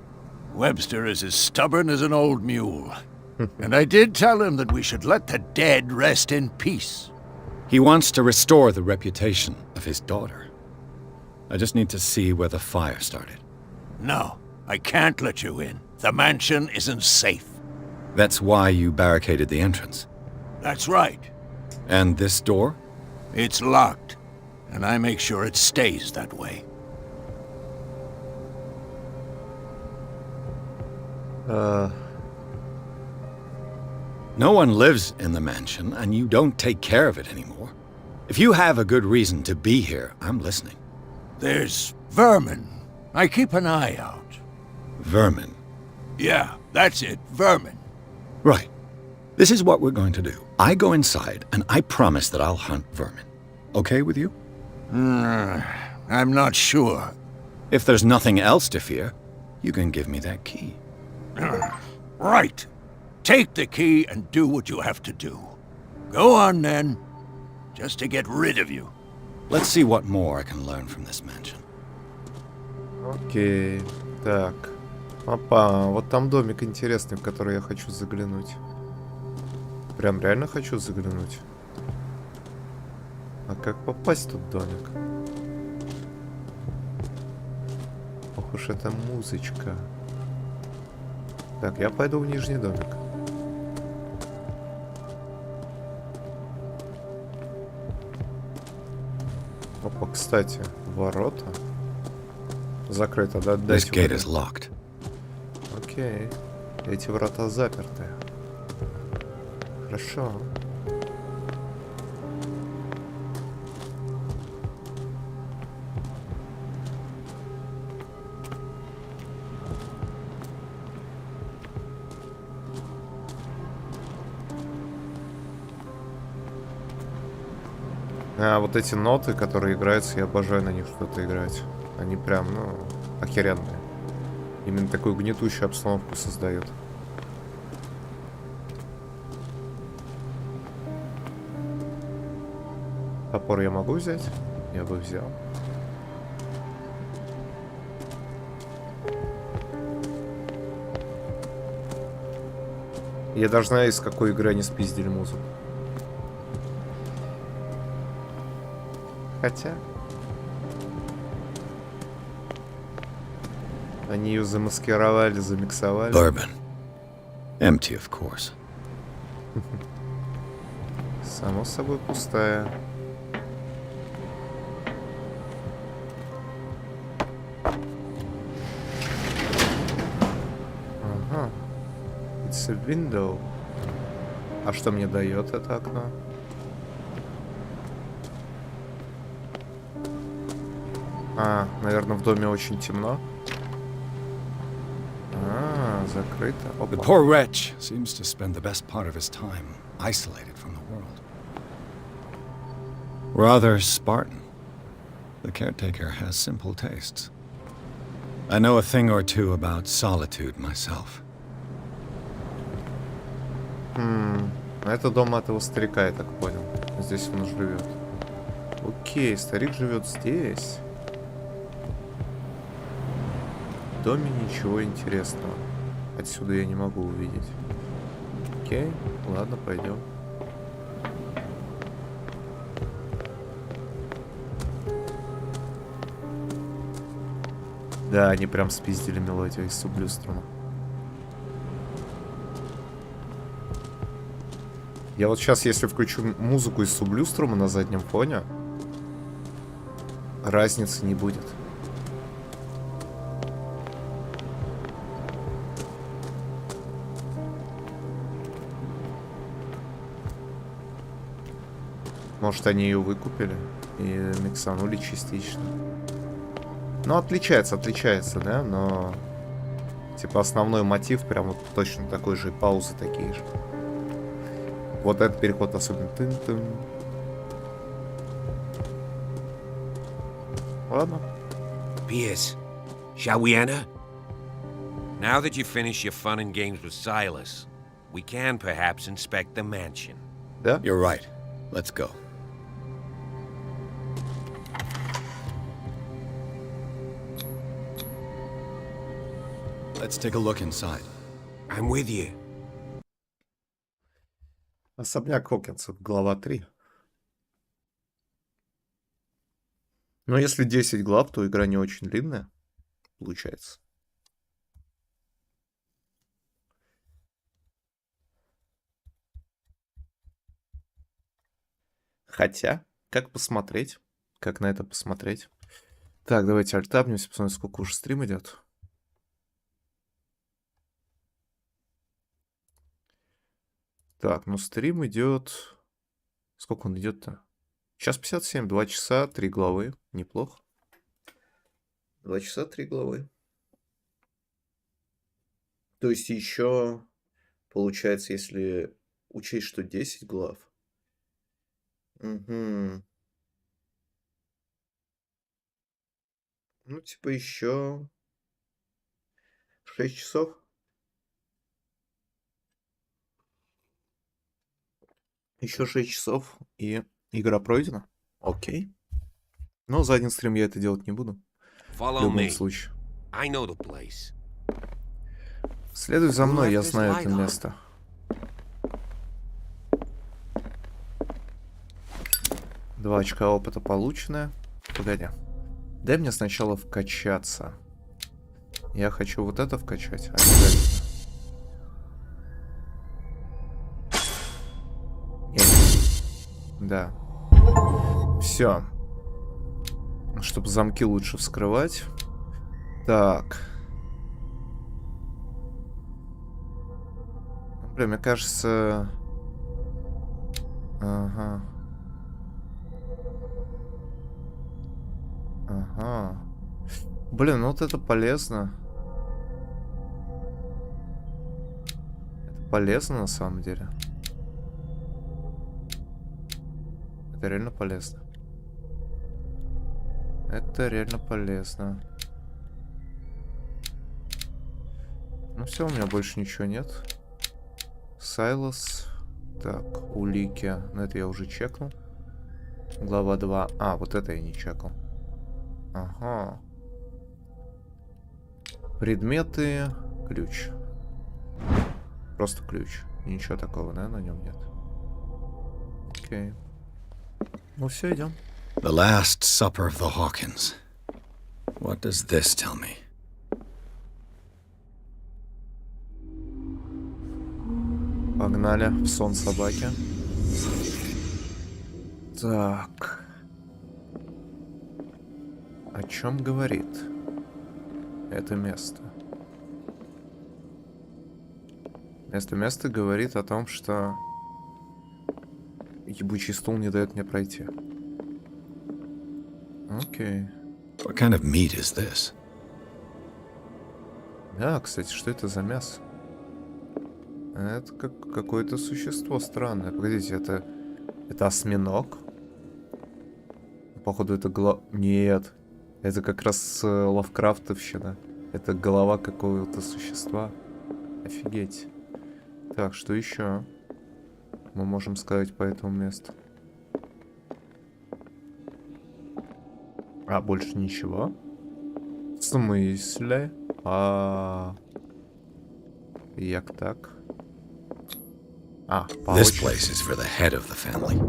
Webster is as stubborn as an old mule. And I did tell him that we should let the dead rest in peace. He wants to restore the reputation of his daughter. I just need to see where the fire started. No, I can't let you in. The mansion isn't safe. That's why you barricaded the entrance. That's right. And this door? It's locked, and I make sure it stays that way. No one lives in the mansion, and you don't take care of it anymore. If you have a good reason to be here, I'm listening. There's vermin. I keep an eye out. Vermin? Yeah, that's it, vermin. Right. This is what we're going to do. I go inside, and I promise that I'll hunt vermin. Okay with you? I'm not sure. If there's nothing else to fear, you can give me that key. Right. Take the key and do what you have to do. Go on, then. Just to get rid of you. Let's see what more I can learn from this mansion. Окей. Так. Опа, вот там домик интересный, в который я хочу заглянуть. Прям реально хочу заглянуть. А как попасть в тот домик? Ох уж эта музычка. Так, я пойду в нижний домик. Опа, кстати, ворота. Закрыто, да? This gate is locked. Окей. Эти врата заперты. Хорошо. А вот эти ноты, которые играются, я обожаю на них что-то играть. Они прям, ну, охеренные. Именно такую гнетущую обстановку создают. Топор я могу взять? Я бы взял. Я даже знаю, из какой игры они спиздили музыку. Хотя... Они ее замаскировали, замиксовали. Bourbon. Empty, of course. Само собой пустая. Ага. It's a window. А что мне дает это окно? А, наверное, в доме очень темно. А, закрыто. The Опа. poor wretch seems to spend the best part of his time isolated from the world. Rather Spartan. The caretaker has simple tastes. I know a thing or two about solitude myself. Это дом этого старика, я так понял. Здесь он живет. Окей, старик живет здесь. В доме ничего интересного. Отсюда я не могу увидеть. Окей, ладно, пойдем. Да, они прям спиздили мелодию из сублюструма. Я вот сейчас, если включу музыку из сублюструма на заднем фоне, разницы не будет. Может, они ее выкупили и миксанули частично. Ну, отличается, да, но типа основной мотив прям вот точно такой же, и паузы такие же. Вот этот переход особенно. Тын-тын. Ладно. Pierce, shall we enter? Now that you've finished your fun and games with Silas, we can perhaps inspect the mansion. Да? You're right. Let's go. Let's take a look inside. I'm with you. Особняк Хокинсов, глава 3. Но если 10 глав, то игра не очень длинная, получается. Хотя, как посмотреть? Как на это посмотреть? Так, давайте альтабнемся, посмотрим, сколько уже стрим идет. Так, ну стрим идет... Сколько он идет-то? Час 57, 2 часа, 3 главы. Неплохо. 2 часа, 3 главы. То есть еще, получается, если учесть, что 10 глав. Угу. Ну, типа еще 6 часов. Еще 6 часов, и игра пройдена. Окей. Но за один стрим я это делать не буду. В любом случае. Следуй за мной, я знаю это место. Два очка опыта получено. Погоди. Дай мне сначала вкачаться. Я хочу вот это вкачать. Обязательно. Да. Все. Чтобы замки лучше вскрывать. Так. Блин, мне кажется... Ага. Ага. Блин, ну вот это полезно. Это полезно на самом деле. Это реально полезно. Это реально полезно. Ну все, у меня больше ничего нет. Сайлас. Так, улики. Ну это я уже чекнул. Глава 2. А, вот это я не чекал. Ага. Предметы. Ключ. Просто ключ. Ничего такого, да, на нем нет. Окей. Ну все, идем. The Last Supper of the Hawkins. What does this tell me? Погнали в сон собаки. Так. О чем говорит это место? Место говорит о том, что ебучий стул не дает мне пройти. Окей. What kind of meat is this? Да, кстати, что это за мясо? Это как какое-то существо странное. Погодите, это осьминог? Походу, это голова... Нет. Это как раз лавкрафтовщина. Это голова какого-то существа. Офигеть. Так, что еще мы можем сказать по этому месту? А, больше ничего? В смысле? Як так? This place is for the head of the family,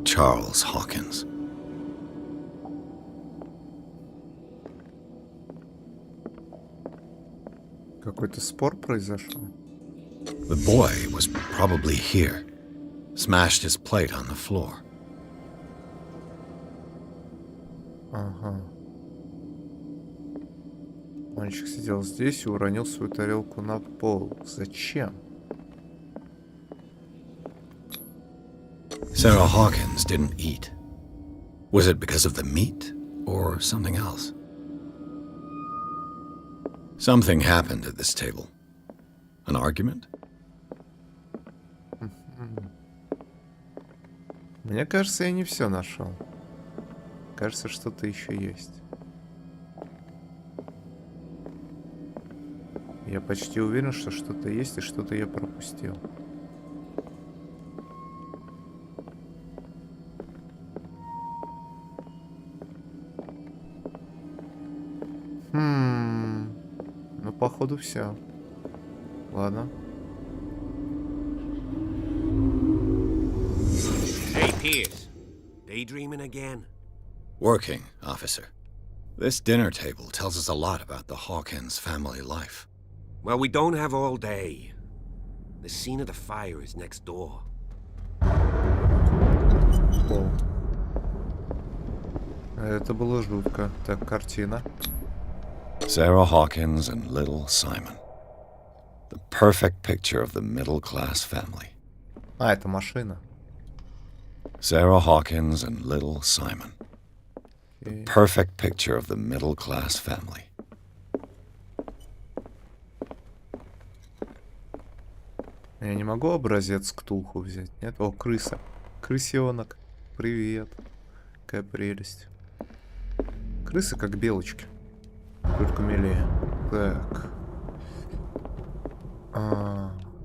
Charles Hawkins. Какой-то спор произошел. The boy was probably here. Smashed his plate on the floor. Ага. Мальчик сидел здесь и уронил свою тарелку на пол. Зачем? Sarah Hawkins didn't eat. Was it because of the meat or something else? Something happened at this table. An argument? Мне кажется, я не все нашел. Кажется, что-то еще есть. Я почти уверен, что что-то есть и что-то я пропустил. Ну, походу, все. Ладно. Hey, Pierce. Daydreaming again? Working, officer. This dinner table tells us a lot about the Hawkins family life. Well, we don't have all day. The scene of the fire is next door. О. Это было жутко. Так, картина. Sarah Hawkins and little Simon. The perfect picture of the middle-class family. Это машина. Sarah Hawkins and little Simon. The perfect picture of the middle-class family. Я не могу образец Ктулху взять, нет? О, крыса. Крысенок. Привет. Какая прелесть. Крысы как белочки. Только милее. Так.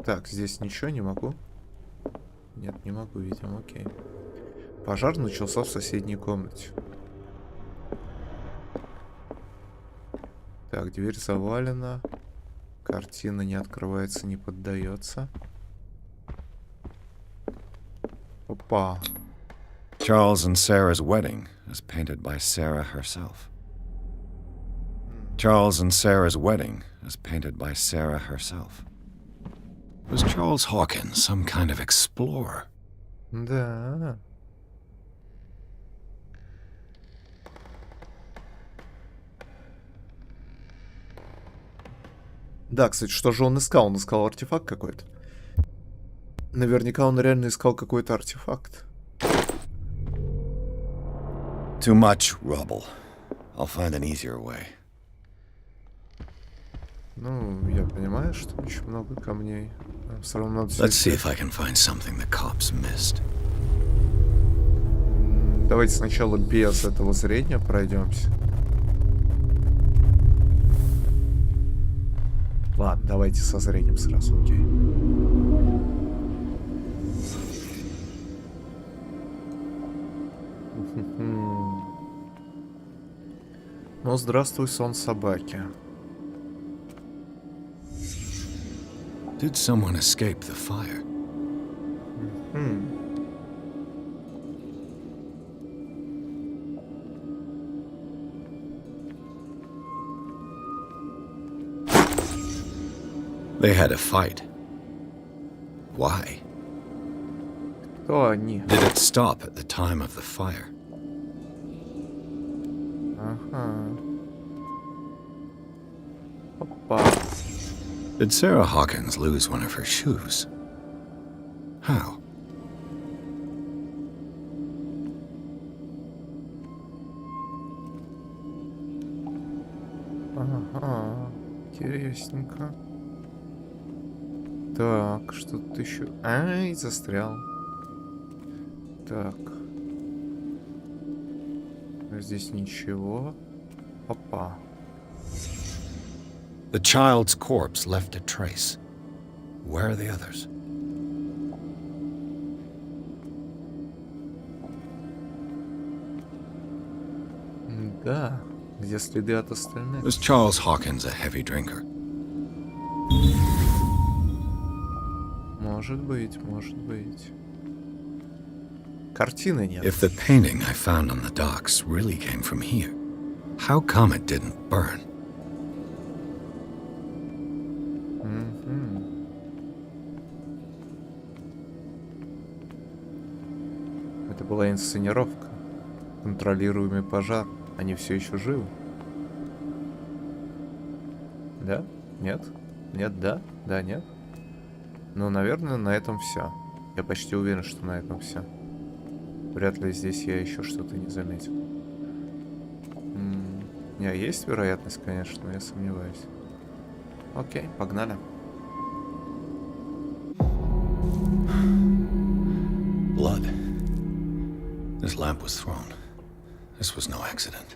Так, здесь ничего не могу. Нет, не могу, видимо, окей. Пожар начался в соседней комнате. Так, дверь завалена. Картина не открывается, не поддается. Опа. Charles and Sarah's wedding is painted by Sarah herself. Charles and Sarah's wedding is painted by Sarah herself. Was Charles Hawkins some kind of explorer? Да. Да, кстати, что же он искал? Он искал артефакт какой-то. Наверняка он реально искал какой-то артефакт. Too much rubble. I'll find an easier way. Ну, я понимаю, что очень много камней. Все равно надо... Let's see if I can find something the cops missed. Давайте сначала без этого зрения пройдемся. Ладно, давайте со зрением сразу, окей. Ну, здравствуй, сон собаки. Did someone escape the fire? They had a fight. Why? Кто они? Did it stop at the time of the fire? Ага. Опа. Did Sarah Hawkins lose one of her shoes? How? Ага. Интересненько. Так, что-то еще... Ай, застрял. Так. Здесь ничего. Опа. The child's corpse left a trace. Where are the others? Да, где следы от остальных? Was Charles Hawkins a heavy drinker? Может быть, может быть. Картины нет. If the painting I found on the docks really came from here, how come it didn't burn? Это была инсценировка. Контролируемый пожар. Они все еще живы. Да? Нет? Нет, да? Да, нет? Ну, наверное, на этом все. Я почти уверен, что на этом все. Вряд ли здесь я еще что-то не заметил. Не, есть вероятность, конечно, но я сомневаюсь. Окей, погнали. Blood. This lamp was thrown. This was no accident.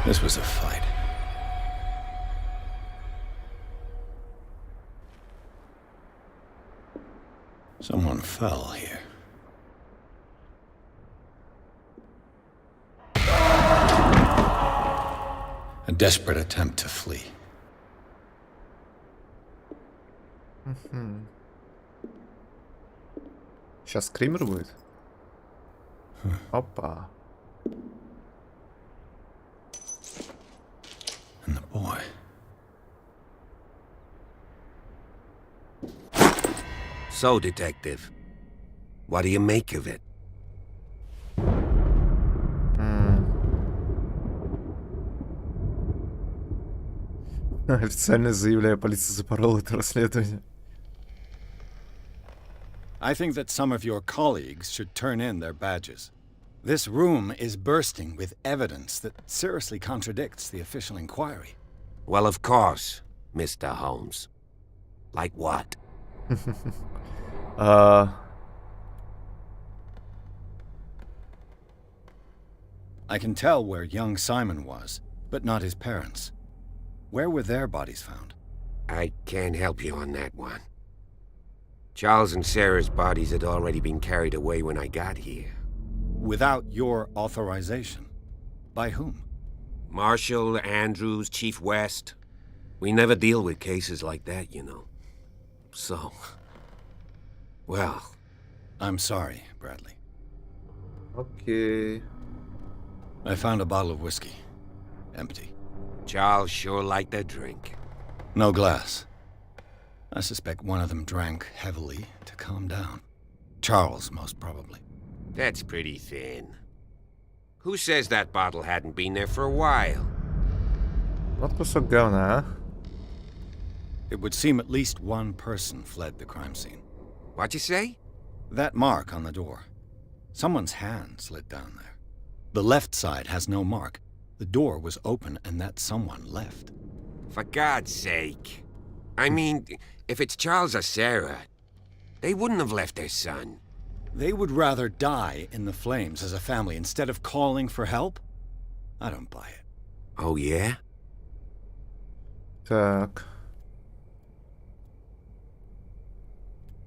This was a fight. Someone fell here. A desperate attempt to flee. Сейчас скример будет? Опа. And the boy. So, Detective, what do you make of it? Официально заявляю, полиция запорола это расследование. I think that some of your colleagues should turn in their badges. This room is bursting with evidence that seriously contradicts the official inquiry. Well, of course, Mr. Holmes. Like what? I can tell where young Simon was, but not his parents. Where were their bodies found? I can't help you on that one. Charles and Sarah's bodies had already been carried away when I got here. Without your authorization? By whom? Marshall, Andrews, Chief West. We never deal with cases like that, you know. So... well... I'm sorry, Bradley. Okay. I found a bottle of whiskey. Empty. Charles sure liked a drink. No glass. I suspect one of them drank heavily to calm down. Charles, most probably. That's pretty thin. Who says that bottle hadn't been there for a while? Вот кусок говна, а? It would seem at least one person fled the crime scene. What'd you say? That mark on the door. Someone's hand slid down there. The left side has no mark. The door was open and that someone left. For God's sake. I mean, if it's Charles or Sarah, they wouldn't have left their son. They would rather die in the flames as a family instead of calling for help? I don't buy it. Oh, yeah? Так.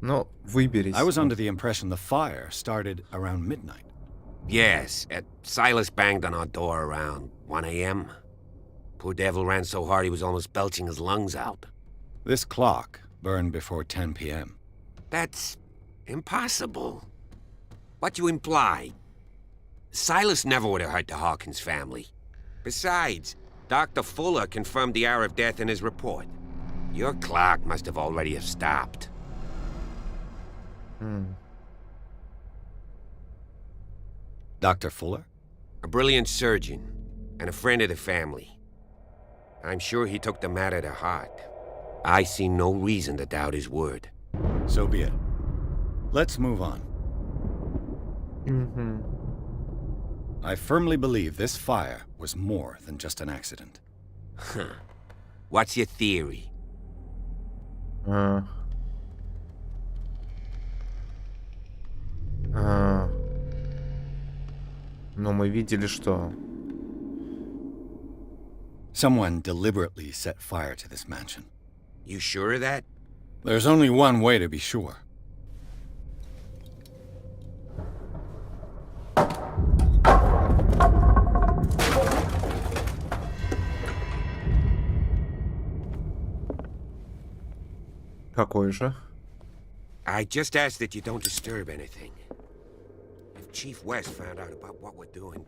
Ну, выберись. I was under the impression the fire started around midnight. Yes, Silas banged on our door around 1 a.m. Poor devil ran so hard he was almost belching his lungs out. This clock burned before 10 p.m. That's impossible. What you imply? Silas never would have hurt the Hawkins family. Besides, Dr. Fuller confirmed the hour of death in his report. Your clock must have already have stopped. Dr. Fuller? A brilliant surgeon and a friend of the family. I'm sure he took the matter to heart. I see no reason to doubt his word. So be it. Let's move on. I firmly believe this fire was more than just an accident. Huh. What's your theory? Но мы видели, что... Someone deliberately set fire to this mansion. You sure of that? There's only one way to be sure. Какой же? I just ask that you don't disturb anything. If Chief West found out about what we're doing,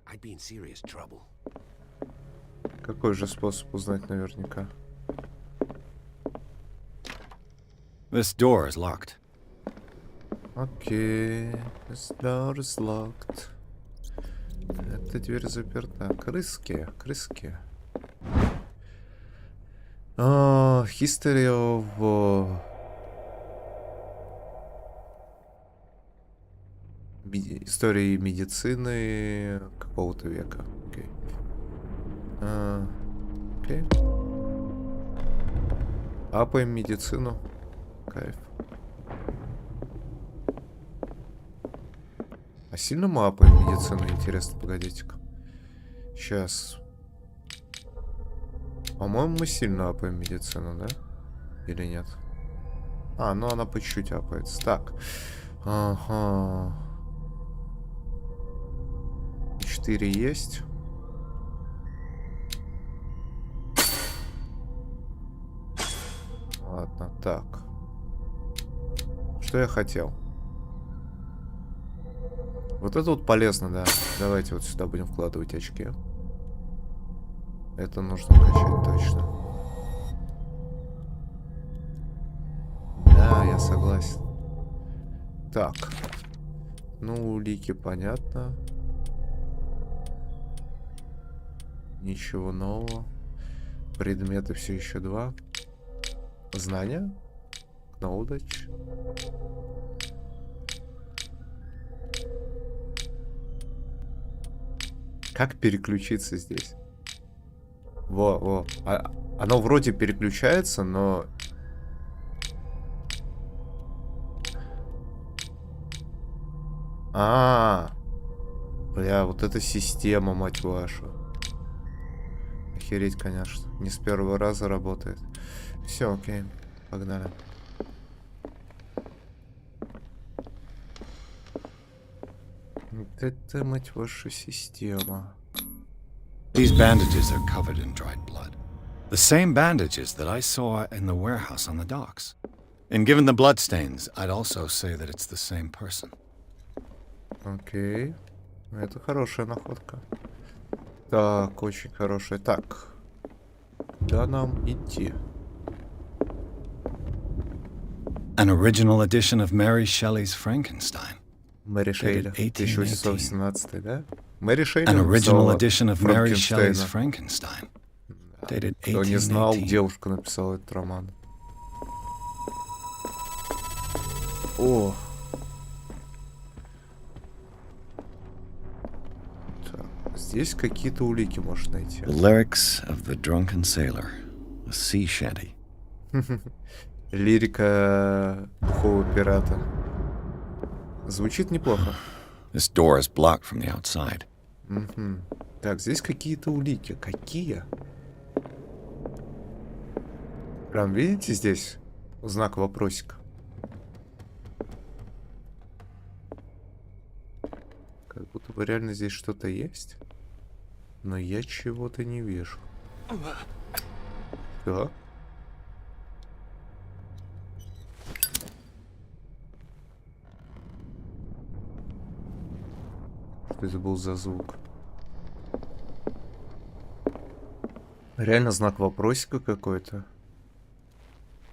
I'd be in serious trouble. Какой же способ узнать наверняка? This door is locked. Окей. This door is locked. Эта дверь заперта. Крыски, крыски. History of... Истории медицины какого-то века. Окей. Окей. Апаем медицину. Кайф. А сильно мы апаем медицину? Интересно, погодите-ка. Сейчас. По-моему, мы сильно апаем медицину, да? Или нет? А, ну она по чуть-чуть апается. Так. Ага. 4 есть. Ладно, так. Что я хотел? Вот это вот полезно, да. Давайте вот сюда будем вкладывать очки. Это нужно качать точно. Да, я согласен. Так. Ну, улики понятно. Ничего нового. Предметы все еще 2. Знания. Knowledge. Как переключиться здесь? Во. Оно вроде переключается, но... Бля, вот эта система, мать вашу. Охереть, конечно. Не с первого раза работает. Все, окей. Погнали. Вот это, мать вашу, система. These bandages are covered in dried blood. The same bandages that I saw in the warehouse on the docks. And given the bloodstains, I'd also say that it's the same person. Окей. Это хорошая находка. Так, очень хорошая. Так. Куда нам идти? An original edition of Mary Shelley's Frankenstein. Мэри Шелли. 1818, да? Мэри Шелли. An original edition of Mary Shelley's Frankenstein. Dated 1818. Кто не знал, девушка написала этот роман. О. Так, здесь какие-то улики можешь найти. Lyrics of the Drunken Sailor. A sea shanty. Лирика бухого пирата. Звучит неплохо. This door is blocked from the outside. Так, здесь какие-то улики. Какие? Прям видите здесь знак вопросика? Как будто бы реально здесь что-то есть. Но я чего-то не вижу. Что? Что это был за звук? Реально знак вопросика какой-то.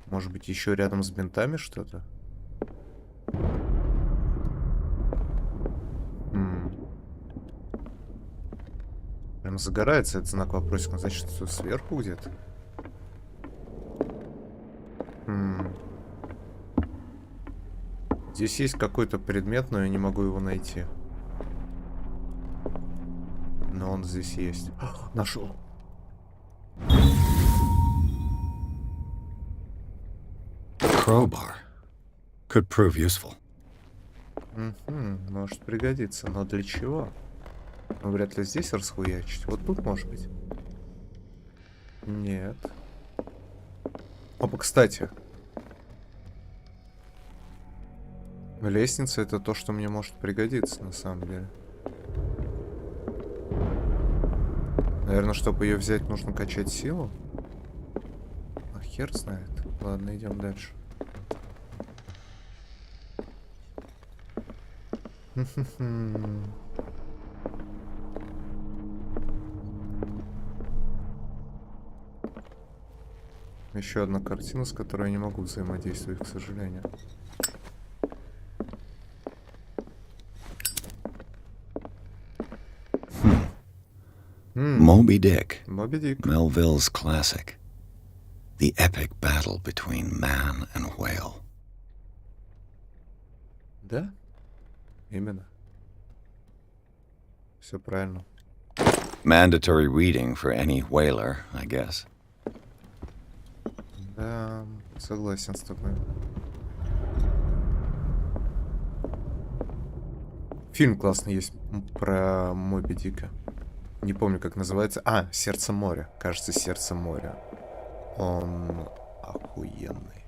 Может быть, еще рядом с бинтами что-то? Прям загорается этот знак вопросика. Значит, что сверху где-то? Здесь есть какой-то предмет, но я не могу его найти. Но он здесь есть. Нашел. Crowbar. Could prove useful. Может пригодиться, но для чего? Ну, вряд ли здесь расхуячить. Вот тут, может быть? Нет. Опа, кстати. Лестница — это то, что мне может пригодиться, на самом деле. Наверное, чтобы ее взять, нужно качать силу. А хер знает. Ладно, идем дальше. Еще одна картина, с которой я не могу взаимодействовать, к сожалению. Moby Dick. Moby Dick. Melville's classic. The epic battle between man and whale. Да? Именно. Все правильно. Mandatory reading for any whaler, I guess. Да, согласен с тобой. Фильм классный есть про Моби Дика. Не помню, как называется. А, «Сердце моря». Кажется, «Сердце моря». Он охуенный.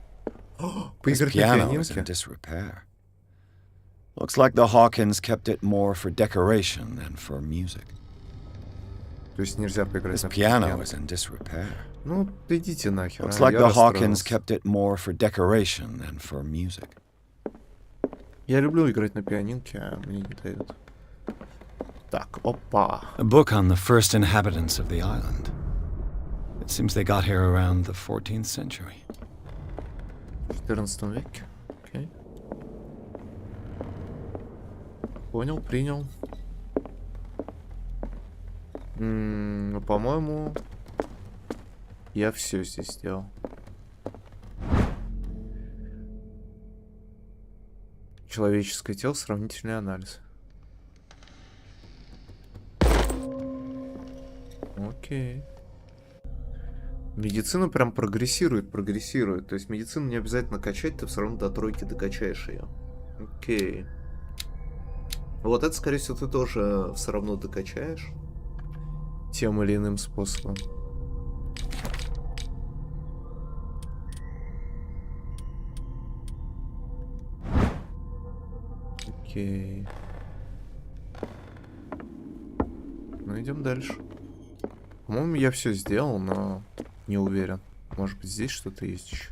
Поиграть на пианинке? Looks like the Hawkins kept it more for decoration than for music. То есть нельзя поиграть на piano is in disrepair. Ну, идите нахер. Looks like the Hawkins kept it more for decoration than for music. Я люблю играть на пианинке, а мне не дают. Так, опа. A book on the first inhabitants of the island. It seems they got here around the 14th century. В 14 веке? Окей. Понял, принял. По-моему, я все здесь сделал. Человеческое тело, сравнительный анализ. Окей. Медицина прям прогрессирует. То есть медицину не обязательно качать, ты все равно до тройки докачаешь ее. Окей. Вот это, скорее всего, ты тоже все равно докачаешь. Тем или иным способом. Окей. Ну, идем дальше. По-моему, я все сделал, но не уверен. Может быть, здесь что-то есть еще.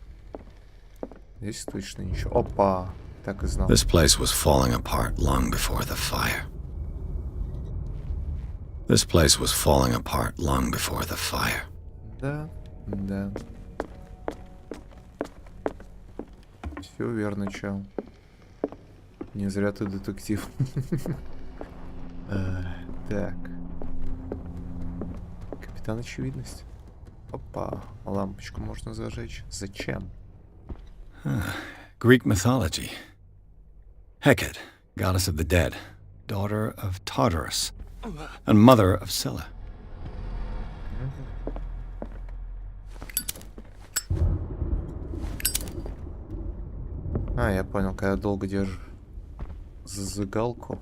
Здесь точно ничего. Опа! Так и знал. This place was falling apart long before the fire. This place was falling apart long before the fire. Да, да. Все верно, чел. Не зря ты детектив. Так. Капитан Очевидность. Опа, лампочку можно зажечь. Зачем? Greek mythology. Hecate, goddess of the dead, daughter of Tartarus, and mother of Scylla. А, я понял, когда долго держишь зажигалку.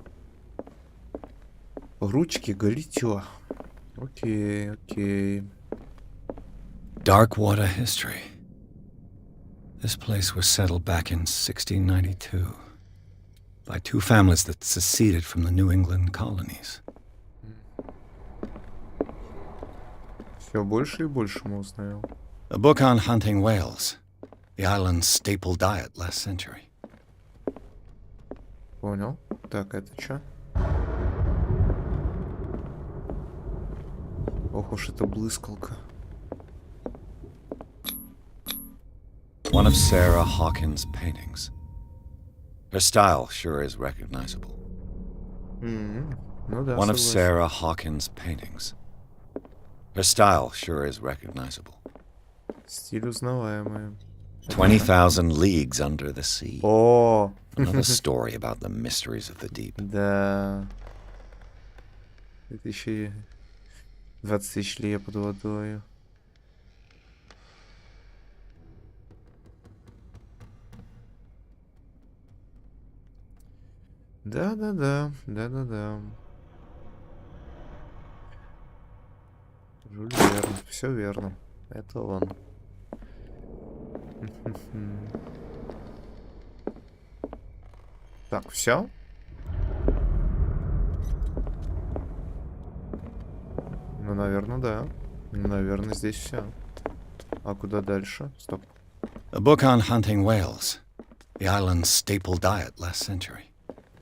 Ручки горячо. Окей, окей. Dark water history. This place was settled back in 1692 by two families that seceded from the New England colonies. Все больше и больше мы узнаем. A book on hunting whales, the island's staple diet last century. Понял. Так, это что? Ох уж это блыскалка. One of Sarah Hawkins' paintings. Her style sure is recognizable. Ну да, One of согласен. Sarah Hawkins' paintings. Her style sure is recognizable. Стиль узнаваемый. 20,000 Leagues Under the Sea. О! Another story about the mysteries of the deep. Да. 20 тысяч лет под водой. Да-да-да, да-да-да. Жюль Верн, все верно. Это он. Так, все? Ну, наверное, да. Наверное, здесь все. А куда дальше? Стоп. A book on hunting whales. The island's staple diet last century.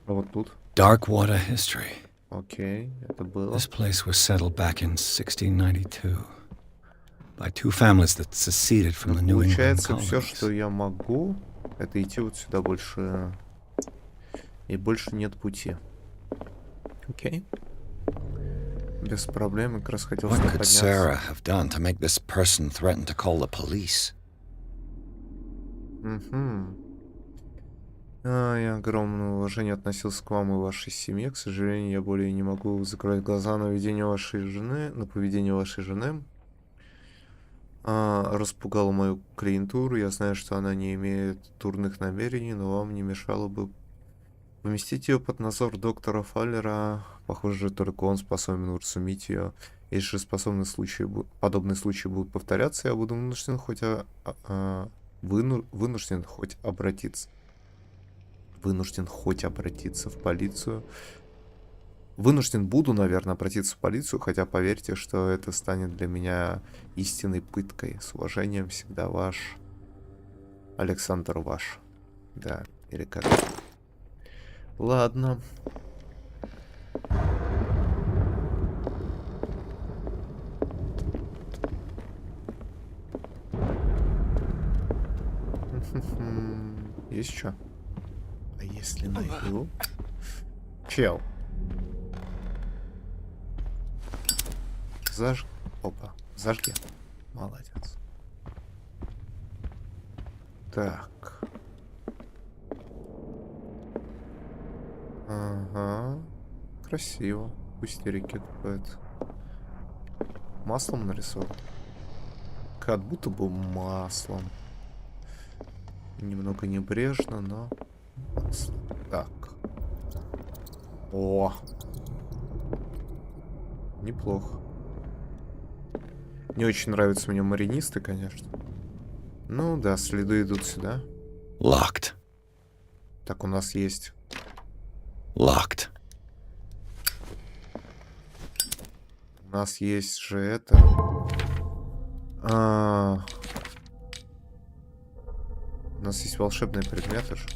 А вот тут. Dark water history. Окей, это было. This place was settled back in 1692 by two families that seceded from the New England Получается, все, colonies. что я могу, это идти вот сюда больше. И больше нет пути. Окей. Без проблем, как раз хотел What сюда could подняться. Sarah have done to make this person threaten to call the police? Я огромное уважение относился к вам и вашей семье. К сожалению, я более не могу закрыть глаза на поведение вашей жены. Распугала мою клиентуру. Я знаю, что она не имеет дурных намерений, но вам не мешало бы поместить ее под надзор доктора Фаллера. Похоже, только он способен уразуметь ее. Если же подобные случаи будут повторяться, я буду вынужден хоть обратиться в полицию. Вынужден буду, наверное, обратиться в полицию, хотя поверьте, что это станет для меня истинной пыткой. С уважением, всегда ваш Александр Ваш. Да, или как? Ладно. Есть что? А если найду? Чел. Опа. Зажги. Молодец. Так. Ага. Красиво. Пустерики какое-то. Маслом нарисован. Как будто бы маслом. Немного небрежно, но... Так. О! Неплохо. Не очень нравятся мне маринисты, конечно. Ну да, следы идут сюда. Locked. Так, у нас есть... Locked. У нас есть же это... У нас есть волшебные предметы же.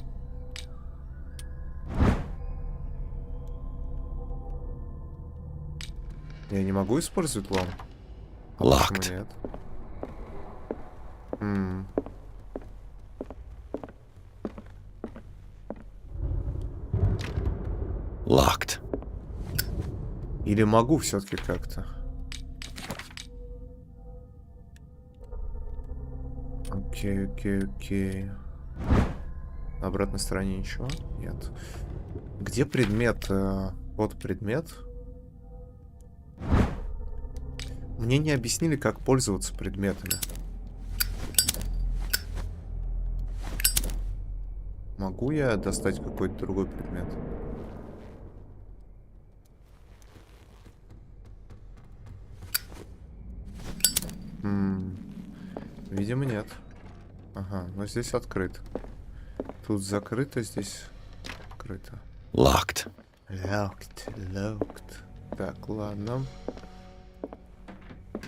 Я не могу использовать лом? Locked. Нет. Locked. Или могу все-таки как-то? Окей. На обратной стороне ничего? Нет. Где предмет? Вот предмет. Мне не объяснили, как пользоваться предметами. Могу я достать какой-то другой предмет? Видимо, нет. Ага, но здесь открыто. Тут закрыто, здесь открыто. Locked. Locked. Так, ладно.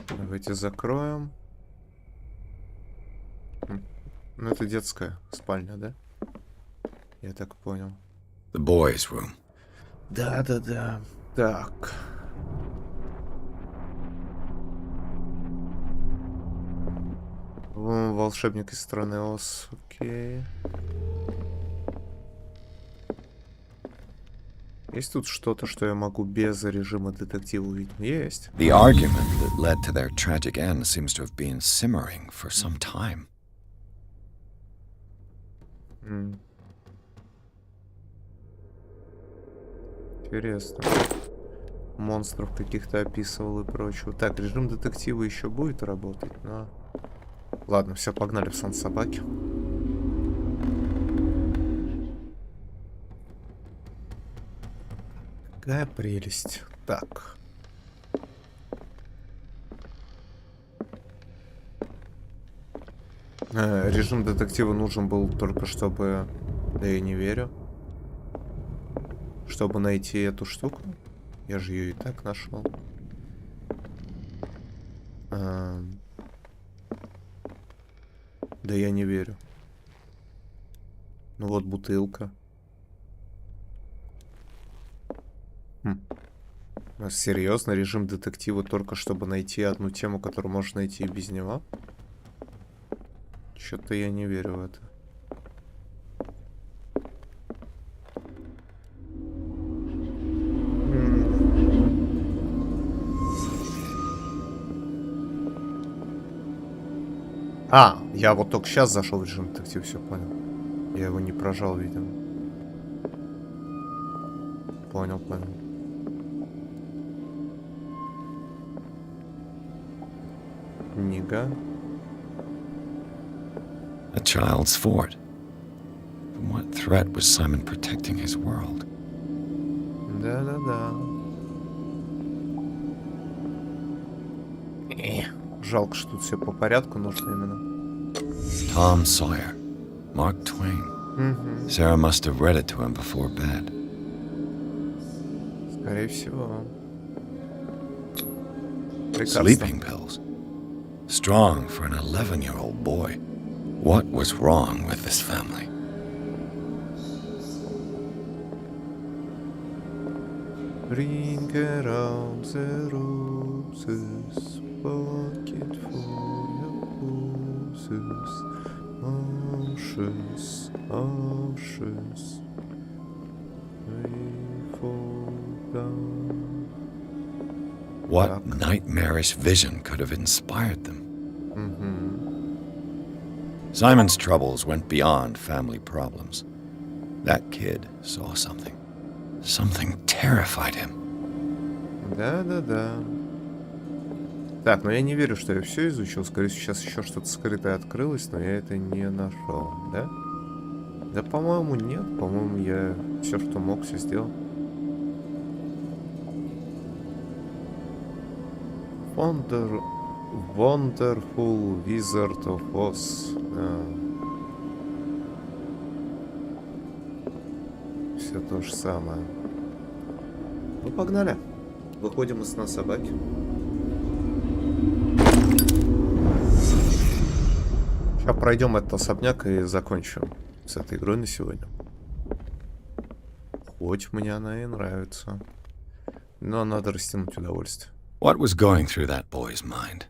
Давайте закроем. Ну, это детская спальня, да? Я так понял. The boys' room. Да. Так. Волшебник из страны Оз. Окей. Есть тут что-то, что я могу без режима детектива увидеть? Есть. The argument that led to their tragic end seems to have been simmering for some time. Интересно. Монстров каких-то описывал и прочего. Так, режим детектива еще будет работать, но... Ладно, все, погнали в сан собаки. Какая прелесть. Так. Режим детектива нужен был только чтобы... Да я не верю. Чтобы найти эту штуку. Я же ее и так нашел. Да я не верю. Ну вот бутылка. Серьезно, режим детектива только чтобы найти одну тему, которую можно найти и без него? Что-то я не верю в это. А, я вот только сейчас зашел в режим детектив, все понял. Я его не прожал, видимо. Понял. Книга. A child's fort. From what threat was Simon protecting his world? Да-да-да. Жалко, что тут все по порядку нужно именно. Tom Sawyer. Mark Twain. Sarah must have read it to him before bed. Скорее всего. Sleeping pills. Strong for an 11-year-old boy. What was wrong with this family? Bring around the roses, pocket for your roses, ashes, ashes, we fall down. What nightmarish vision could have inspired them? Simon's troubles went beyond family problems. That kid saw something. Something terrified him. Да-да-да. Так, но я не верю, что я все изучил. Скорее всего, сейчас еще что-то скрытое открылось, но я это не нашел, да? Да, по-моему, нет. По-моему, я все, что мог, все сделал. Wonderful Wizard of Oz. Все то же самое. Ну, погнали. Выходим из сна собаки. Сейчас пройдем этот особняк и закончим с этой игрой на сегодня. Хоть мне она и нравится. Но надо растянуть удовольствие. What was going through that boy's mind?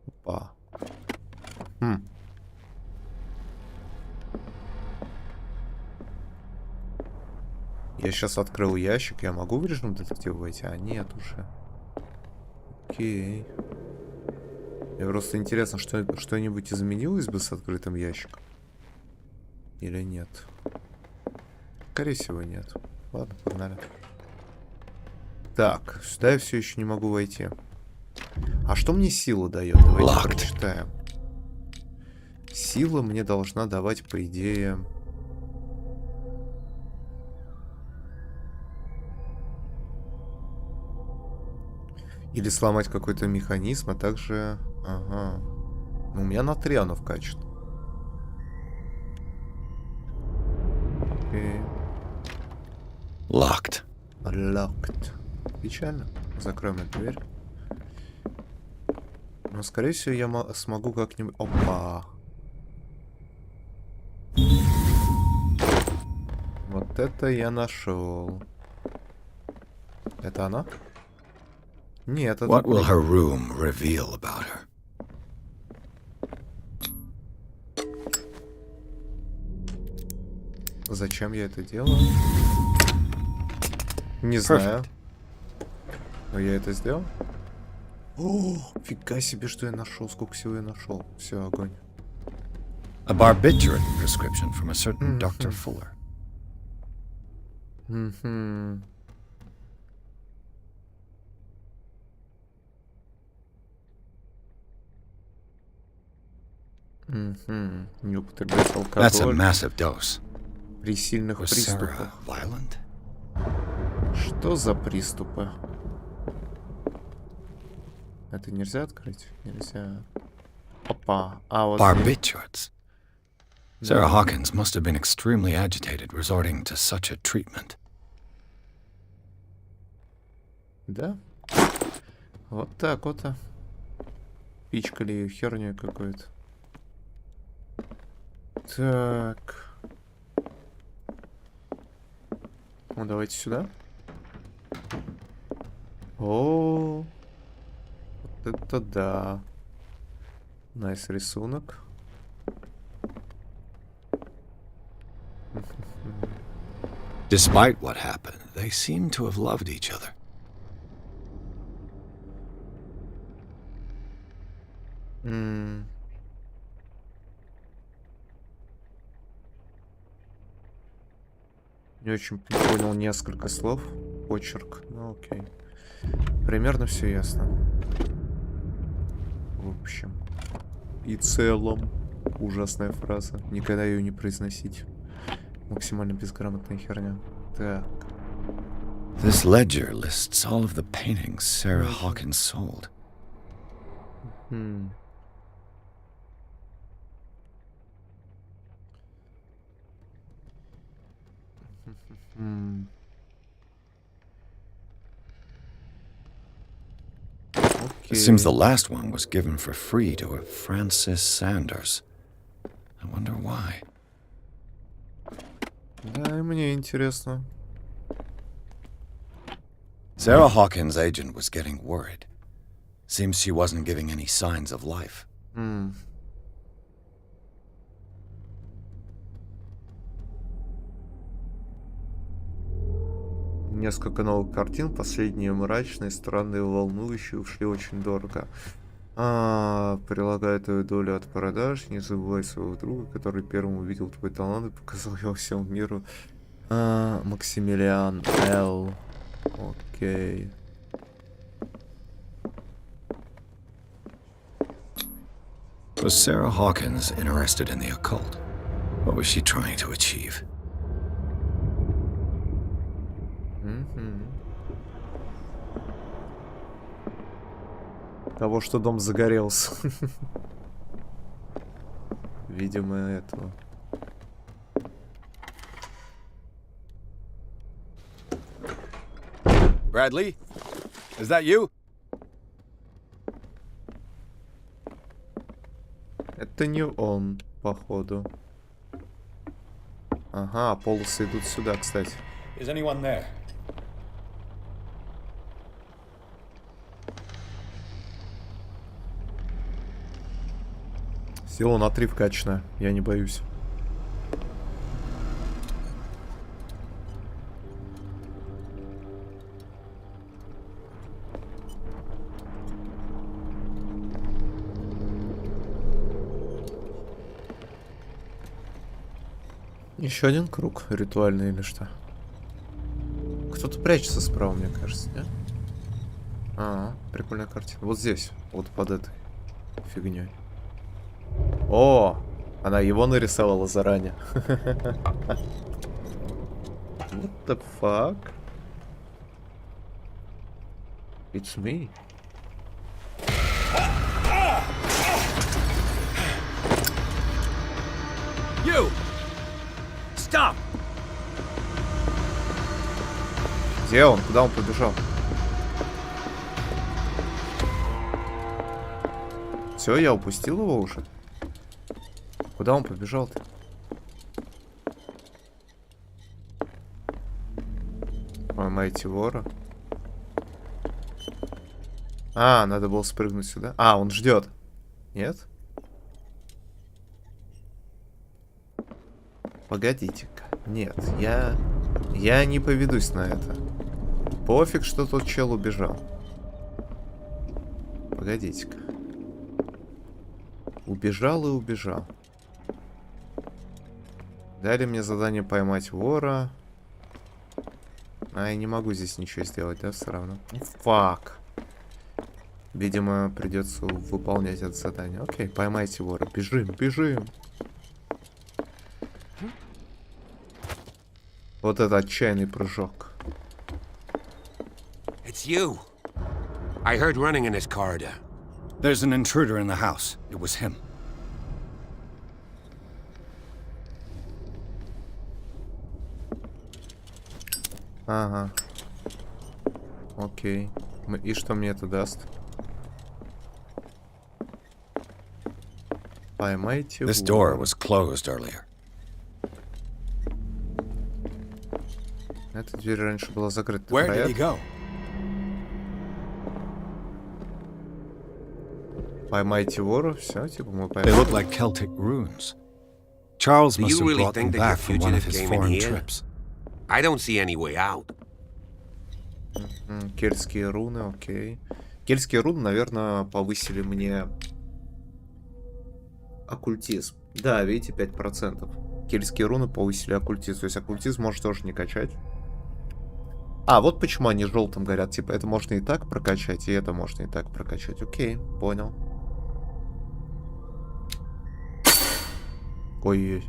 Опа. Я сейчас открыл ящик. Я могу в режим детектива войти? А нет уже. Окей. Мне просто интересно, что-нибудь изменилось бы с открытым ящиком? Или нет? Скорее всего, нет. Ладно, погнали. Так, сюда я все еще не могу войти. А что мне сила дает? Давайте прочитаем. Сила мне должна давать, по идее... Или сломать какой-то механизм, а также... Ага. Ну, у меня на 3 оно вкачано. Окей. Locked. Locked. Печально. Закроем эту дверь. Но, скорее всего, я смогу как-нибудь... Опа. Вот это я нашел. Это она? Нет, это... What will her room reveal about her? Зачем я это делаю? Не знаю. Но я это сделал. О, фига себе, что я нашел. Сколько всего я нашел. Все, огонь. A barbiturate prescription from a certain Dr. Fuller. Не употреблять алкоголь. That's a massive dose. При сильных Was приступах. Sarah violent? Что за приступы? Это нельзя открыть? Нельзя. Опа. А вот... Barbiturates. Sarah Hawkins must have been extremely agitated resorting to such a treatment. Да? Вот так вот. Пичкали херню какой-то. Так. Ну, давайте сюда. О, вот это да. Найс рисунок. Despite what happened, they seem to have loved each other. Не очень понял несколько слов. Почерк. Ну окей. Примерно все ясно. В общем. И целом. Ужасная фраза. Никогда ее не произносить. Максимально безграмотная херня. Так. This ledger lists all of the paintings Sarah Hawkins sold. It seems the last one was given for free to a Francis Sanders. I wonder why. Да, и мне интересно. Sarah Hawkins' agent was getting worried. Seems she wasn't giving any signs of life. Несколько новых картин, последние мрачные, странные, волнующие, ушли очень дорого. Прилагая твою долю от продаж, не забывай своего друга, который первым увидел твой талант и показал его всему миру. Максимилиан Л. Окей. Was Sarah Hawkins interested in the occult? What was she trying to achieve? Того, что дом загорелся. Видимо, этого. Bradley? Is that you? Это не он, походу. Ага, полосы идут сюда, кстати. Is anyone there? Сила на 3 вкачана, я не боюсь. Еще один круг ритуальный или что? Кто-то прячется справа, мне кажется, нет? Прикольная картина. Вот здесь, вот под этой фигней. О, она его нарисовала заранее. What the fuck? It's me. You! Stop! Где он? Куда он побежал? Все, я упустил его уже. Куда он побежал-то? Поймайте вора. Надо было спрыгнуть сюда. Он ждет. Нет? Погодите-ка. Нет, я не поведусь на это. Пофиг, что тот чел убежал. Погодите-ка. Убежал и убежал. Дали мне задание поймать вора. Я не могу здесь ничего сделать, да, все равно. Фак. Видимо, придется выполнять это задание. Окей, поймайте вора. Бежим, бежим. Вот это отчаянный прыжок. It's you. I heard running in this corridor. There's an intruder in the house. It was him. Ага. Окей. И что мне это даст? Поймайте This door вора. was closed earlier. Эта дверь раньше была закрыта. Where did he go? Поймайте вора, все, типа мы They поймали. look like Celtic runes. Charles Do must you have really brought them think that your back from one of fugitive his came in foreign here? trips. I don't see any way out. Кельтские руны, окей. Кельтские руны, наверное, повысили мне оккультизм. Да, видите, 5%. Кельтские руны повысили оккультизм. То есть оккультизм может тоже не качать. А, вот почему они желтым горят. Типа, это можно и так прокачать, и это можно и так прокачать. Окей, понял. Ой-ой-ой.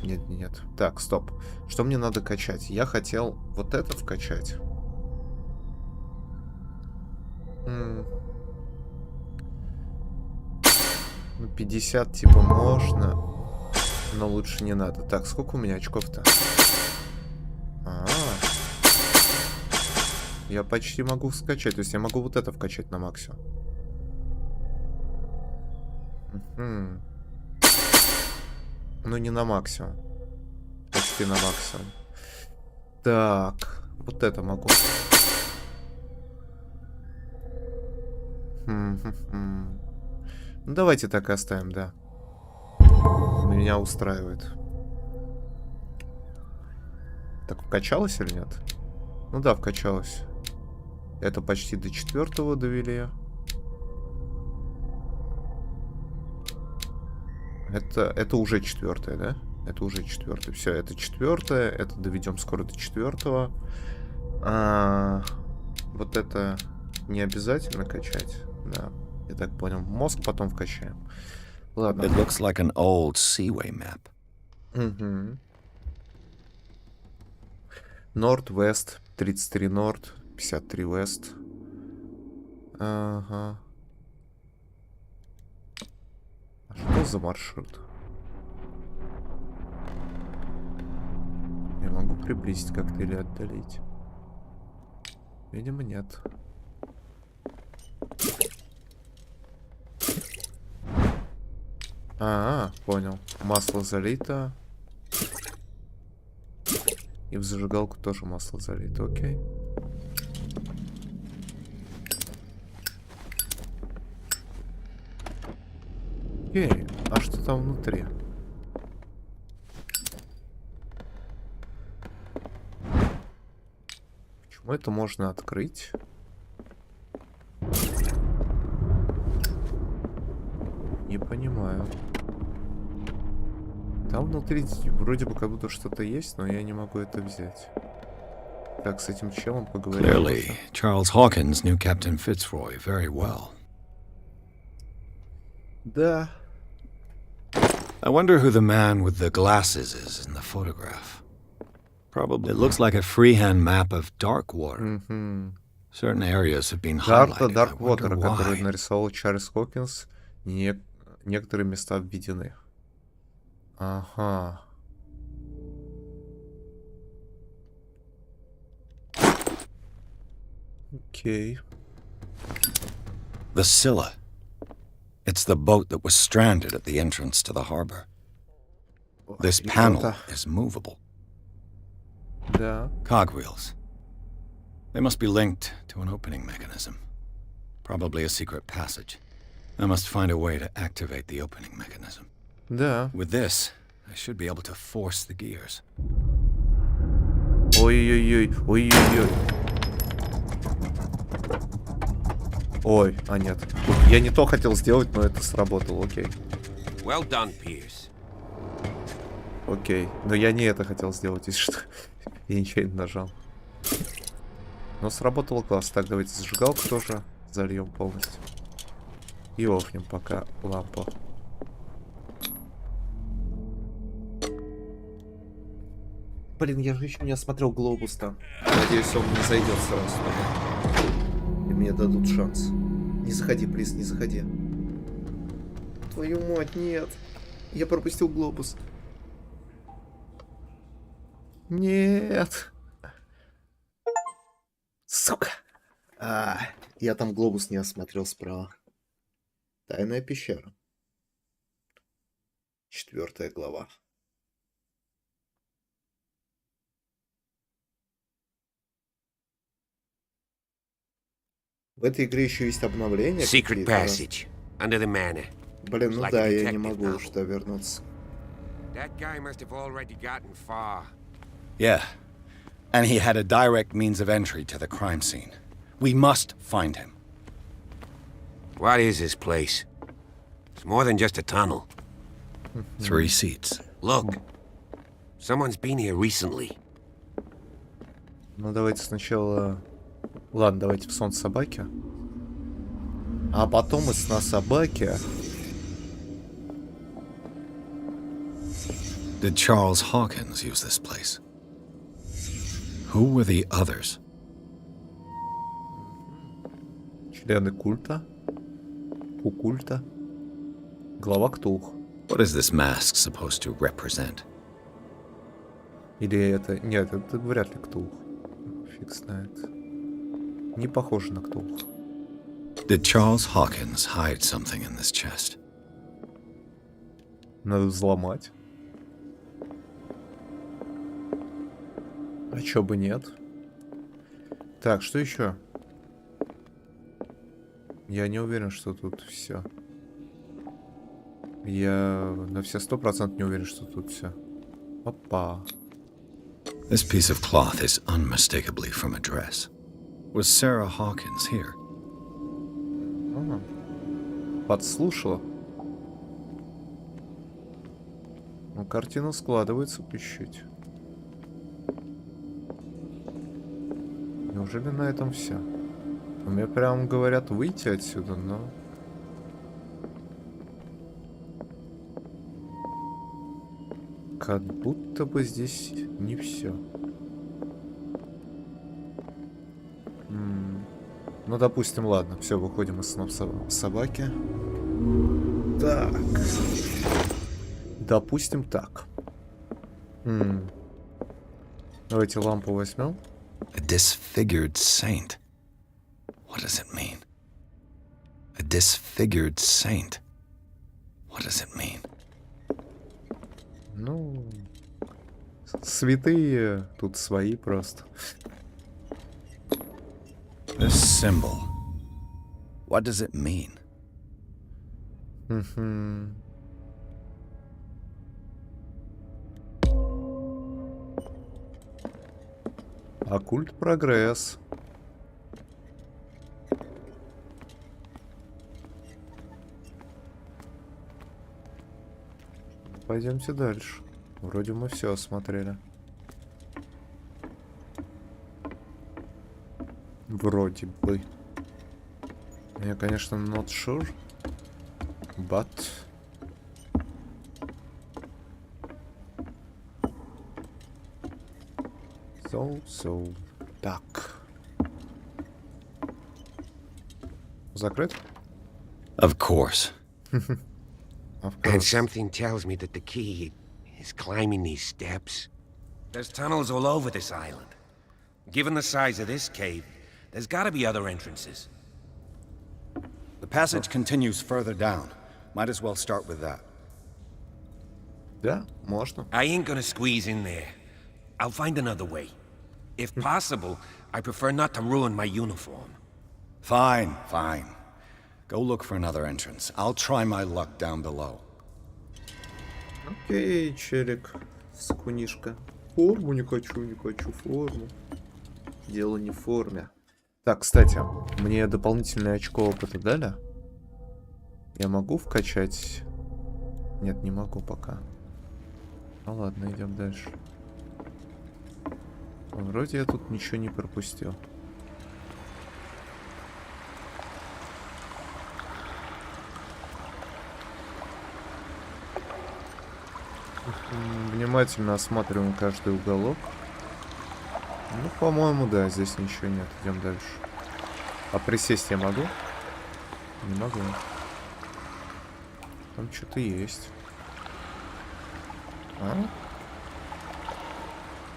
Нет. Так, стоп. Что мне надо качать? Я хотел вот это вкачать. Ну, 50 типа можно. Но лучше не надо. Так, сколько у меня очков-то? Я почти могу скачать. То есть я могу вот это вкачать на максимум. Ну, не на максимум. Почти на максимум. Так, вот это могу. Ну, давайте так и оставим, да. Меня устраивает. Так, вкачалось или нет? Ну да, вкачалось. Это почти до 4-го довели. Это уже 4-е, да? Это уже 4-е. Все, это 4-е. Это доведем скоро до 4-го. Вот это не обязательно качать. Да, я так понял. Мозг потом вкачаем. Ладно. It looks like an old seaway map. Норд-вест. 33 норд. 53 вест. Ага. А что за маршрут? Я могу приблизить как-то или отдалить? Видимо, нет. Понял. Масло залито. И в зажигалку тоже масло залито, окей. Окей, а что там внутри? Почему это можно открыть? Не понимаю. Там внутри вроде бы как будто что-то есть, но я не могу это взять. Так, с этим челом поговорим. Clearly, Charles Hawkins knew Captain Fitzroy very well. Да. I wonder who the man with the glasses is in the photograph. Probably. It looks like a freehand map of Darkwater. Certain areas have been highlighted. Карта Дарквотера, которую нарисовал Чарльз Хокинс, некоторые места введены. Ага. Окей. The Scylla. It's the boat that was stranded at the entrance to the harbor. This panel is movable. Да. Cogwheels. They must be linked to an opening mechanism. Probably a secret passage. I must find a way to activate the opening mechanism. Да. With this, I should be able to force the gears. Ой-ой-ой, ой-ой-ой. Ой, нет. Я не то хотел сделать, но это сработало, окей. Well done, Pierce. Окей, но я не это хотел сделать, если что. Я нечаянно нажал. Но сработало классно. Так, давайте зажигалку тоже зальем полностью. И офнем пока лампу. Блин, я же еще не осмотрел глобус там. Надеюсь, он не зайдет сразу. И мне дадут шанс. Не заходи, плиз, не заходи. Твою мать, нет. Я пропустил глобус. Нет. Сука. Я там глобус не осмотрел справа. Тайная пещера. 4 глава. В этой игре еще есть обновления. Secret passage under the manor. Блин, ну да, я не могу уж туда вернуться. That guy must have already gotten far. Yeah. And he had a direct means of entry to the crime scene. We must find him. What is this place? It's more than just a tunnel. 3 seats. Look. Someone's been here recently. Ну давайте сначала... Ладно, давайте в сон собаки. А потом из сна собаки... Did Charles Hawkins use this place? Who were the others? Члены культа. Кукульта. Глава Ктулху. What is this mask supposed to represent? Или это... Нет, это вряд ли Ктулху. Фиг знает. Не похоже на Ктулху. Did Charles Hawkins hide something in this chest? Надо взломать. А чё бы нет? Так, что еще? Я не уверен, что тут все. Я на все 100% не уверен, что тут все. Опа. This piece of cloth is unmistakably from a dress. Was Sarah Hawkins here? Подслушала. Ну, картина складывается по чуть-чуть. Неужели на этом все? Мне прям говорят выйти отсюда, но... Как будто бы здесь не все. Ну, допустим, ладно. Все, выходим из снов собаки. Так. Допустим, так. Давайте лампу возьмем. A disfigured saint. What does it mean? A disfigured saint. What does it mean? Ну, святые тут свои просто. This symbol. What does it mean? Оккульт прогресс. Пойдемте дальше. Вроде мы все осмотрели. Вроде бы. Я, конечно, not sure. But... So. Так. Закрыт? Of course. And something tells me that the key is climbing these steps. There's tunnels all over this island. Given the size of this cave, there's gotta be other entrances. The passage continues further down. Might as well start with that. Да, можно. I ain't gonna squeeze in there. I'll find another way. If possible, I prefer not to ruin my uniform. Fine. Go look for another entrance. I'll try my luck down below. Окей, челик. Скунишка. Форму не хочу форму. Дело не в форме. Так, кстати, мне дополнительное очко опыта дали? Я могу вкачать? Нет, не могу пока. Ну ладно, идем дальше. Вроде я тут ничего не пропустил. Внимательно осматриваем каждый уголок. Ну, по-моему, да, здесь ничего нет. Идем дальше. А присесть я могу? Не могу. Там что-то есть. А?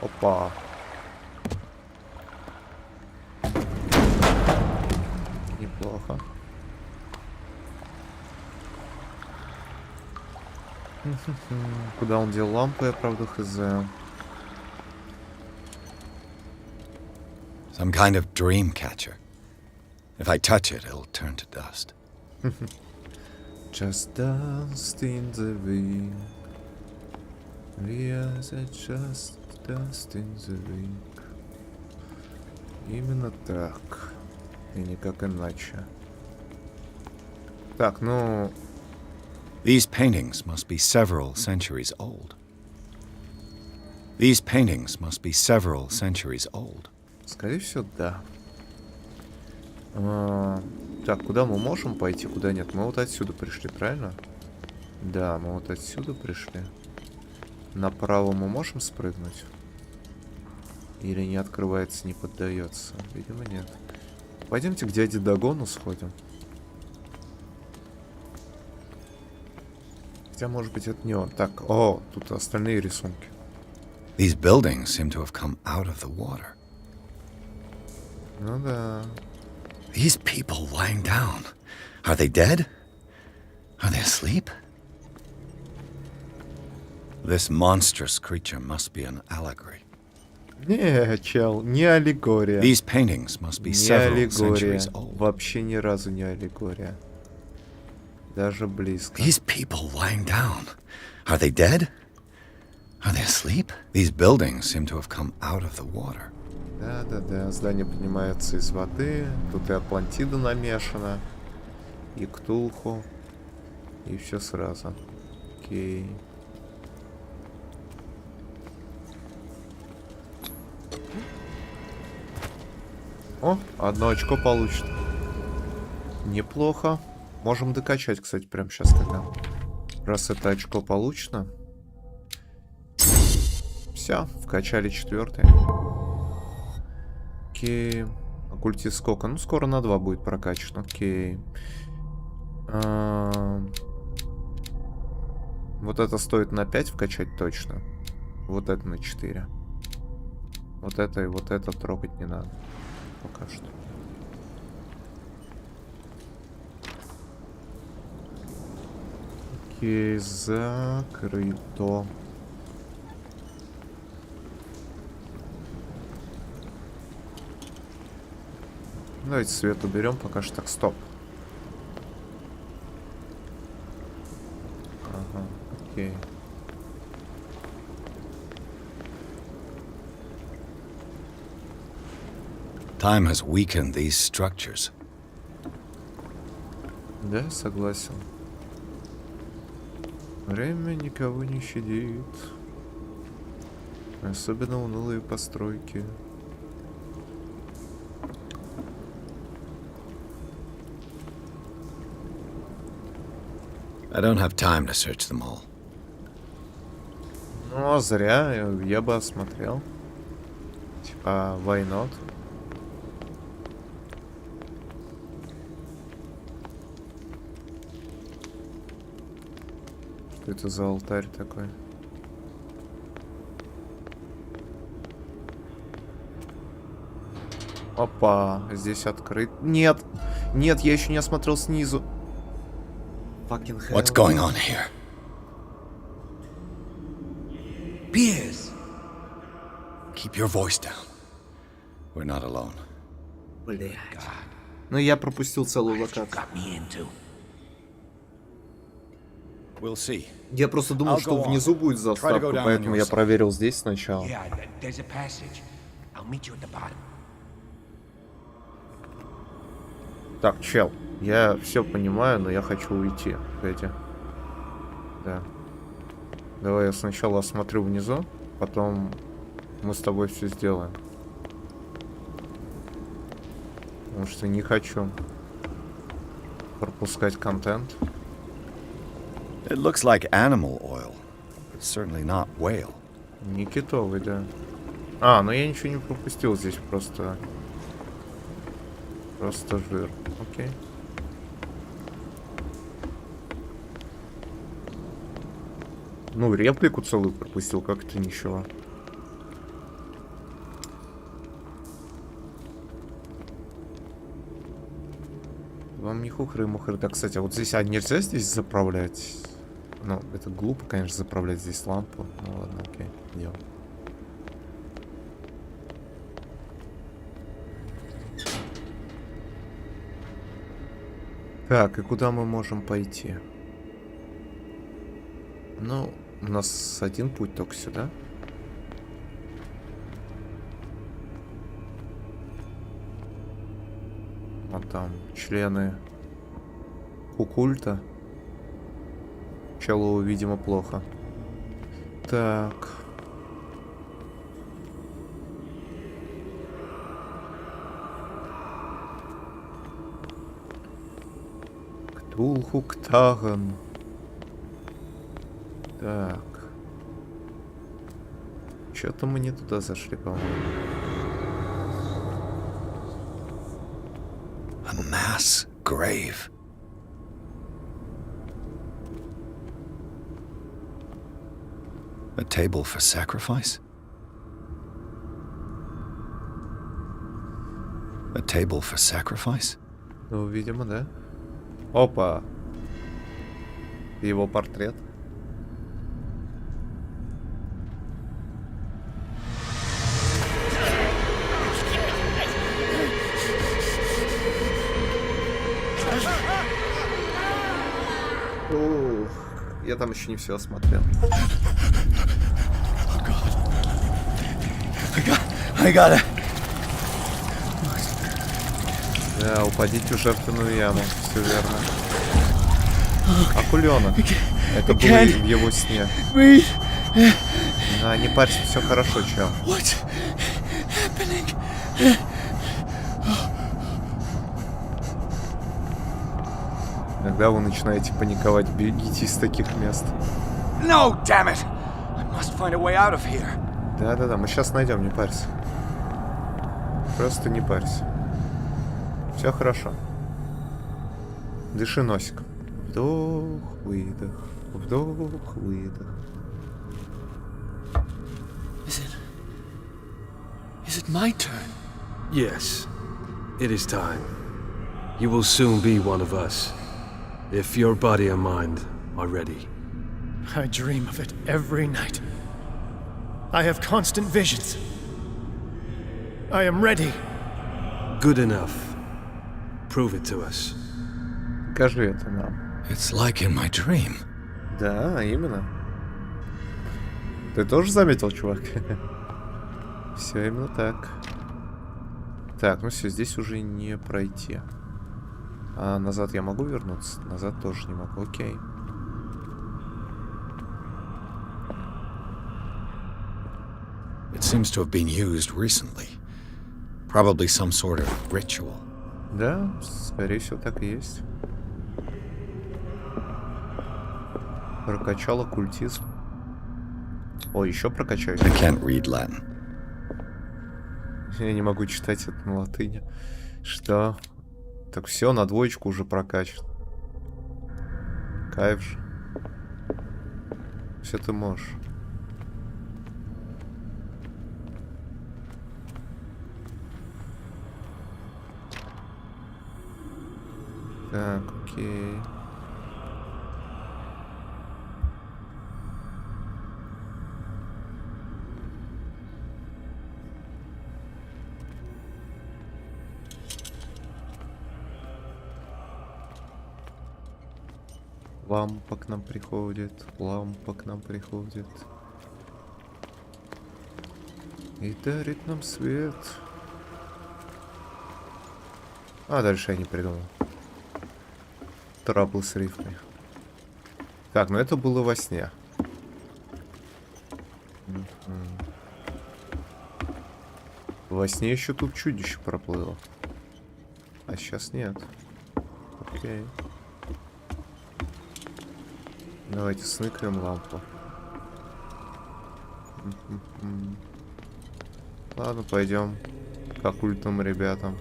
Опа. Неплохо. Куда он дел лампу, я правда хз. Some kind of dream catcher. If I touch it, it'll turn to dust. Just dust in the wind. We are just dust in the wind. Именно так. И никак иначе. Так, ну... These paintings must be several centuries old. These paintings must be several centuries old. Скорее всего, да. Так, куда мы можем пойти, куда нет? Мы вот отсюда пришли, правильно? Да, мы вот отсюда пришли. Направо мы можем спрыгнуть? Или не открывается, не поддается? Видимо, нет. Пойдемте к дяде Дагону сходим. Хотя, может быть, это не он. Так, о, тут остальные рисунки. These buildings seem to have come out of the water. Ну да. These people lying down. Are they dead? Are they asleep? This monstrous creature must be an allegory. Не, чел, не аллегория. These paintings must be several centuries old. Вообще ни разу не аллегория. Даже близко. These people lying down. Are they dead? Are they asleep? These buildings seem to have come out of the water. Да-да-да, здание поднимается из воды. Тут и Атлантида намешана. И Ктулху. И все сразу. Окей. О, 1 очко получит. Неплохо. Можем докачать, кстати, прямо сейчас тогда. Раз это очко получено. Все, вкачали 4-й. Окей. Оккультист сколько? Ну, скоро на 2 будет прокачан. Окей. Вот это стоит на 5 вкачать точно. Вот это на 4. Вот это и вот это трогать не надо. Пока что. Окей, закрыто. Давайте свет уберем, пока что. Так, стоп. Ага, окей. Time has weakened these structures. Да, согласен. Время никого не щадит. Особенно унылые постройки. I don't have time to search them all. Ну, зря. Я бы осмотрел. Типа, why not? Что это за алтарь такой? Опа, здесь открыт. Нет! Нет, я еще не осмотрел снизу. What's going on here? Pierce! Keep your voice down. We're not alone. Ну, я пропустил целую локацию. We'll see. Я просто думал, что внизу будет заставка, поэтому я проверил здесь сначала. Так, чел, я все понимаю, но я хочу уйти. Погоди. Да. Давай я сначала осмотрю внизу, потом мы с тобой все сделаем. Потому что не хочу пропускать контент. It looks like animal oil, but certainly not whale. Не китовый, да. А, ну я ничего не пропустил здесь, просто жир. Окей. Ну, реплику целую пропустил, как это ничего. Вам не хухры-мухры. Да, кстати, а вот здесь, нельзя здесь заправлять? Ну, это глупо, конечно, заправлять здесь лампу. Ну ладно, окей, идем. Так, и куда мы можем пойти? Ну, у нас один путь только сюда. Вот там члены культа. Челу, видимо, плохо. Так. Ктулху Ктаган. Так. Что-то мы не туда зашли, по-моему. A mass grave. A table for sacrifice? A table for sacrifice? Ну, видимо, да. Опа. Его портрет. Ух, я там еще не все осмотрел. I got it. Да, упадите в жертвенную яму. Все верно. Акуленок. Это было в его сне. Да, не парься, все хорошо, чел. Иногда вы начинаете паниковать, бегите из таких мест. No, damn it! I must find a way out of here. Да-да-да, мы сейчас найдем, не парься. Просто не парься. Все хорошо. Дыши носиком. Вдох, выдох. Вдох, выдох. Is it my turn? Yes. It is time. You will soon be one of us. If your body and mind are ready. I dream of it every night. I have constant visions. I am ready. Good enough. Prove it to us. Покажи это нам. It's like in my dream. Да, именно. Ты тоже заметил, чувак? Все именно так. Так, ну все, здесь уже не пройти. А назад я могу вернуться? Назад тоже не могу, окей. It seems to have been used recently. Probably some sort of ritual. Да, скорее всего, так и есть. Прокачал оккультизм. О, еще прокачаю. I can't read Latin. Я не могу читать это на латыни. Что? Так все, на двоечку уже прокачан. Кайф же. Все ты можешь. Так, окей. Лампа к нам приходит, лампа к нам приходит. И дарит нам свет. А, дальше я не придумал. Траблы с рифмой. Так, ну это было во сне. Во сне еще тут чудище проплыло. А сейчас нет. Окей. Давайте сныкаем лампу. Ладно, пойдем к оккультным ребятам.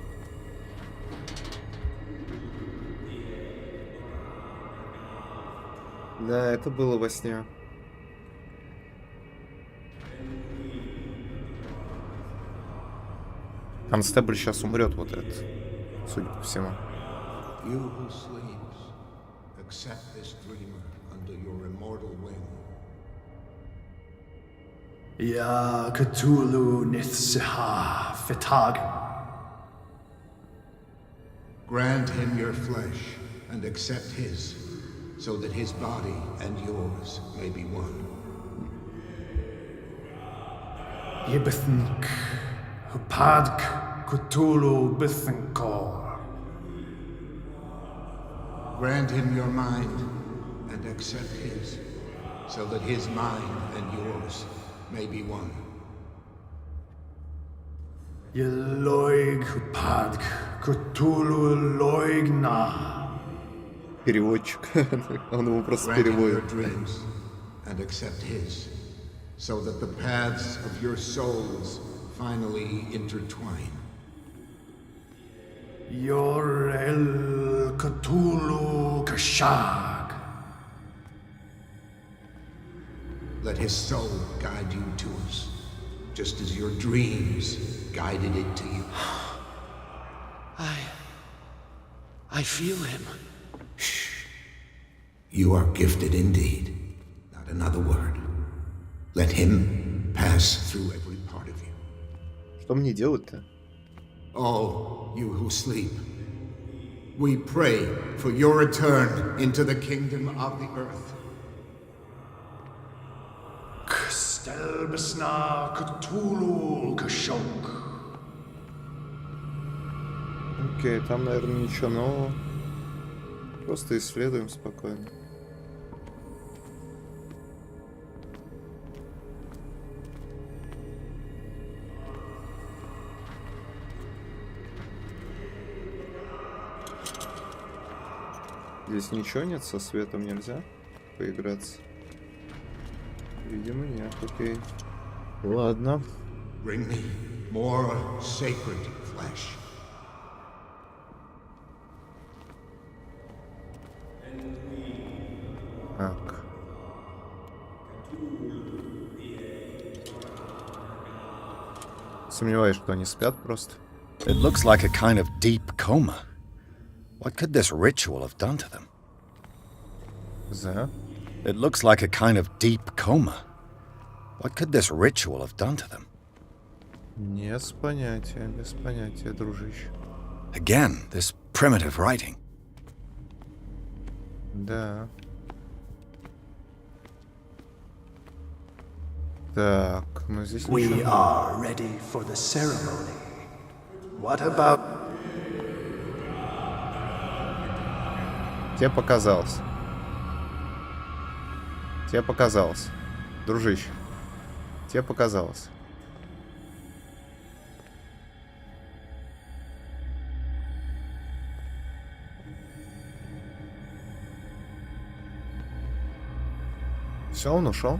Да, это было во сне. Констебль сейчас умрет, вот этот, судя по всему. You who sleeps, accept this dreamer under your immortal wing. Ya Cthulhu Nithsiha Fitagan. Grant him your flesh and accept his, so that his body and yours may be one. Yibithink Hupadk Cthulhu Bithinkor. Grant him your mind and accept his, so that his mind and yours may be one. Yeloig Hupadk Cthulhu Loigna. Переводчик. Он его просто Grant him your переводит. dreams and accept his, so that the paths of your souls finally intertwine. Yorel Cthulhu Kashag. Let his soul guide you to us, just as your dreams guided it to you. I feel him. You are gifted indeed. Not another word. Let him pass through every part of you. Что мне делать-то? All you who sleep, we pray for your return into the kingdom of the earth. Kstelbisna Cthulhu Kashok. Окей, там, наверное, ничего нового. Просто исследуем спокойно. Здесь ничего нет, со светом нельзя поиграться. Видимо, нет, окей. Ладно. Bring me more sacred flesh. Так. Сомневаюсь, что они спят просто. It looks like a kind of deep coma. What could this ritual have done to them? Да. It looks like a kind of deep coma. What could this ritual have done to them? Без понятия, дружище. Again, this primitive writing. Да. Так, ну здесь We ничего. are ready for the ceremony. What about... Тебе показалось. Тебе показалось. Дружище. Тебе показалось. Все, он ушел?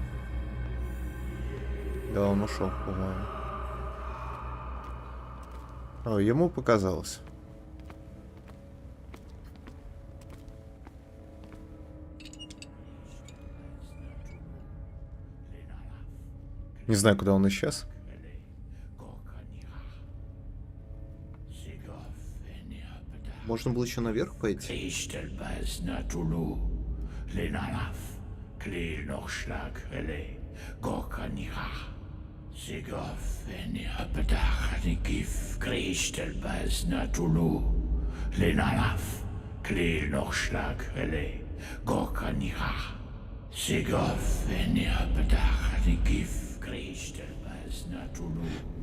Да, он ушел, по-моему. О, ему показалось. Не знаю, куда он исчез. Можно было еще наверх пойти.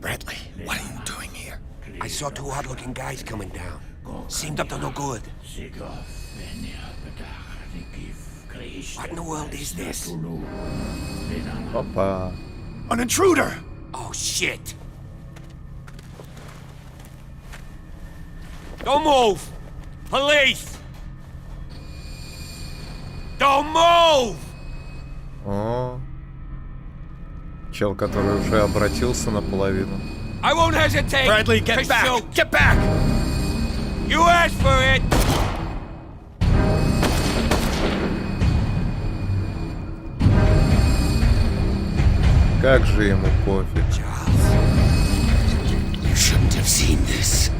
Bradley, what are you doing here? I saw two odd-looking guys coming down. Seemed up to no good. What in the world is this? Опа. An intruder! Oh, shit! Don't move! Police! Don't move! О. Чел, который уже обратился наполовину. I won't hesitate. Bradley, get back! Shoot. Get back! You asked for it! Как же ему пофиг. You shouldn't have seen this.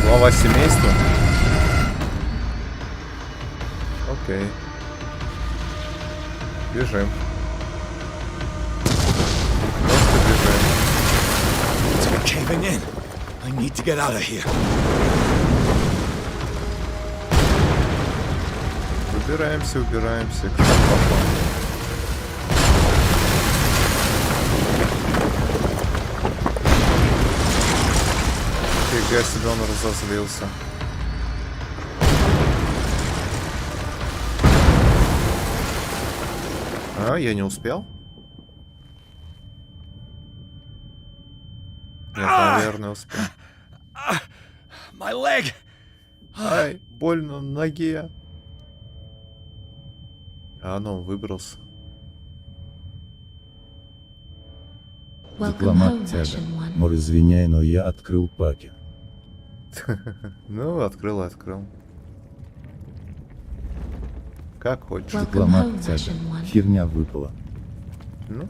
Глава глава семейства. Окей. Бежим. Просто бежим. It's caving in. I need to get out of here. Убираемся, убираемся. К шапке. Фига себе, он разозлился. А, я не успел? Нет, наверное, успел. My leg. Ай, больно на ноге. А, ну, он выбрался. Дипломат тяга. Мор, извиняй, но я открыл паки. Ну, открыл. Как хочешь. Дипломат тяга. Херня выпала. Ну.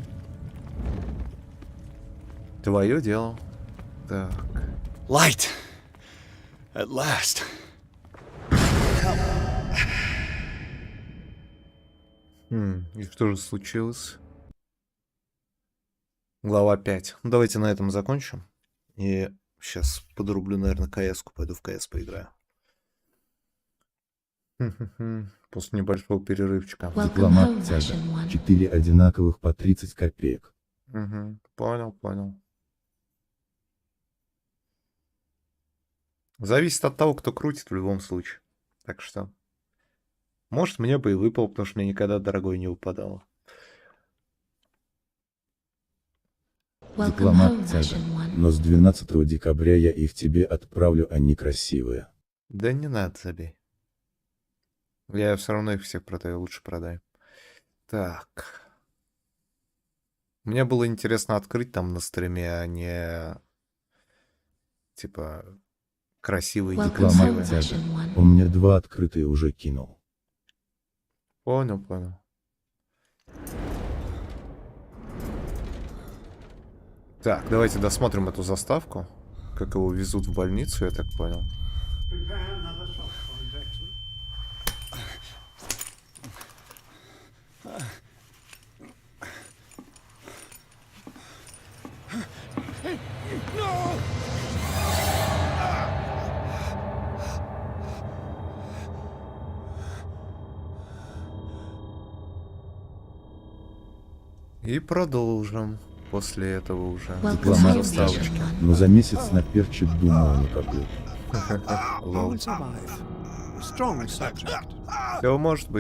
Твое дело. Так. Light. At last. И что же случилось? Глава 5. Ну, давайте на этом закончим. И сейчас подрублю, наверное, КС-ку. Пойду в КС поиграю. После небольшого перерывчика. Дипломат тяга. 4 одинаковых по 30 копеек. Понял. Зависит от того, кто крутит в любом случае. Так что... Может, мне бы и выпало, потому что мне никогда дорогой не выпадало. Дипломат тяга. Но с 12 декабря я их тебе отправлю, они красивые. Да не надо, забей. Я все равно их всех продаю, лучше продай. Так. Мне было интересно открыть там на стриме, а не... Типа... Красивые и Дипломат некрасивые. тяга. У меня 2 открытые уже кинул. Понял. Так, давайте досмотрим эту заставку. Как его везут в больницу, я так понял. И продолжим после этого уже. Дипломат тяга. Но за месяц наперчит, думаю, накоплю.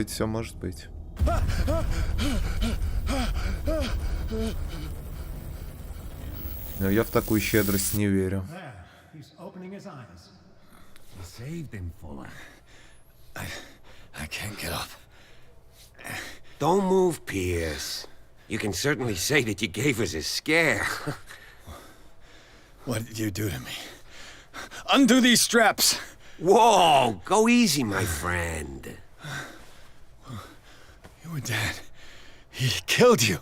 Все может быть. Но я в такую щедрость не верю. I can't get up. Don't move, Pierce. You can certainly say that you gave us a scare. What did you do to me? Undo these straps! Whoa! Go easy, my friend. You were dead. He killed you.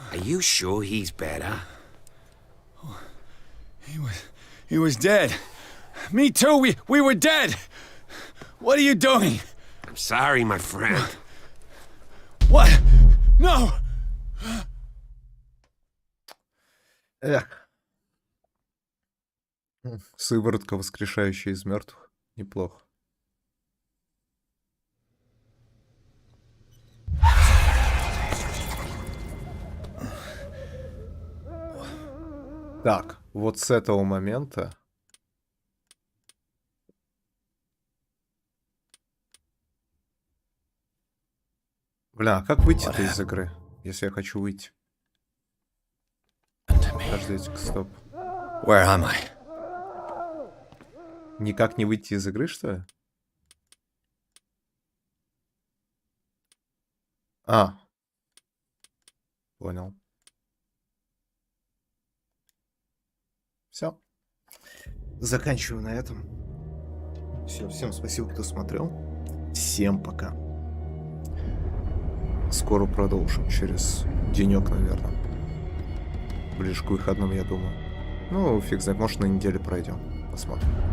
Are you sure he's better? He was dead. Me too. We were dead. What are you doing? I'm sorry, my friend. What? No! Эх. Сыворотка, воскрешающая из мертвых. Неплохо. Так, вот с этого момента... Бля, а как выйти-то из игры, если я хочу выйти? Подождите-ка, стоп. Where am I? Никак не выйти из игры, что ли? А. Понял. Все. Заканчиваю на этом. Все, всем спасибо, кто смотрел. Всем пока. Скоро продолжим, через денек, наверное. Ближе к выходным, я думаю. Ну, фиг знает, может, на неделе пройдем. Посмотрим.